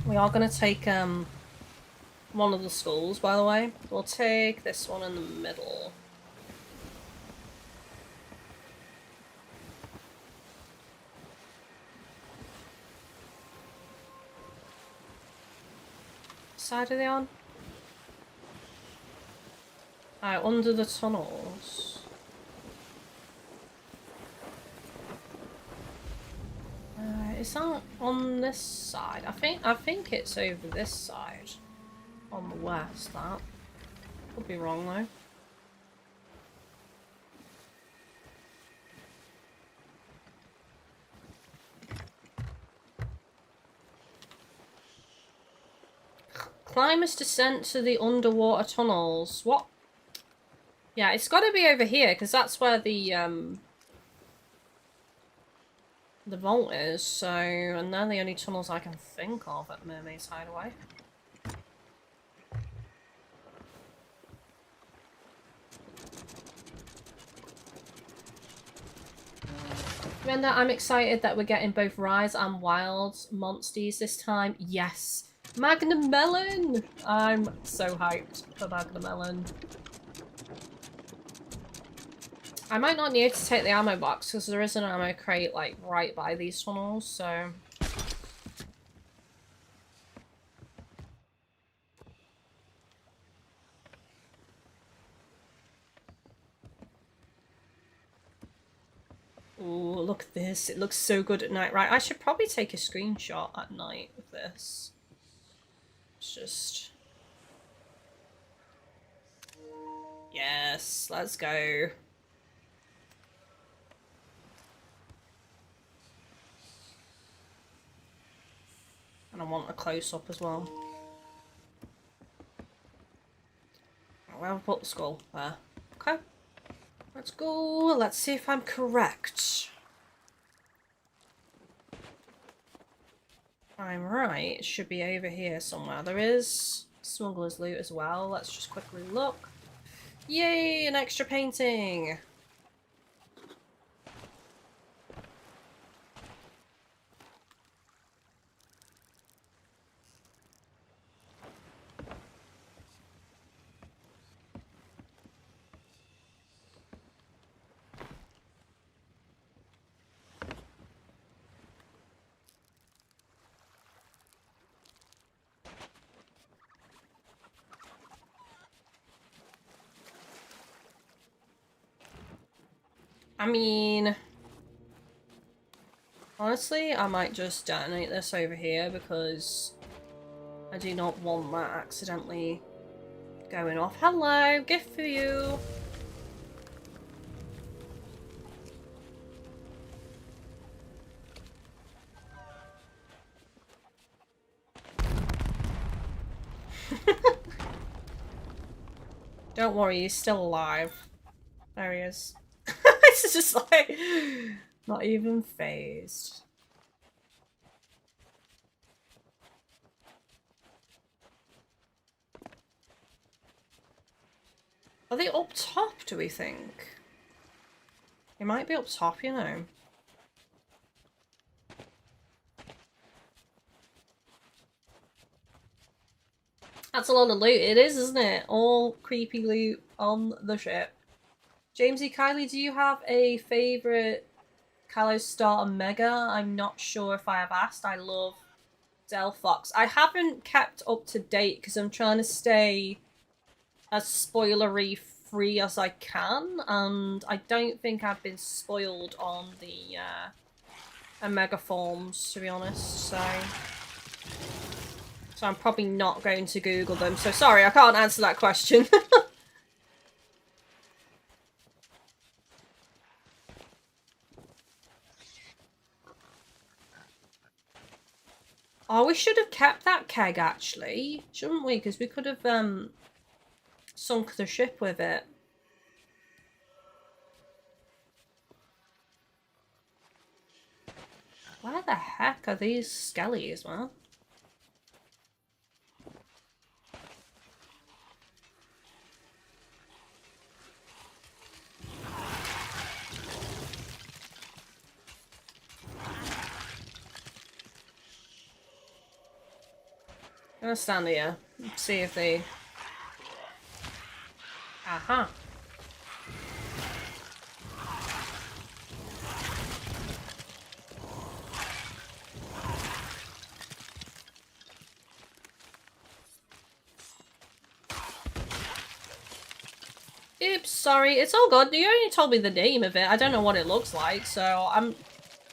We are going to take one of the skulls, by the way. We'll take this one in the middle. Side are they on? Under the tunnels. Is that on this side? I think it's over this side. On the west, that. Could be wrong though. Climber's descent to the underwater tunnels. What? Yeah, it's got to be over here because that's where the vault is. So, and they're the only tunnels I can think of at Mermaid's Hideaway. Remember, I'm excited that we're getting both Rise and Wild monsters this time. Yes. Magnum Melon! I'm so hyped for Magnum Melon. I might not need to take the ammo box because there is an ammo crate like right by these tunnels, so... Ooh, look at this. It looks so good at night. Right, I should probably take a screenshot at night of this. It's just... Yes, let's go. And I want a close-up as well. Where have I put the skull? There. Okay. Let's go. Let's see if I'm correct. I'm right. It should be over here somewhere. There is smuggler's loot as well. Let's just quickly look. Yay! An extra painting! I mean, honestly, I might just detonate this over here because I do not want that accidentally going off. Hello, gift for you. Don't worry, he's still alive. There he is. It's just like, not even phased. Are they up top, do we think? They might be up top, you know. That's a lot of loot. It is, isn't it? All creepy loot on the ship. GadgetGirlKylie, do you have a favourite Kalos Starter Mega? I'm not sure if I have asked. I love Delphox. I haven't kept up to date because I'm trying to stay as spoilery free as I can, and I don't think I've been spoiled on the Omega forms, to be honest, so I'm probably not going to Google them, so sorry, I can't answer that question. Oh, we should have kept that keg, actually, shouldn't we? Because we could have sunk the ship with it. Where the heck are these skellies, man? I'm gonna stand here, see if they... Aha. Oops, sorry, it's all good. You only told me the name of it. I don't know what it looks like, so I'm...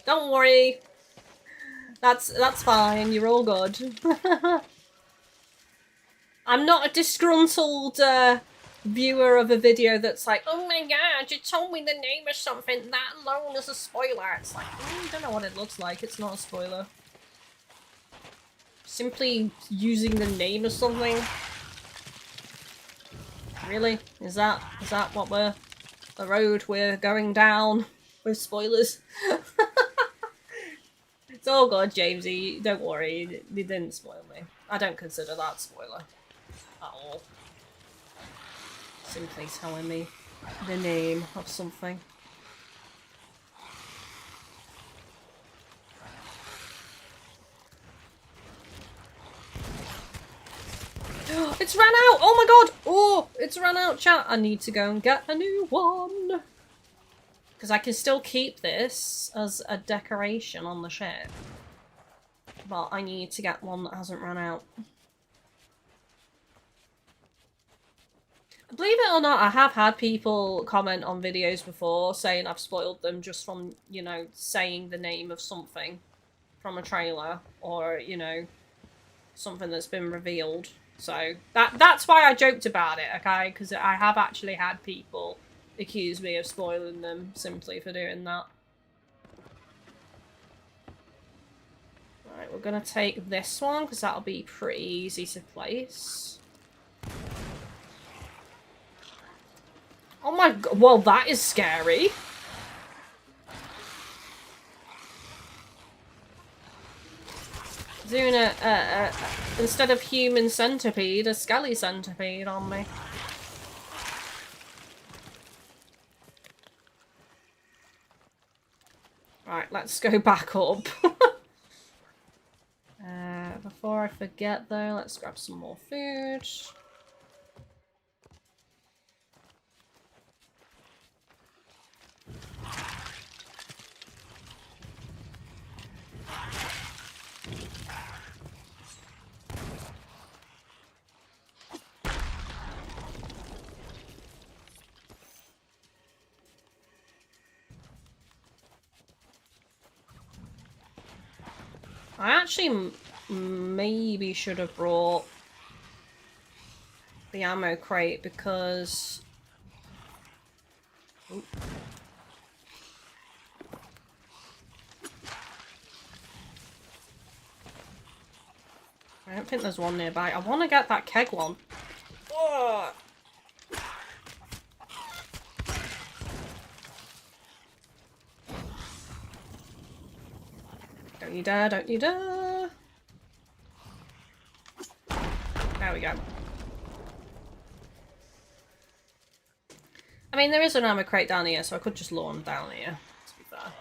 Don't worry. That's fine, you're all good. I'm not a disgruntled viewer of a video that's like, oh my god, you told me the name of something, that alone is a spoiler. It's like, I don't know what it looks like, it's not a spoiler. Simply using the name of something. Really? Is that what the road we're going down with spoilers? It's all good, Jamesy, don't worry, they didn't spoil me. I don't consider that a spoiler. At all. Simply telling me the name of something. It's ran out! Oh my god! Oh, it's ran out, chat. I need to go and get a new one. Because I can still keep this as a decoration on the ship. But I need to get one that hasn't run out. Believe it or not, I have had people comment on videos before saying I've spoiled them just from, you know, saying the name of something from a trailer or, you know, something that's been revealed. So that's why I joked about it, okay? Because I have actually had people accuse me of spoiling them simply for doing that. Right, we're gonna take this one because that'll be pretty easy to place. Oh my god, well that is scary. Doing a instead of human centipede, a skelly centipede on me. Right, let's go back up. Before I forget though, let's grab some more food. I actually maybe should have brought the ammo crate because... Oop. I don't think there's one nearby. I want to get that keg one. Ugh. Don't you dare, don't you dare. There we go. I mean, there is an ammo crate down here, so I could just lawn down here, to be fair.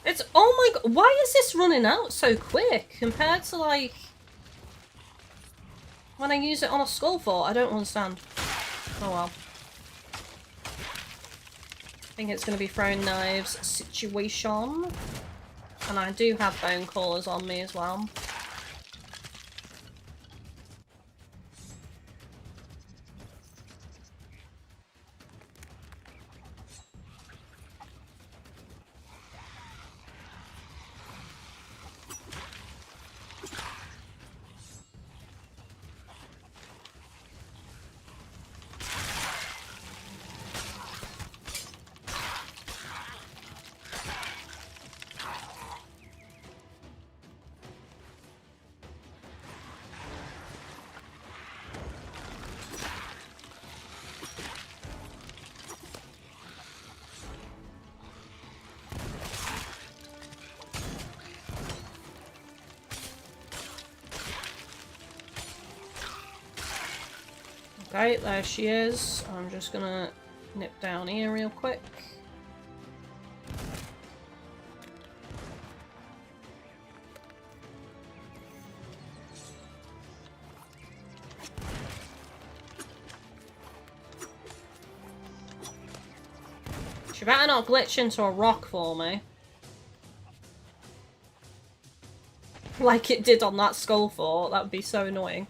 It's, oh my god, why is this running out so quick compared to, like, when I use it on a skull fort? I don't understand. Oh well. I think it's going to be throwing knives situation. And I do have bone callers on me as well. Okay, there she is. I'm just gonna nip down here real quick. She better not glitch into a rock for me. Like it did on that skull fort. That would be so annoying.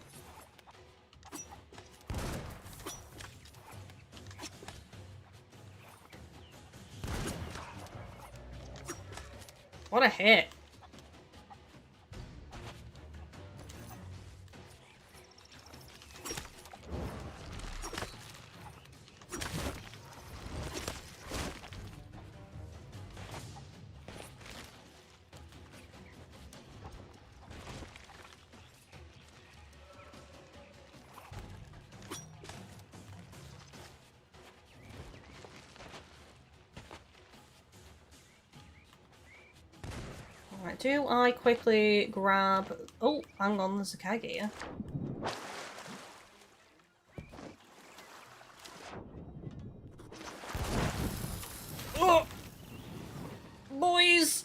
What a hit. Do I quickly grab... Oh, hang on, there's a keg here. Oh! Boys!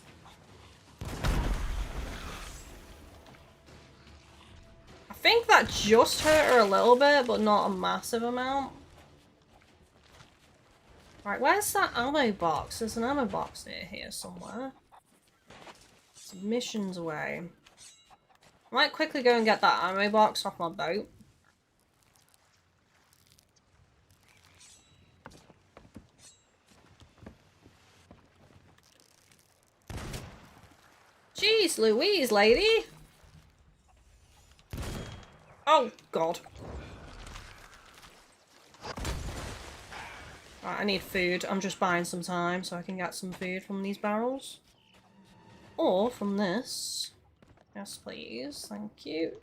I think that just hurt her a little bit, but not a massive amount. Right, where's that ammo box? There's an ammo box near here somewhere. Missions away. I might quickly go and get that ammo box off my boat. Jeez Louise, lady! Oh, God. Right, I need food. I'm just buying some time so I can get some food from these barrels. Or from this. Yes, please. Thank you.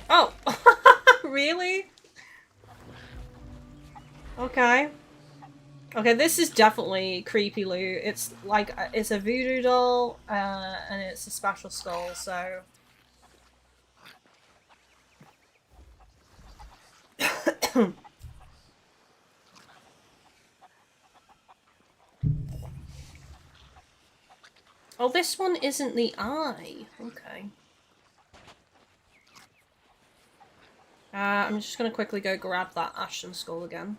Oh! Really? Okay. Okay, this is definitely creepy loot. It's like, it's a voodoo doll, and it's a special skull, so... Oh, this one isn't the eye. Okay. I'm just gonna quickly go grab that ashen skull again.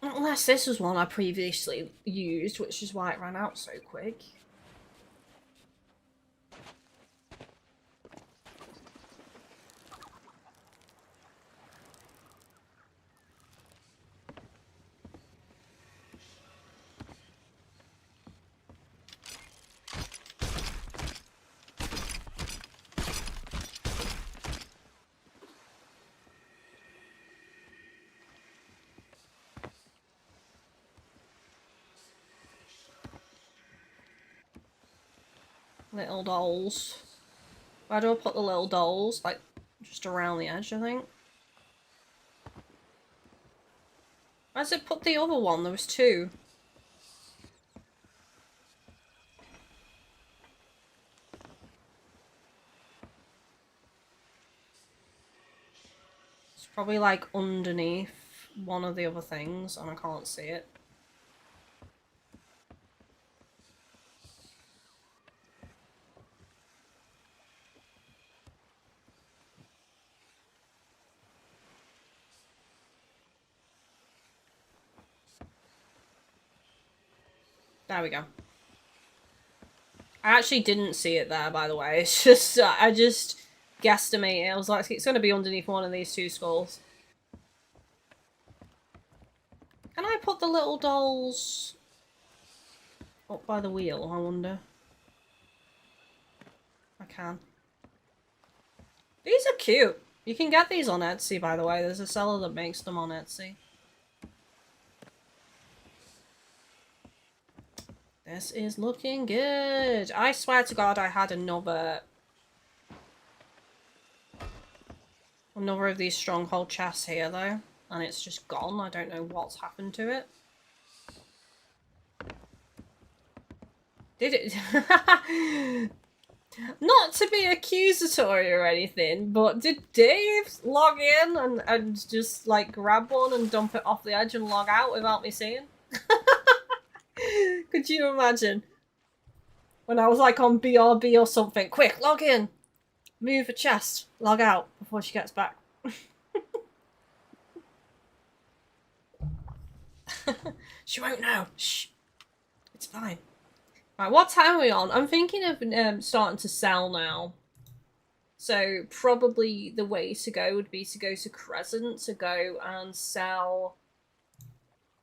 Unless this was one I previously used, which is why it ran out so quick. Little dolls. Where do I put the little dolls? Like, just around the edge, I think. Where's it put the other one? There was two. It's probably like underneath one of the other things, and I can't see it. There we go. I actually didn't see it there, by the way. It's just, I just guesstimated. I was like, it's going to be underneath one of these two skulls. Can I put the little dolls up by the wheel, I wonder? I can. These are cute. You can get these on Etsy, by the way. There's a seller that makes them on Etsy. This is looking good. I swear to God I had another of these stronghold chests here, though. And it's just gone. I don't know what's happened to it. Did it... Not to be accusatory or anything, but did Dave log in and just, like, grab one and dump it off the edge and log out without me seeing? Could you imagine? When I was, like, on BRB or something. Quick, log in! Move a chest. Log out before she gets back. She won't know. Shh. It's fine. Right, what time are we on? I'm thinking of starting to sell now. So probably the way to go would be to go to Crescent to go and sell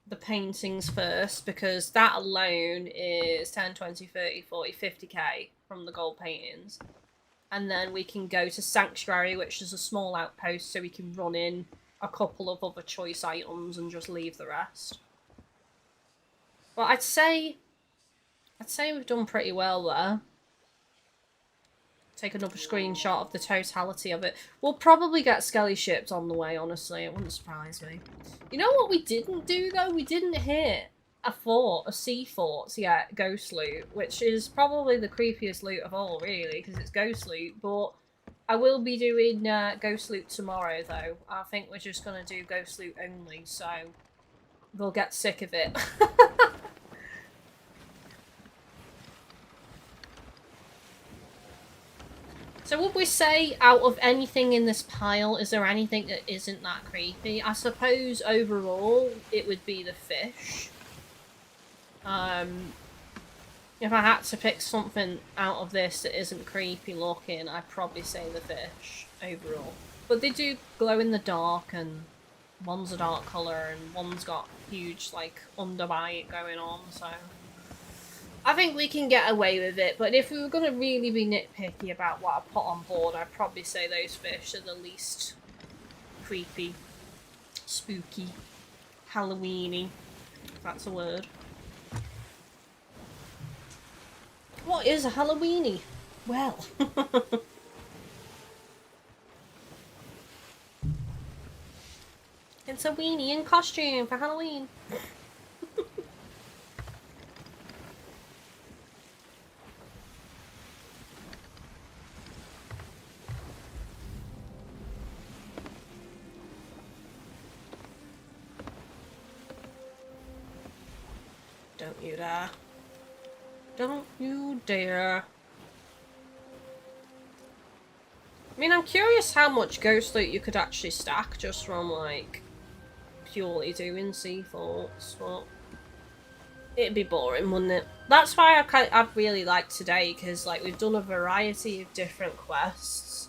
the paintings first, because that alone is 10, 20, 30, 40, 50k from the gold paintings. And then we can go to Sanctuary, which is a small outpost, so we can run in a couple of other choice items and just leave the rest. But I'd say we've done pretty well there. Take another screenshot of the totality of it. We'll probably get skelly ships on the way, honestly. It wouldn't surprise me. You know what we didn't do, though? We didn't hit a fort, a sea fort yet, ghost loot, which is probably the creepiest loot of all, really, because it's ghost loot. But I will be doing ghost loot tomorrow, though. I think we're just going to do ghost loot only, so we'll get sick of it. So would we say, out of anything in this pile, is there anything that isn't that creepy? I suppose overall it would be the fish. If I had to pick something out of this that isn't creepy looking, I'd probably say the fish overall. But they do glow in the dark, and one's a dark colour and one's got huge like underbite going on, so I think we can get away with it. But if we were going to really be nitpicky about what I put on board, I'd probably say those fish are the least creepy, spooky, Halloweeny, if that's a word. What is a Halloweeny? Well, it's a weenie in costume for Halloween. Don't you dare. Don't you dare. I mean, I'm curious how much ghost loot you could actually stack just from, like, purely doing sea thoughts, but it'd be boring, wouldn't it? That's why I really like today, because, like, we've done a variety of different quests.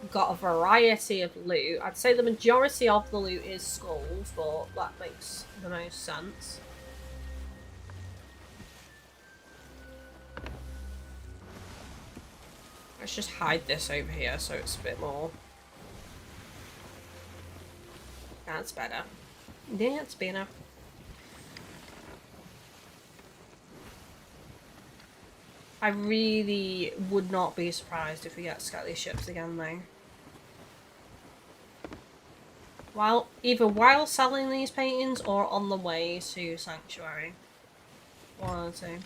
We've got a variety of loot. I'd say the majority of the loot is skulls, but that makes the most sense. Let's just hide this over here so it's a bit more... That's better. Yeah, it's better. I really would not be surprised if we get scaly ships again, though. Either while selling these paintings or on the way to Sanctuary. One or two.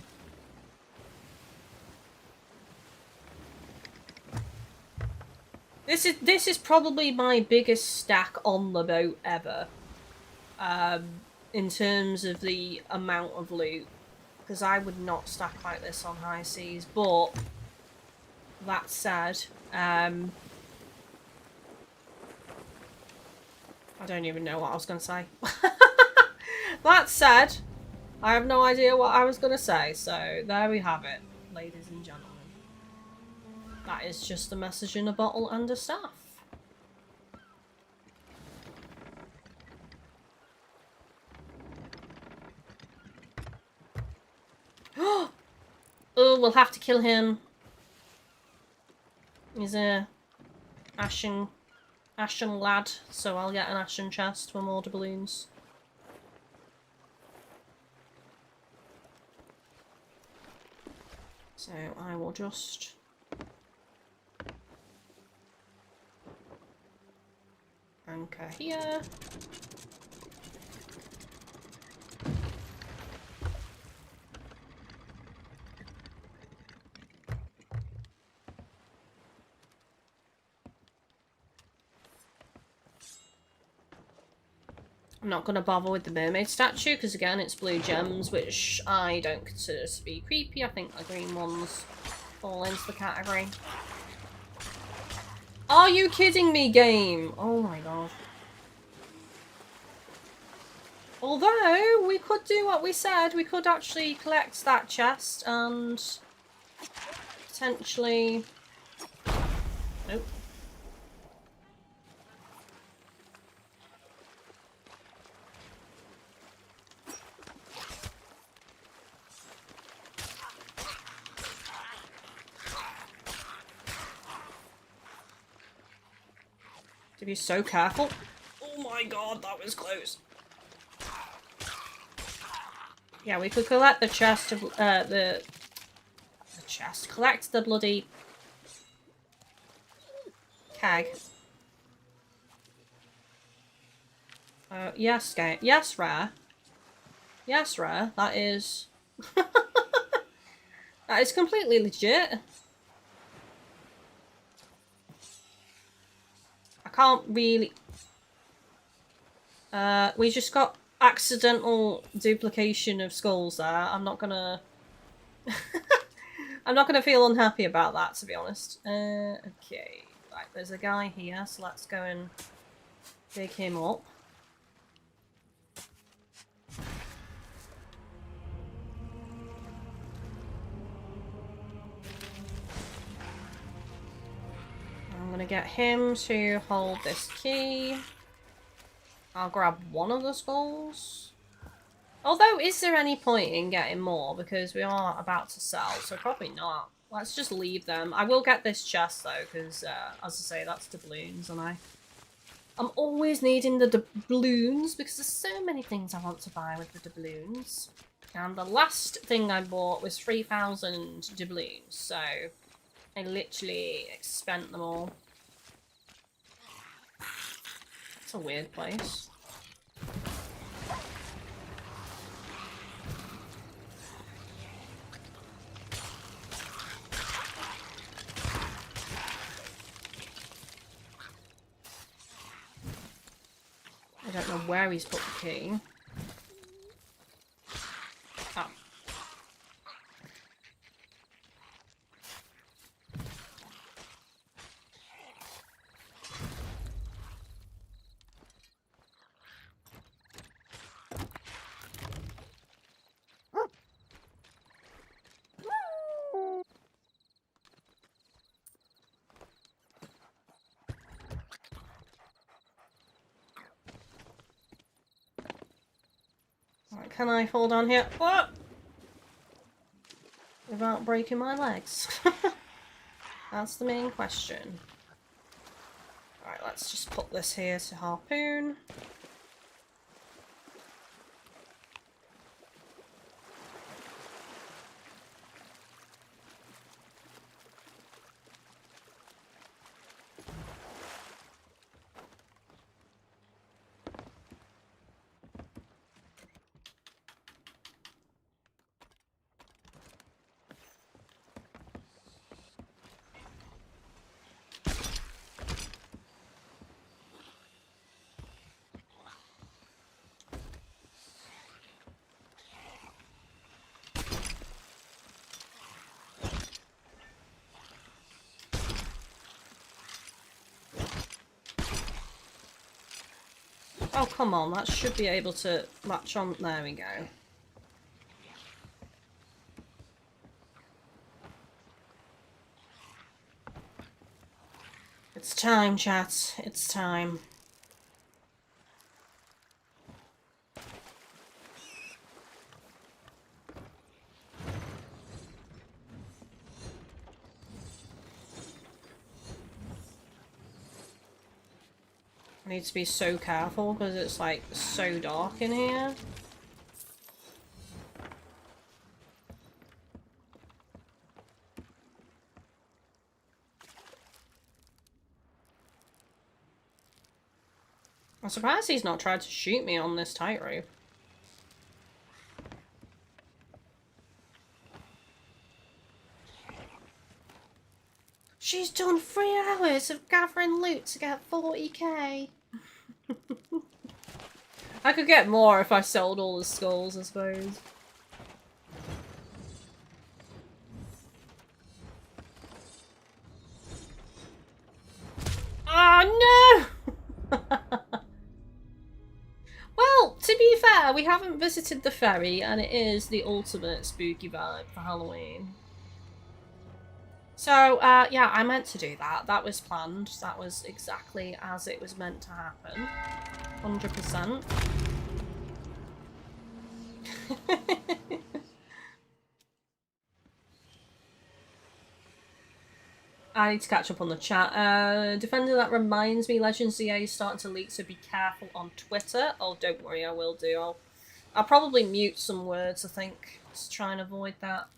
This is probably my biggest stack on the boat ever, in terms of the amount of loot, because I would not stack like this on high seas. But that said, I don't even know what I was going to say. That said, I have no idea what I was going to say, so there we have it, ladies and gentlemen. That is just a message in a bottle and a staff. Oh, we'll have to kill him. He's a ashen lad, so I'll get an ashen chest for more doubloons. So I will just... anchor here. I'm not going to bother with the mermaid statue because, again, it's blue gems, which I don't consider to be creepy. I think the green ones fall into the category. Are you kidding me, game? Oh my god. Although, we could do what we said. We could actually collect that chest and potentially... Nope. To be so careful. Oh my god, that was close. Yeah, we could collect the chest of the chest. Collect the bloody keg. Yes, game. Yes, rare. Yes, rare. That is that is completely legit. I can't really... we just got accidental duplication of skulls there. I'm not gonna... I'm not going to feel unhappy about that, to be honest. Okay. Right, there's a guy here, so let's go and dig him up. I'm going to get him to hold this key. I'll grab one of the skulls. Although, is there any point in getting more? Because we are about to sell, so probably not. Let's just leave them. I will get this chest, though, because, as I say, that's doubloons, and I'm always needing the doubloons, because there's so many things I want to buy with the doubloons. And the last thing I bought was 3,000 doubloons, so I literally spent them all. It's a weird place. I don't know where he's put the key. Oh. Can I hold on here? What? Without breaking my legs? That's the main question. Alright, let's just put this here to harpoon. Oh, come on, that should be able to latch on. There we go. It's time, chat. It's time. I need to be so careful because it's like so dark in here. I'm surprised he's not tried to shoot me on this tightrope. She's done 3 hours of gathering loot to get 40k. I could get more if I sold all the skulls, I suppose. Oh no! Well, to be fair, we haven't visited the ferry, and it is the ultimate spooky vibe for Halloween. So, yeah, I meant to do that. That was planned. That was exactly as it was meant to happen. 100%. I need to catch up on the chat. Defender, that reminds me, Legends ZA is starting to leak, so be careful on Twitter. Oh, don't worry, I will do. I'll probably mute some words, I think, to try and avoid that.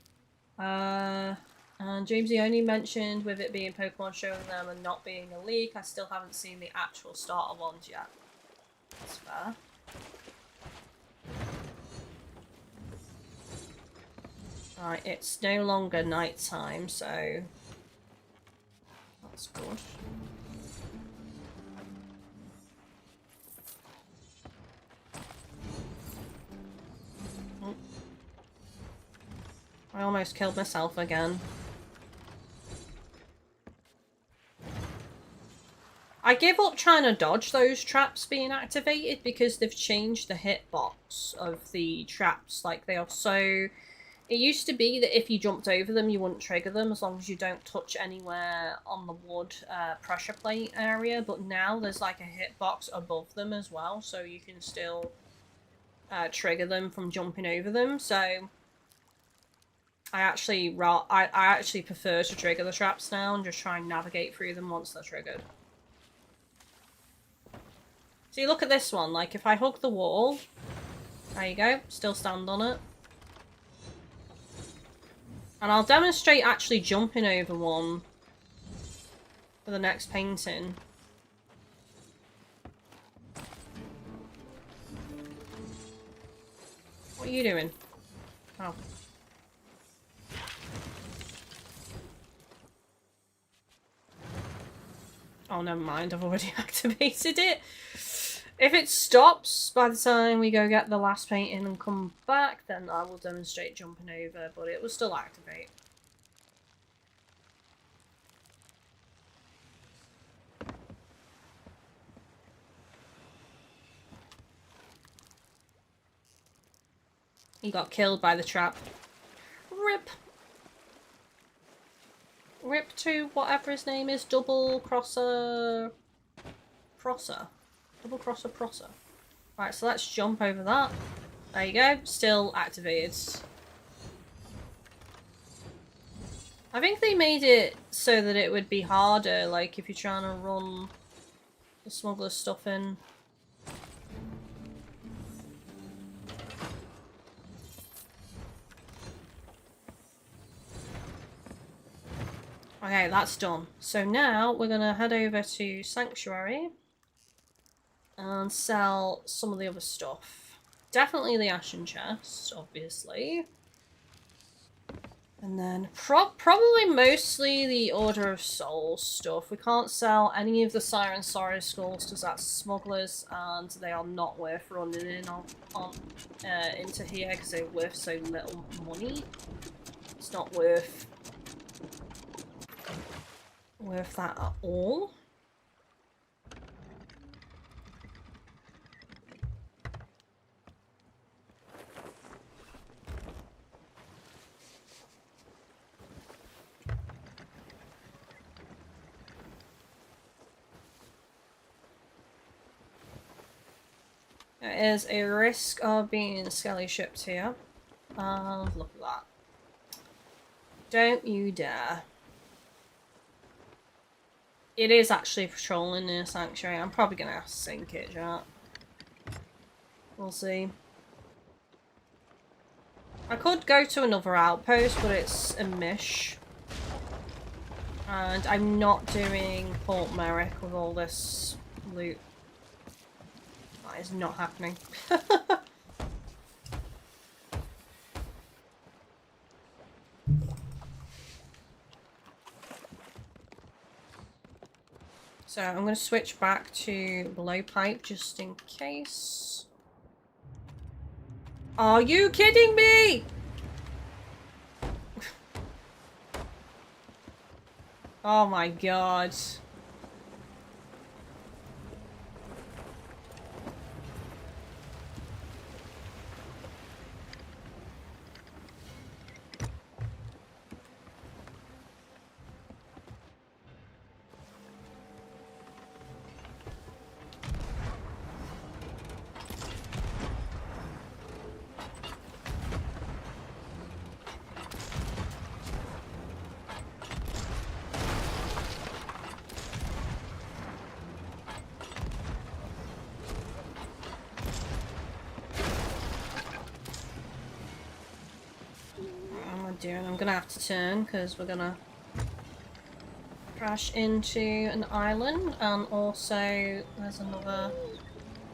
And Jamesy only mentioned with it being Pokemon showing them and not being a leak. I still haven't seen the actual starter ones yet. That's fair. Right, it's no longer night time, so that's good. I almost killed myself again. I give up trying to dodge those traps being activated because they've changed the hitbox of the traps. Like, they are so... It used to be that if you jumped over them, you wouldn't trigger them as long as you don't touch anywhere on the wood pressure plate area. But now there's like a hitbox above them as well, so you can still trigger them from jumping over them. So I actually prefer to trigger the traps now and just try and navigate through them once they're triggered. See, look at this one. Like, if I hug the wall, there you go, still stand on it. And I'll demonstrate actually jumping over one for the next painting. What are you doing? Oh. Oh, never mind. I've already activated it. If it stops by the time we go get the last painting and come back, then I will demonstrate jumping over, but it will still activate. He got killed by the trap. RIP. RIP to whatever his name is. Double crosser. Double crosser prosser. Right, so let's jump over that. There you go. Still activated. I think they made it so that it would be harder, like if you're trying to run the smuggler stuff in. Okay, that's done. So now we're gonna head over to Sanctuary and sell some of the other stuff. Definitely the Ashen Chest, obviously. And then probably mostly the Order of Souls stuff. We can't sell any of the Siren Sorrow Skulls because that's smugglers and they are not worth running in into here because they're worth so little money. It's not worth that at all. There is a risk of being skelly shipped here. And look at that. Don't you dare. It is actually patrolling near Sanctuary. I'm probably going to have to sink it, chat. We'll see. I could go to another outpost, but it's a mish. And I'm not doing Port Merrick with all this loot. That is not happening. So I'm going to switch back to blowpipe just in case. Are you kidding me? Oh my god. I'm gonna have to turn because we're gonna crash into an island, and also there's another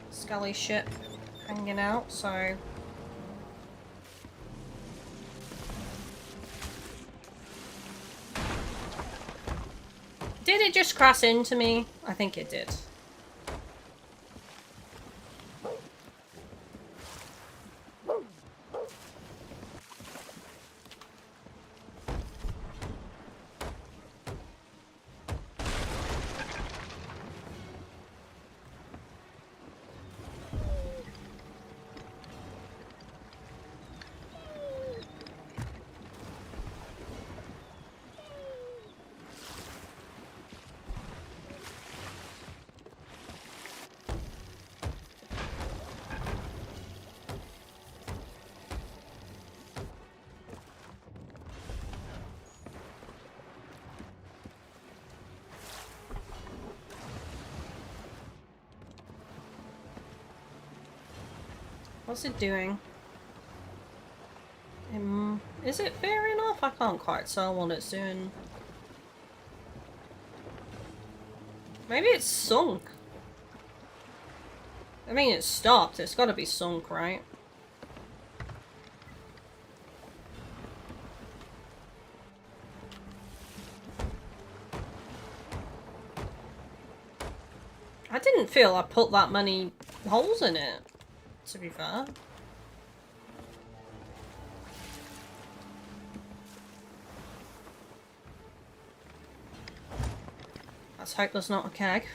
scully ship hanging out, so did it just crash into me? I think it did. What's it doing? Is it veering off? I can't quite tell what it's doing. Maybe it's sunk. I mean, it stopped. It's got to be sunk, right? I didn't feel I put that many holes in it, to be fair. Let's hope there's not a keg.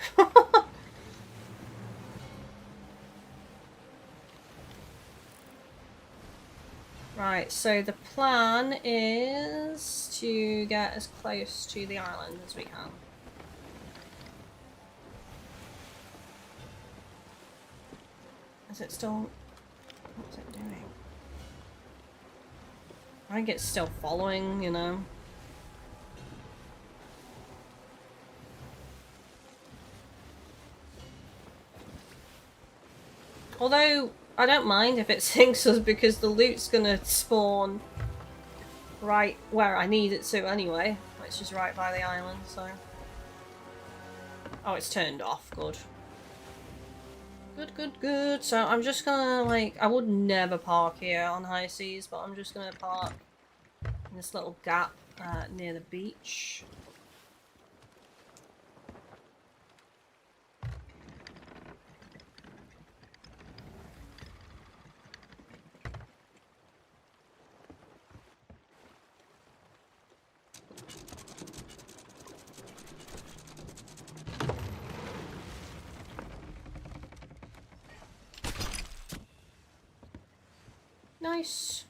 Right, so the plan is to get as close to the island as we can. Is it still... what's it doing? I think it's still following, you know. Although, I don't mind if it sinks us because the loot's gonna spawn right where I need it to anyway. Which is right by the island, so... oh, it's turned off. Good. Good, good, good. So I'm just gonna, like... I would never park here on high seas, but I'm just gonna park in this little gap near the beach. Nice.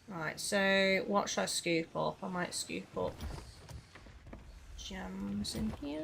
Right, so what should I scoop up? I might scoop up gems in here.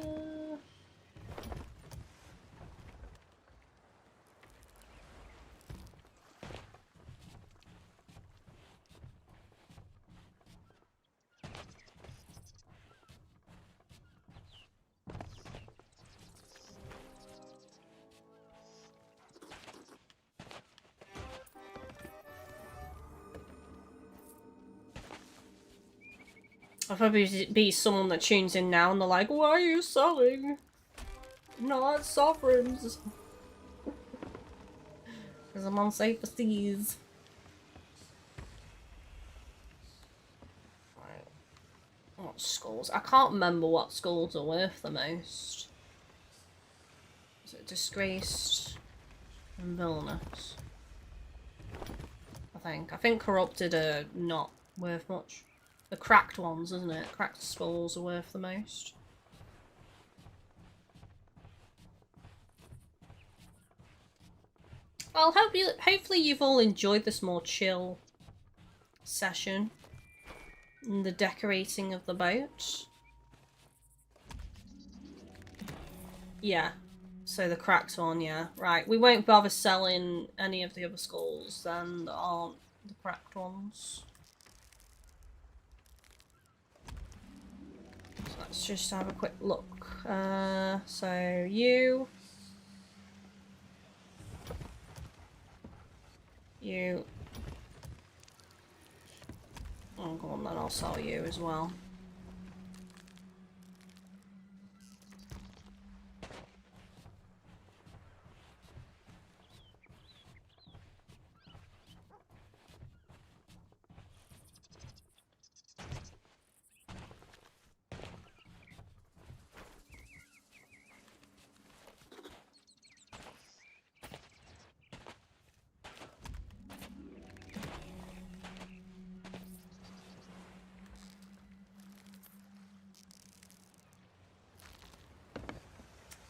I'll probably be someone that tunes in now and they're like, why are you selling? Not sovereigns. Because I'm on safer seas. Right. What skulls? I can't remember what skulls are worth the most. Is it disgraced and villainous? I think corrupted are not worth much. The cracked ones, isn't it? Cracked skulls are worth the most. Well, hopefully you've all enjoyed this more chill session. And the decorating of the boat. Yeah. So the cracked one, yeah. Right, we won't bother selling any of the other skulls then that aren't the cracked ones. Let's just have a quick look. So you. Oh, go on then, I'll sell you as well.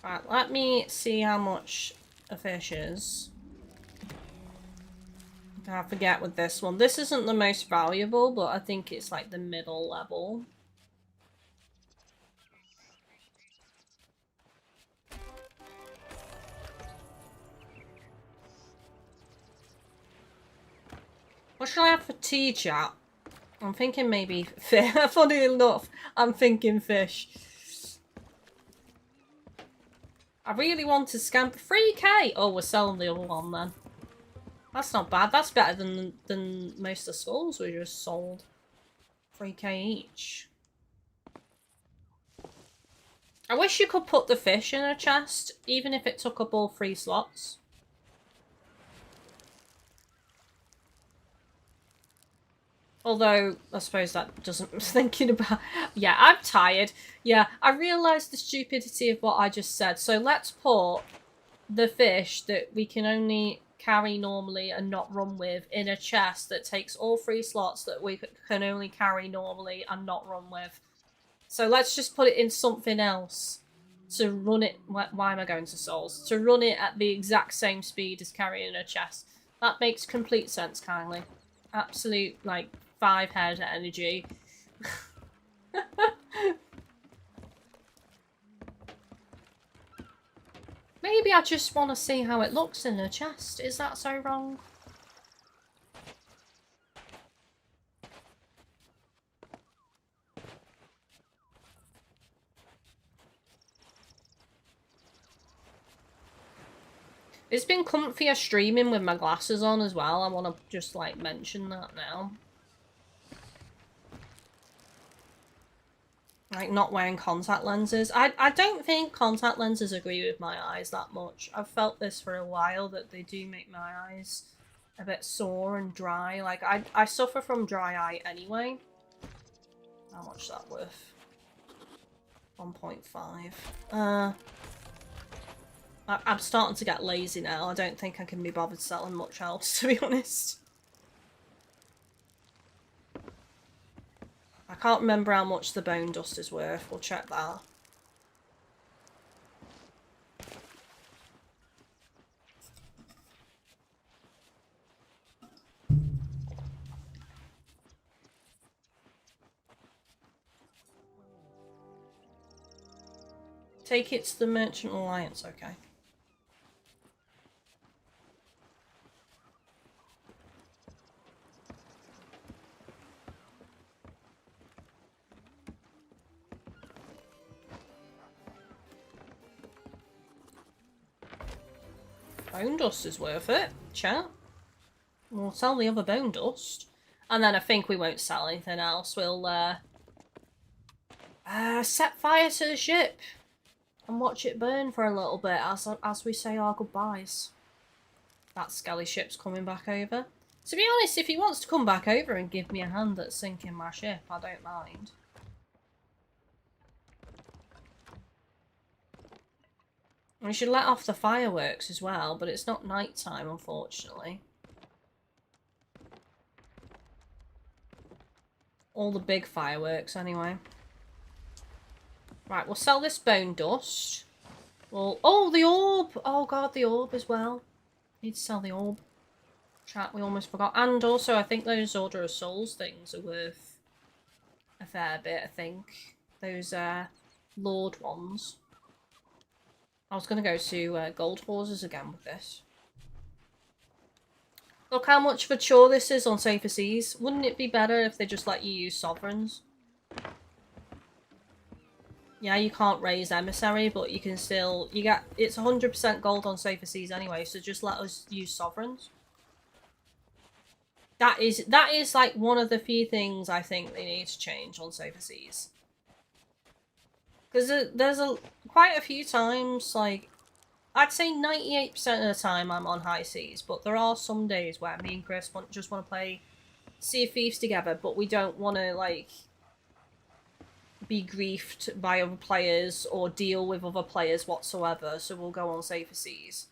Right, let me see how much a fish is. I forget with this one. This isn't the most valuable, but I think it's like the middle level. What should I have for tea, chat? I'm thinking maybe fish. Funny enough, I'm thinking fish. I really want to scamp 3k. Oh, we're selling the other one then. That's not bad. That's better than most of the skulls we just sold. 3k each. I wish you could put the fish in a chest, even if it took up all 3 slots. Although, I suppose that doesn't... thinking about... Yeah, I'm tired. Yeah, I realised the stupidity of what I just said. So let's put the fish that we can only carry normally and not run with in a chest that takes all 3 slots that we can only carry normally and not run with. So let's just put it in something else to run it... Why am I going to souls? To run it at the exact same speed as carrying a chest. That makes complete sense, Kylie. Absolute, like, 5 head energy. Maybe I just want to see how it looks in a chest. Is that so wrong? It's been comfier streaming with my glasses on as well. I want to just, like, mention that now. Like, not wearing contact lenses. I don't think contact lenses agree with my eyes that much. I've felt this for a while, that they do make my eyes a bit sore and dry. Like, I suffer from dry eye anyway. How much is that worth? 1.5. I'm starting to get lazy now. I don't think I can be bothered selling much else, to be honest. I can't remember how much the bone dust is worth. We'll check that. Take it to the Merchant Alliance, okay. Bone dust is worth it, chat. We'll sell the other bone dust. And then I think we won't sell anything else. We'll set fire to the ship and watch it burn for a little bit as we say our goodbyes. That Skelly ship's coming back over. To be honest, if he wants to come back over and give me a hand at sinking my ship, I don't mind. We should let off the fireworks as well, but it's not night time, unfortunately. All the big fireworks, anyway. Right, we'll sell this bone dust. Well, oh, the orb! Oh god, the orb as well. Need to sell the orb. Chat, we almost forgot. And also, I think those Order of Souls things are worth a fair bit, I think. Those, Lord ones. I was going to go to Gold Horses again with this. Look how much of a chore this is on Safer Seas. Wouldn't it be better if they just let you use Sovereigns? Yeah, you can't raise Emissary, but you can still... You get... It's 100% gold on Safer Seas anyway, so just let us use Sovereigns. That is like one of the few things I think they need to change on Safer Seas. Because there's quite a few times, like, I'd say 98% of the time I'm on high seas, but there are some days where me and Chris just want to play Sea of Thieves together, but we don't want to, like, be griefed by other players or deal with other players whatsoever, so we'll go on Safer Seas.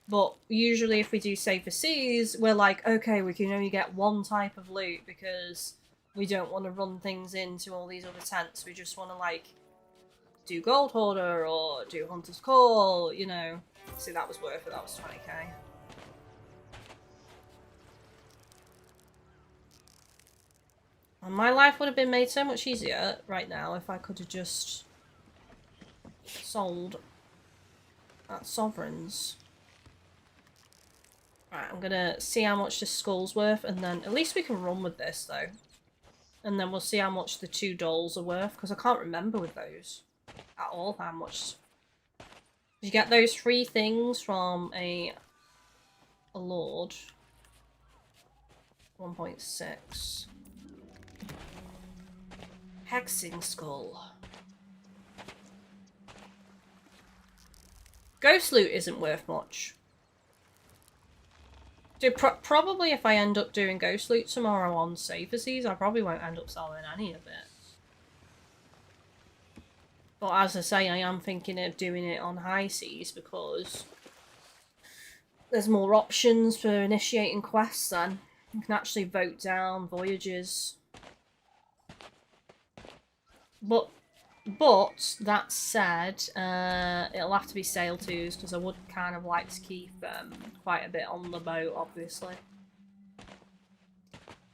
But usually if we do Safer Seas, we're like, okay, we can only get one type of loot because we don't want to run things into all these other tents. We just want to, like, do Gold Hoarder or do Hunter's Call, you know. See, that was worth it. That was 20k. And my life would have been made so much easier right now if I could have just sold at Sovereigns. Right, I'm gonna see how much this skull's worth, and then at least we can run with this though. And then we'll see how much the 2 dolls are worth, because I can't remember with those at all how much You get those 3 things from a lord. 1.6. Hexing skull. Ghost loot isn't worth much. Dude, probably if I end up doing ghost loot tomorrow on safer seas, I probably won't end up selling any of it. But as I say, I am thinking of doing it on high seas because there's more options for initiating quests then. You can actually vote down voyages. But that said, it'll have to be sail twos because I would kind of like to keep quite a bit on the boat, obviously.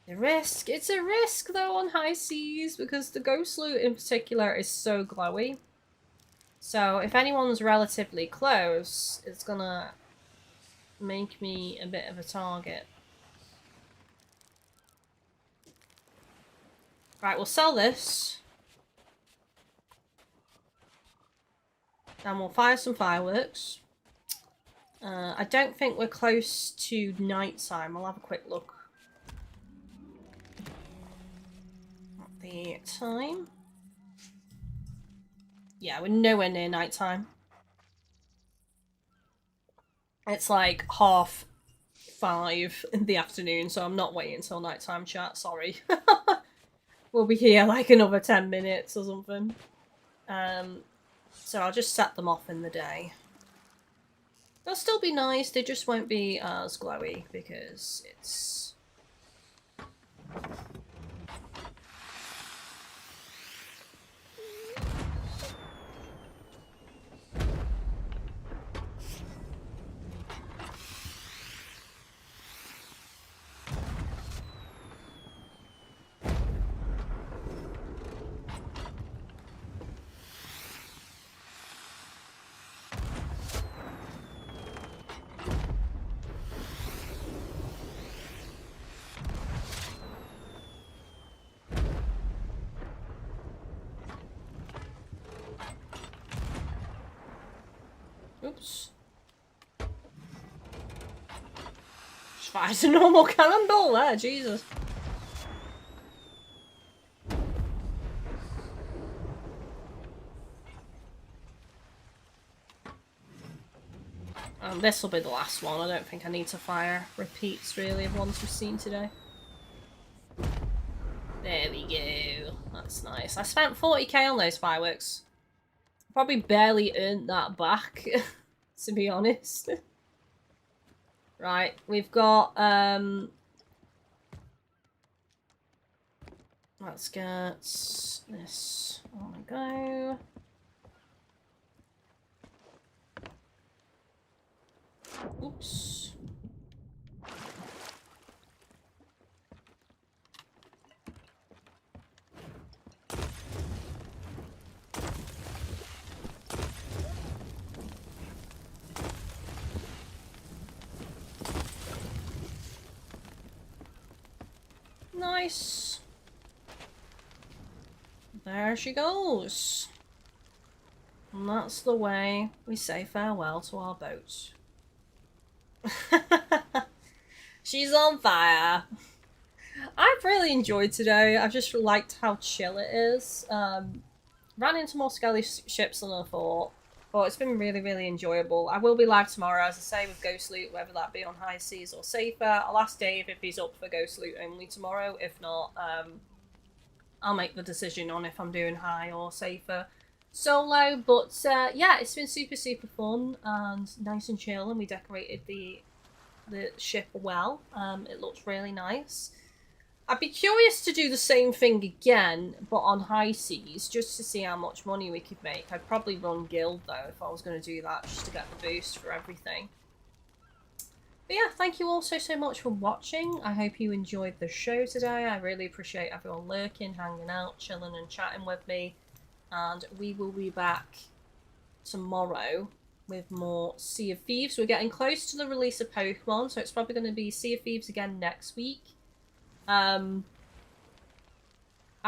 The risk. It's a risk though on high seas because the ghost loot in particular is so glowy. So if anyone's relatively close, it's gonna make me a bit of a target. Right, we'll sell this. And we'll fire some fireworks. I don't think we're close to night time. I'll have a quick look at the time. Yeah, we're nowhere near night time. It's like 5:30 in the afternoon, so I'm not waiting until night time, chat. Sorry. We'll be here like another 10 minutes or something. So I'll just set them off in the day. They'll still be nice, they just won't be as glowy because it's... Oops. Just fired a normal cannonball there, Jesus. This will be the last one. I don't think I need to fire repeats really of ones we've seen today. There we go. That's nice. I spent 40k on those fireworks. Probably barely earned that back, to be honest. Right, we've got, let's get this on the go. Oops. Nice. There she goes. And that's the way we say farewell to our boat. She's on fire. I've really enjoyed today. I've just liked how chill it is. Ran into more skelly ships than I thought, but it's been really, really enjoyable. I will be live tomorrow, as I say, with Ghost Loot, whether that be on high seas or safer. I'll ask Dave if he's up for Ghost Loot only tomorrow. If not, I'll make the decision on if I'm doing high or safer solo. But yeah, it's been super, super fun and nice and chill, and we decorated the ship well. It looks really nice. I'd be curious to do the same thing again, but on high seas, just to see how much money we could make. I'd probably run guild though if I was going to do that, just to get the boost for everything. But yeah, thank you all so much for watching. I hope you enjoyed the show today. I really appreciate everyone lurking, hanging out, chilling and chatting with me. And we will be back tomorrow with more Sea of Thieves. We're getting close to the release of Pokemon, so it's probably going to be Sea of Thieves again next week. I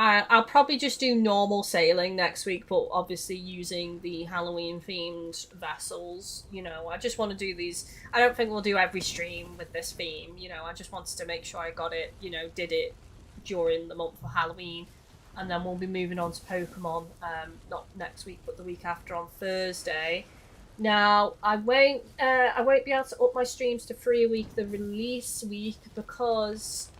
I'll probably just do normal sailing next week, but obviously using the Halloween themed vessels. You know, I just want to do these. I don't think we'll do every stream with this theme. You know, I just wanted to make sure I got it, you know, did it during the month for Halloween. And then we'll be moving on to Pokemon, not next week, but the week after on Thursday. Now, I won't be able to up my streams to 3 a week, the release week, because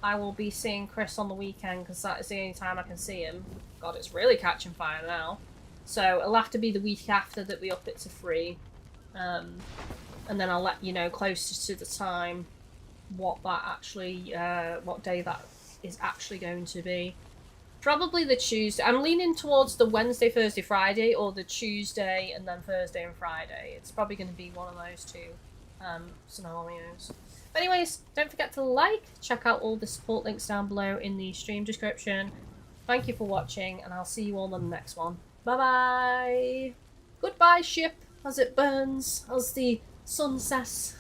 I will be seeing Chris on the weekend, because that is the only time I can see him. God, it's really catching fire now. So it'll have to be the week after that we up it to 3. And then I'll let you know closer to the time what that actually, what day that is actually going to be. Probably the Tuesday. I'm leaning towards the Wednesday, Thursday, Friday, or the Tuesday and then Thursday and Friday. It's probably going to be one of those two scenarios. But anyways, don't forget to like, check out all the support links down below in the stream description. Thank you for watching, and I'll see you all on the next one. Bye-bye! Goodbye, ship, as it burns, as the sun sets.